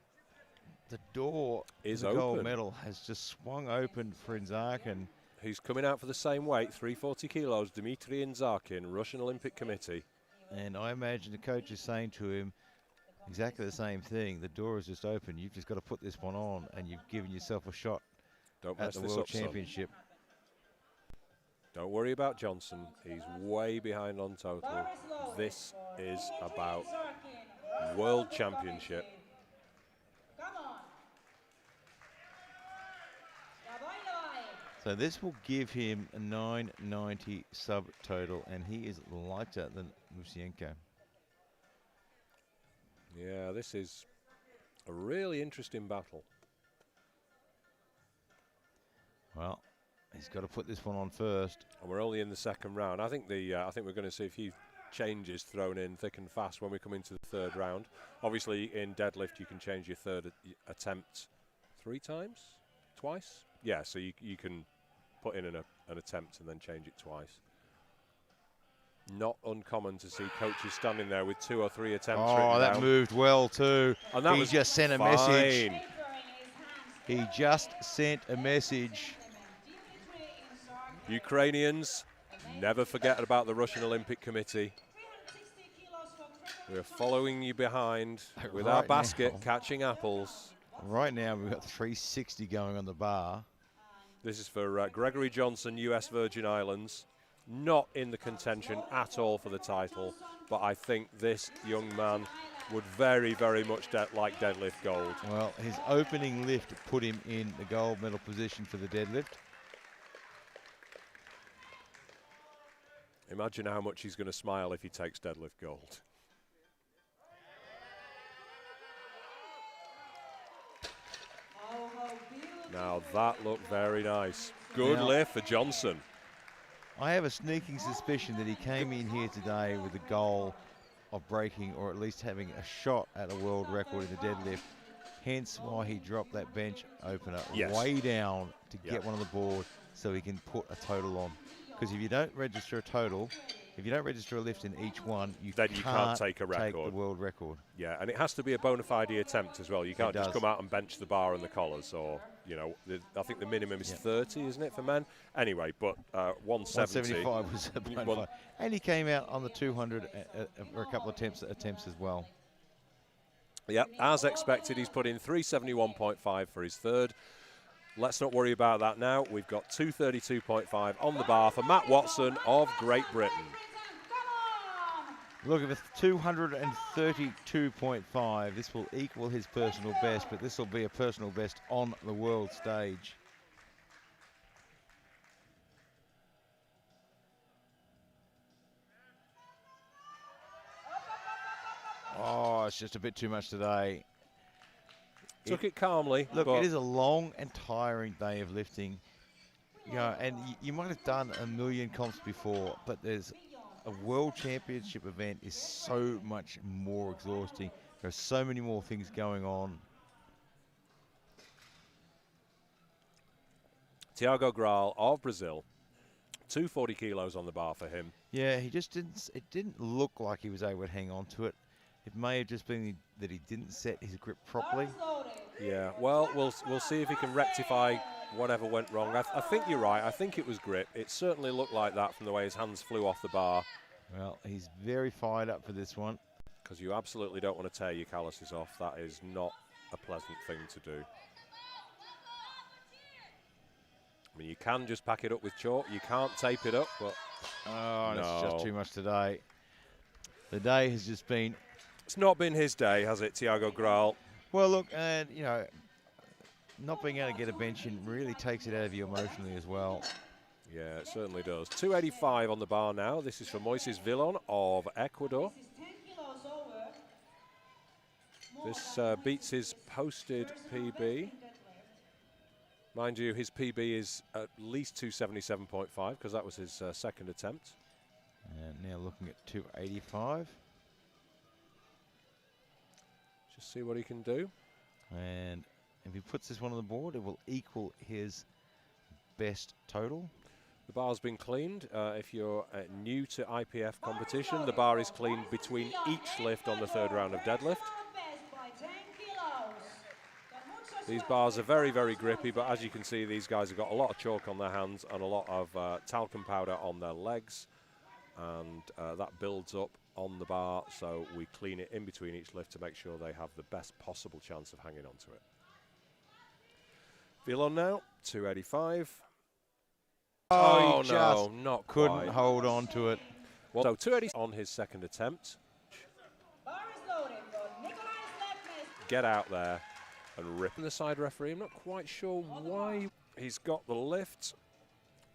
the door Is to the gold open. medal has just swung open for Inzarkin. He's coming out for the same weight, 340 kilos, Dmitry Inzarkin, Russian Olympic Committee. And I imagine the coach is saying to him exactly the same thing. The door is just open. You've just got to put this one on, and you've given yourself a shot Don't at mess the this World up, son. Championship. Don't worry about Johnson. He's way behind on total. This is about World Championship. Come on. Давай, давай. So this will give him a 990 subtotal, and he is lighter than Musienko. Yeah, this is a really interesting battle. Well, he's got to put this one on first. And we're only in the second round. I think I think we're going to see a few changes thrown in thick and fast when we come into the third round. Obviously, in deadlift, you can change your third attempt 3 times? Twice? Yeah, so you can put in an attempt and then change it twice. Not uncommon to see coaches standing there with 2 or 3 attempts. Oh, that down. moved well too. And that He was just sent a fine. message. He just sent a message. Ukrainians, never forget about the Russian Olympic Committee. We're following you behind with our Right basket, now. catching apples. Right now, we've got 360 going on the bar. This is for Gregory Johnson, US Virgin Islands. Not in the contention at all for the title, but I think this young man would very, very much like deadlift gold. Well, his opening lift put him in the gold medal position for the deadlift. Imagine how much he's going to smile if he takes deadlift gold. Now that looked very nice. Good Now- lift for Johnson. I have a sneaking suspicion that he came in here today with the goal of breaking or at least having a shot at a world record in the deadlift. Hence why he dropped that bench opener Yes. way down to Yeah. get one on the board so he can put a total on. Because if you don't register a total, if if you don't register a lift in each one, you can't take a record. Take the world record. Yeah, and it has to be a bona fide attempt as well. You can't just come out and bench the bar and the collars, or, you know, I think the minimum is 30, isn't it, for men? Anyway, but 170. 175 was a bona fide. And he came out on the 200 for a couple of attempts as well. Yep, as expected, he's put in 371.5 for his third. Let's not worry about that now. We've got 232.5 on the bar for Matt Watson of Great Britain. Look at this, 232.5. This will equal his personal best, but this will be a personal best on the world stage. Oh, it's just a bit too much today. Took it calmly. Look, it is a long and tiring day of lifting. You know, and you might have done a million comps before, but there's a world championship event is so much more exhausting. There are so many more things going on. Tiago Graal of Brazil, 240 kilos on the bar for him. Yeah, he just didn't. It didn't look like he was able to hang on to it. It may have just been that he didn't set his grip properly. Yeah, well, we'll see if he can rectify whatever went wrong. I think you're right. I think it was grip. It certainly looked like that from the way his hands flew off the bar. Well, he's very fired up for this one. Because you absolutely don't want to tear your calluses off. That is not a pleasant thing to do. I mean, you can just pack it up with chalk. You can't tape it up, but oh, no. It's just too much today. The day has just been... It's not been his day, has it, Tiago Graal? Well, look, and, you know, not being able to get a bench in really takes it out of you emotionally as well. Yeah, it certainly does. 285 on the bar now. This is for Moises Villon of Ecuador. This beats his posted PB. Mind you, his PB is at least 277.5 because that was his second attempt. And now looking at 285. Just see what he can do. And if he puts this one on the board, it will equal his best total. The bar's been cleaned. If you're new to IPF competition, the bar is cleaned between each lift on the third round of deadlift. These bars are very, very grippy, but as you can see, these guys have got a lot of chalk on their hands and a lot of talcum powder on their legs, and that builds up on the bar, so we clean it in between each lift to make sure they have the best possible chance of hanging on to it. Villon now, 285. Oh, no, not quite. Couldn't hold on to it. Well, so 280 on his second attempt. Get out there and rip. And the side referee, I'm not quite sure why. He's got the lift.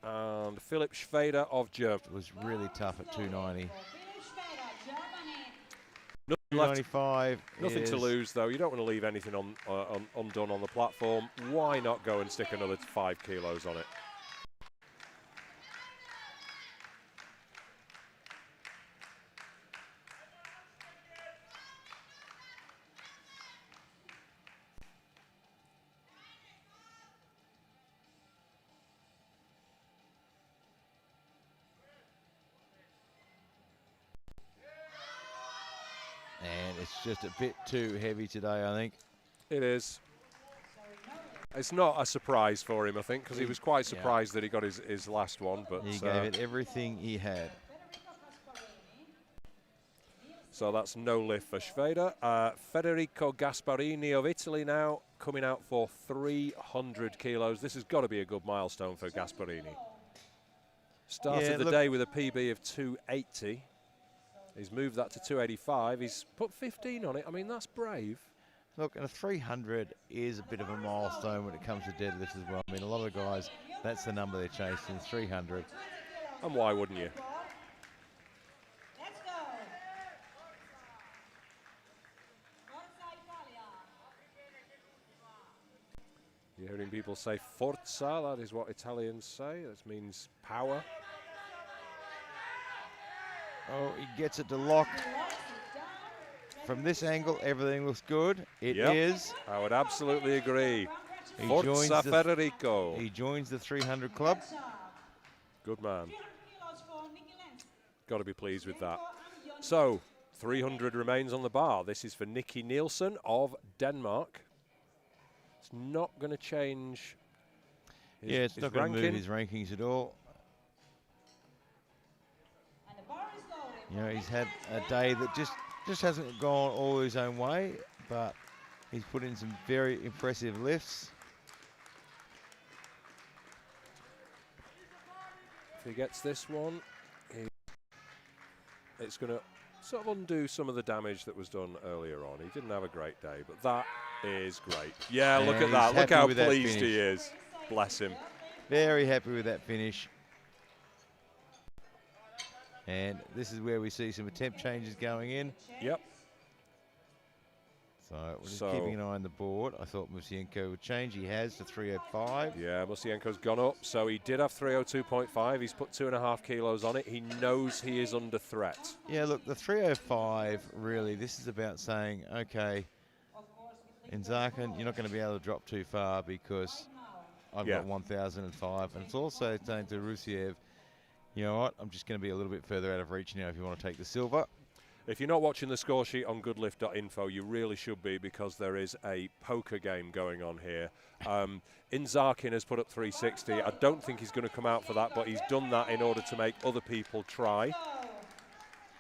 And Philipp Schweder of Germany. It was really tough at 290. 295. Nothing to lose, though. You don't want to leave anything undone on the platform. Why not go and stick another 5 kilos on it? And it's just a bit too heavy today, I think. It is. It's not a surprise for him, I think, because he was quite surprised that he got his last one. But he gave it everything he had. So that's no lift for Schweder. Federico Gasparini of Italy now coming out for 300 kilos. This has got to be a good milestone for Gasparini. Started the day with a PB of 280. He's moved that to 285. He's put 15 on it. I mean, that's brave. Look, and a 300 is a bit of a milestone when it comes to deadlifts as well. I mean, a lot of guys, that's the number they're chasing, 300. And why wouldn't you? You're hearing people say forza, that is what Italians say. That means power. Oh, he gets it to lock. From this angle, everything looks good. It is. I would absolutely agree. Forza Federico. He joins the 300 club. Good man. Got to be pleased with that. So 300 remains on the bar. This is for Nicky Nielsen of Denmark. It's not going to change his, it's not going to move his rankings at all. You know, he's had a day that just hasn't gone all his own way, but he's put in some very impressive lifts. If he gets this one, it's going to sort of undo some of the damage that was done earlier on. He didn't have a great day, but that is great. Yeah, look at that. Look how pleased he is. Bless him. Very happy with that finish. And this is where we see some attempt changes going in. Yep. So we're just keeping an eye on the board. I thought Musienko would change. He has to 305. Yeah, Musienko's gone up. So he did have 302.5. He's put 2.5 kilos on it. He knows he is under threat. Yeah, look, the 305, really, this is about saying, okay, in Zarkin, you're not going to be able to drop too far because I've got 1,005. And it's also saying to Rusiev, you know what, I'm just going to be a little bit further out of reach now if you want to take the silver. If you're not watching the score sheet on goodlift.info, you really should be, because there is a poker game going on here. Inzarkin has put up 360. I don't think he's going to come out for that, but he's done that in order to make other people try.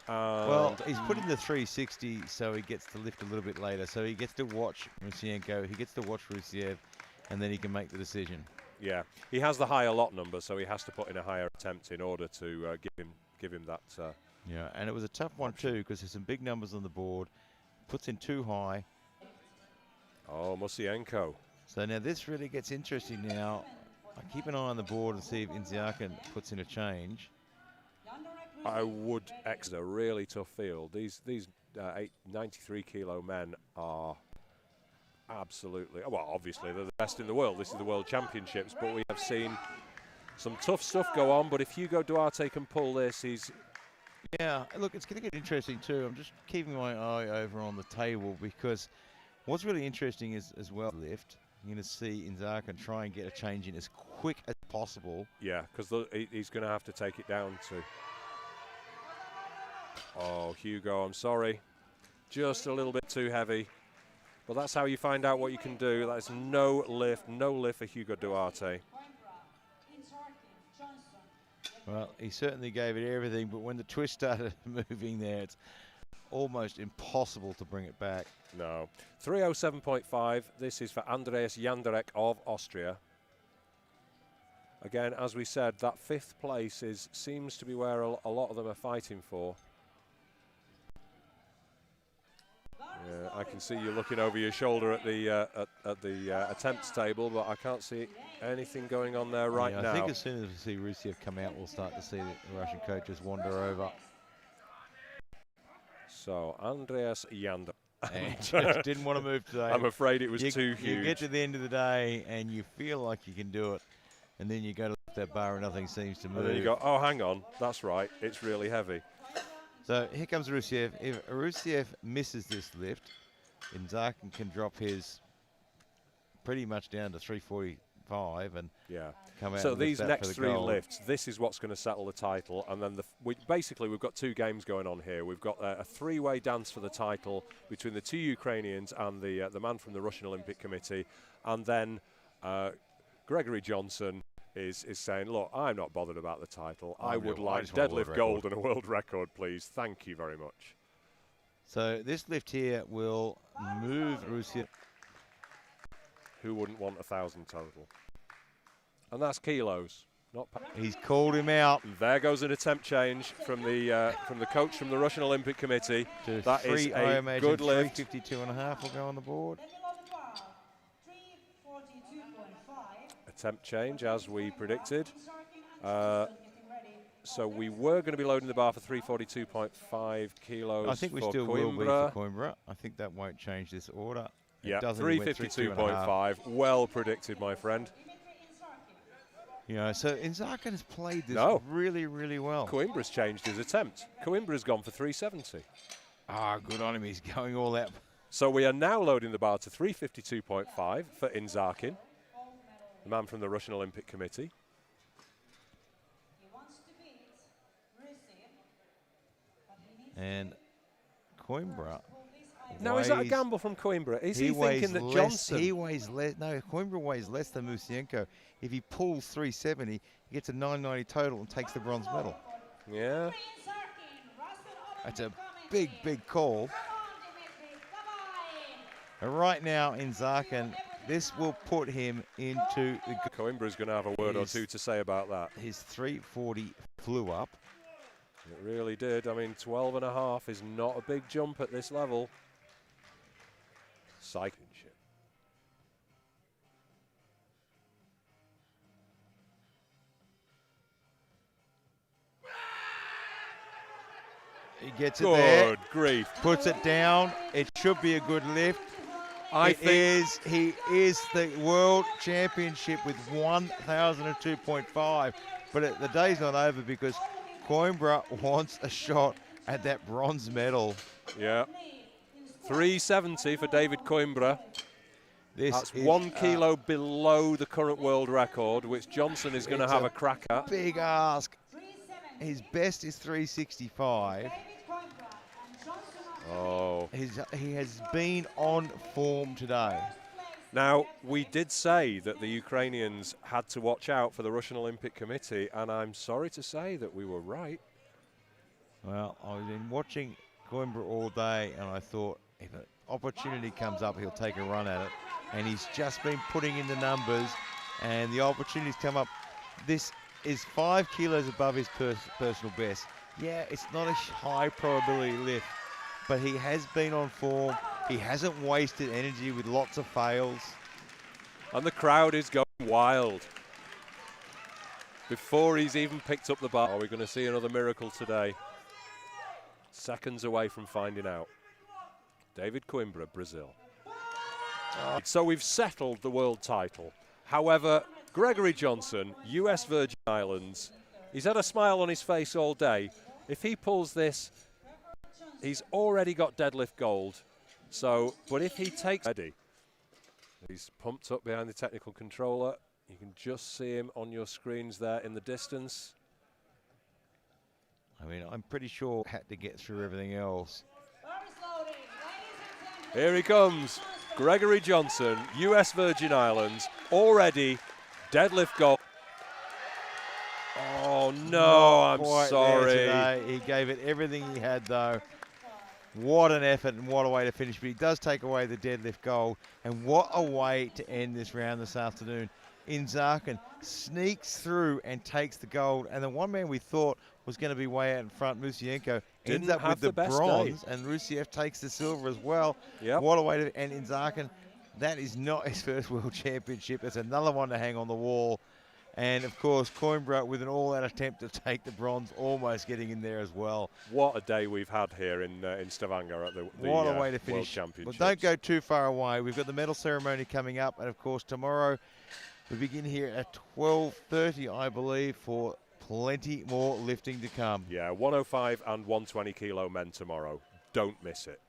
Well, he's put in the 360 so he gets to lift a little bit later. So he gets to watch Musienko, he gets to watch Rusiev, and then he can make the decision. Yeah, he has the higher lot number, so he has to put in a higher attempt in order to give him that. Yeah, and it was a tough one too because there's some big numbers on the board. Puts in too high. Oh, Musienko. So now this really gets interesting now. I keep an eye on the board and see if Inziakin puts in a change. I would exit a really tough field. These 93 kilo men are absolutely, well, obviously they're the best in the world. This is the World Championships, but we have seen some tough stuff go on. But if Hugo Duarte can pull this, he's... Yeah, look, it's going to get interesting too. I'm just keeping my eye over on the table because what's really interesting is as well lift. You're going to see Inzarkin try and get a change in as quick as possible. Yeah, because he's going to have to take it down to... Oh, Hugo, I'm sorry. Just a little bit too heavy. But that's how you find out what you can do. That's no lift for Hugo Duarte. Well, he certainly gave it everything, but when the twist started moving there, it's almost impossible to bring it back. No. 307.5. This is for Andreas Jandarek of Austria. Again, as we said, that fifth place seems to be where a lot of them are fighting for. Yeah, I can see you looking over your shoulder at the attempts table, but I can't see anything going on there right now. I think as soon as we see Rusiev come out, we'll start to see the Russian coaches wander over. So, Andreas Jander. Just didn't want to move today. I'm afraid it was too huge. You get to the end of the day and you feel like you can do it, and then you go to that bar and nothing seems to move. And then you go, oh, hang on, that's right, it's really heavy. So here comes Rusiev. If Rusiev misses this lift, Inzarkin can drop his pretty much down to 345 and come out. So and these next three gold. lifts, this is what's going to settle the title. And then basically we've got two games going on here. We've got a three-way dance for the title between the two Ukrainians and the man from the Russian Olympic Committee. And then Gregory Johnson is saying, look, I'm not bothered about the title. I would like deadlift gold and a world record, please. Thank you very much. So this lift here will move Rusiev. Who wouldn't want 1,000 total? And that's kilos. Not He's called him out. And there goes an attempt change from the coach from the Russian Olympic Committee. That is a good lift. 352.5 will go on the board. Attempt change, as we predicted. So we were going to be loading the bar for 342.5 kilos. I think we still will be for Coimbra. I think that won't change this order. Yeah, 352.5. Well predicted, my friend. You know, so Inzarkin has played this really, really well. Coimbra's changed his attempt. Coimbra's gone for 370. Ah, good on him. He's going all out. So we are now loading the bar to 352.5 for Inzarkin, the man from the Russian Olympic Committee. And Coimbra Now, is that a weighs, gamble from Coimbra? Is he weighs thinking that less, Johnson... He weighs less. No, Coimbra weighs less than Musienko. If he pulls 370, he gets a 990 total and takes the bronze medal. Yeah. That's a big, big call. And right now in Zarkin, this will put him into the... Coimbra's going to have a word or two to say about that. His 340 flew up. It really did. I mean, 12 and a half is not a big jump at this level. Psyching shit. He gets it there. Good grief. Puts it down. It should be a good lift. He is the world championship with 1,002.5. But the day's not over because Coimbra wants a shot at that bronze medal. Yeah. 370 for David Coimbra. That's 1 kilo below the current world record, which Johnson is going to have a crack at. Big ask. His best is 365. Oh. He has been on form today. Now, we did say that the Ukrainians had to watch out for the Russian Olympic Committee, and I'm sorry to say that we were right. Well, I've been watching Coimbra all day, and I thought if an opportunity comes up, he'll take a run at it. And he's just been putting in the numbers, and the opportunities come up. This is 5 kilos above his personal best. Yeah, it's not a high probability lift, but he has been on form. He hasn't wasted energy with lots of fails. And the crowd is going wild. Before he's even picked up the bar. Are we going to see another miracle today? Seconds away from finding out. David Coimbra, Brazil. So we've settled the world title. However, Gregory Johnson, US Virgin Islands, he's had a smile on his face all day. If he pulls this, he's already got deadlift gold. So, but if he takes ready, he's pumped up behind the technical controller. You can just see him on your screens there in the distance. I mean, I'm pretty sure he had to get through everything else. Here he comes, Gregory Johnson, US Virgin Islands, already deadlift gold. Oh no, I'm sorry. He gave it everything he had though. What an effort and what a way to finish. But he does take away the deadlift gold. And what a way to end this round this afternoon. Zarkin sneaks through and takes the gold. And the one man we thought was going to be way out in front, Musienko, ends up with the bronze. And Rusiev takes the silver as well. Yep. What a way to end Zarkin. That is not his first world championship. It's another one to hang on the wall. And, of course, Coimbra with an all-out attempt to take the bronze, almost getting in there as well. What a day we've had here in Stavanger at the what a way to finish. World Championships. Well, don't go too far away. We've got the medal ceremony coming up. And, of course, tomorrow we begin here at 12:30, I believe, for plenty more lifting to come. Yeah, 105 and 120 kilo men tomorrow. Don't miss it.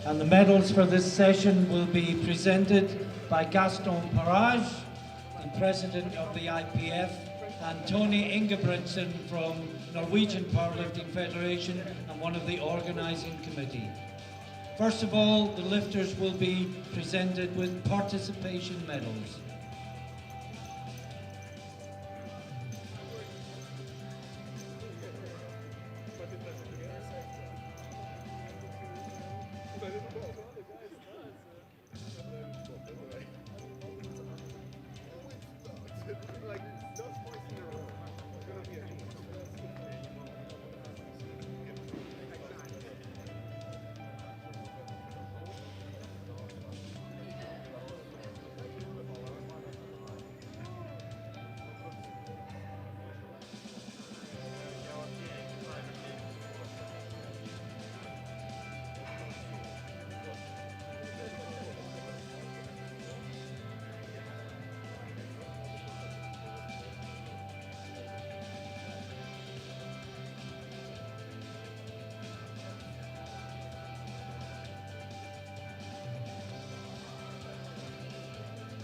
And the medals for this session will be presented by Gaston Parage, the president of the IPF, and Tony Ingebrigtsen from Norwegian Powerlifting Federation and one of the organizing committee. First of all, the lifters will be presented with participation medals.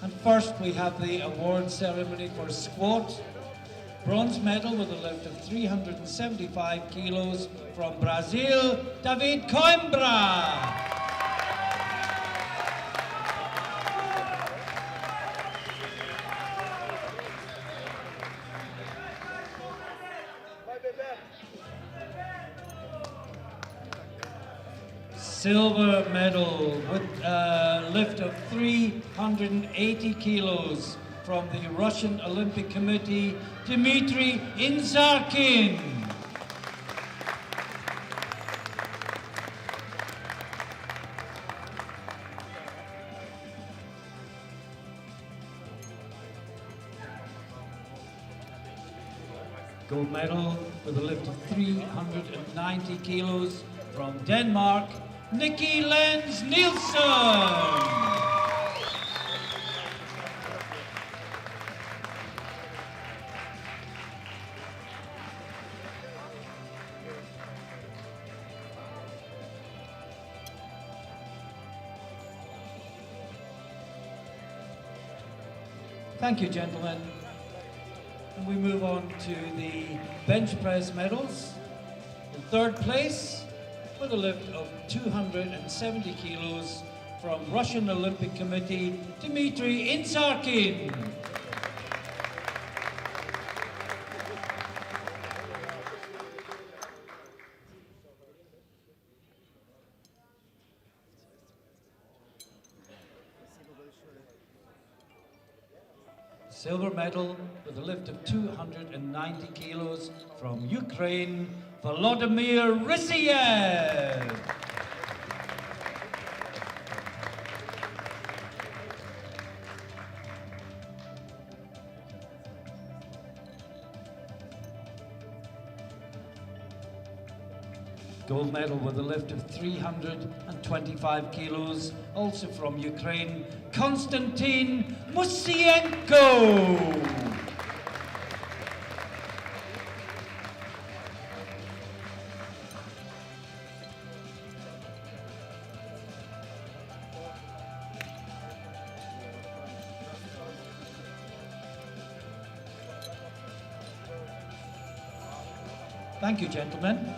And first we have the award ceremony for squat. Bronze medal with a lift of 375 kilos from Brazil, David Coimbra. Silver medal with a lift of 380 kilos from the Russian Olympic Committee, Dmitry Inzarkin. Gold medal with a lift of 390 kilos from Denmark, Nikki Lenz Nielsen. Thank you, gentlemen. And we move on to the bench press medals. In third place, with a lift of 270 kilos from Russian Olympic Committee, Dmitry Inzarkin. Silver medal with a lift of 290 kilos from Ukraine, Volodymyr Rysiev. Gold medal with a lift of 325 kilos, also from Ukraine, Konstantin Musienko. Thank you, gentlemen.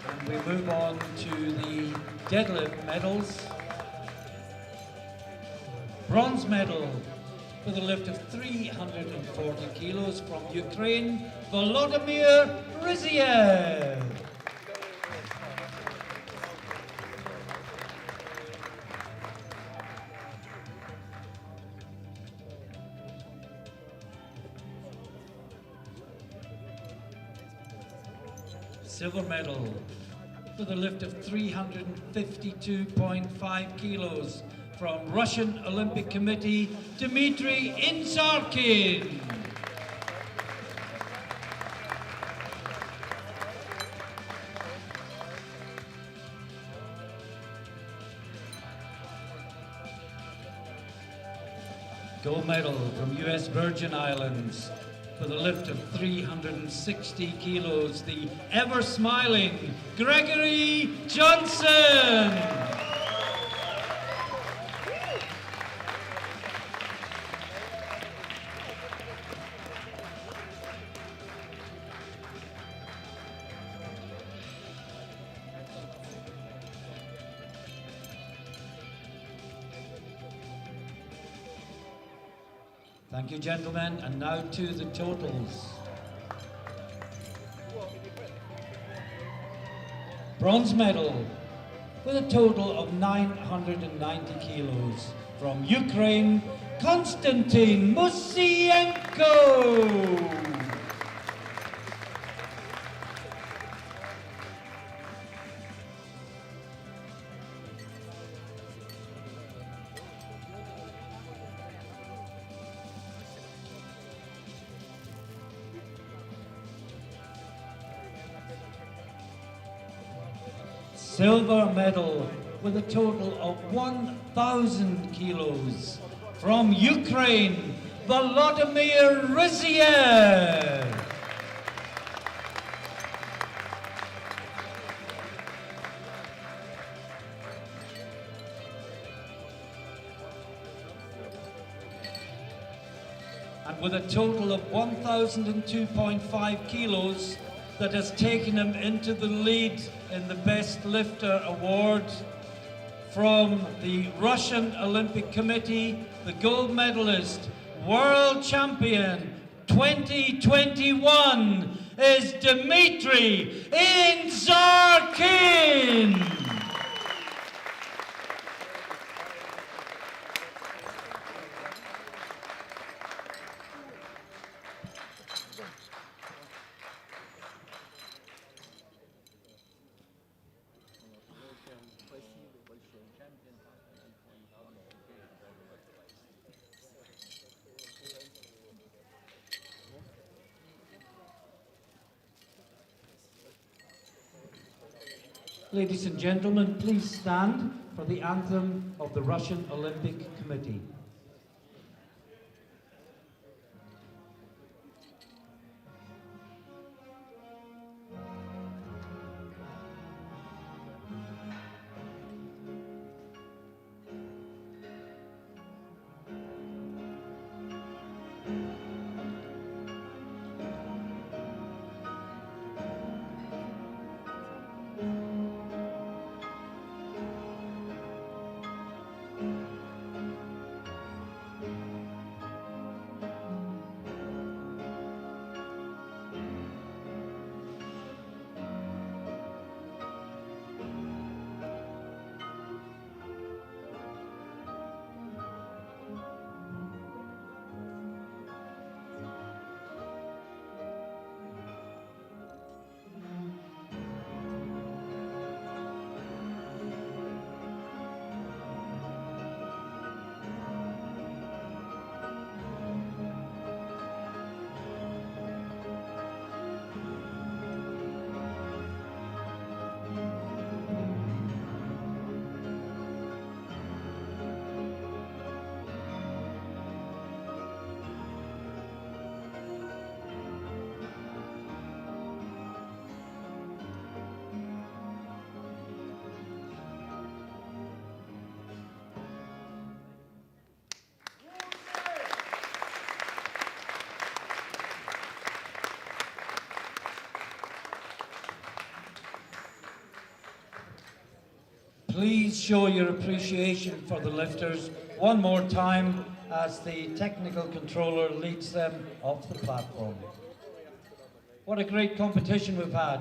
And we move on to the deadlift medals. Bronze medal with a lift of 340 kilos from Ukraine, Volodymyr Rysiev. Silver medal with a lift of 352.5 kilos from Russian Olympic Committee, Dmitry Inzarkin. Gold medal from US Virgin Islands, for the lift of 360 kilos, the ever-smiling Gregory Johnson. Thank you, gentlemen, and now to the totals. Bronze medal with a total of 990 kilos from Ukraine, Konstantin Musienko. Silver medal with a total of 1,000 kilos from Ukraine, Volodymyr Riziev. And with a total of 1,002.5 kilos, that has taken him into the lead in the Best Lifter Award from the Russian Olympic Committee, the gold medalist, world champion 2021 is Dmitry Inzarkin. Ladies and gentlemen, please stand for the anthem of the Russian Olympic Committee. Please show your appreciation for the lifters one more time as the technical controller leads them off the platform. What a great competition we've had.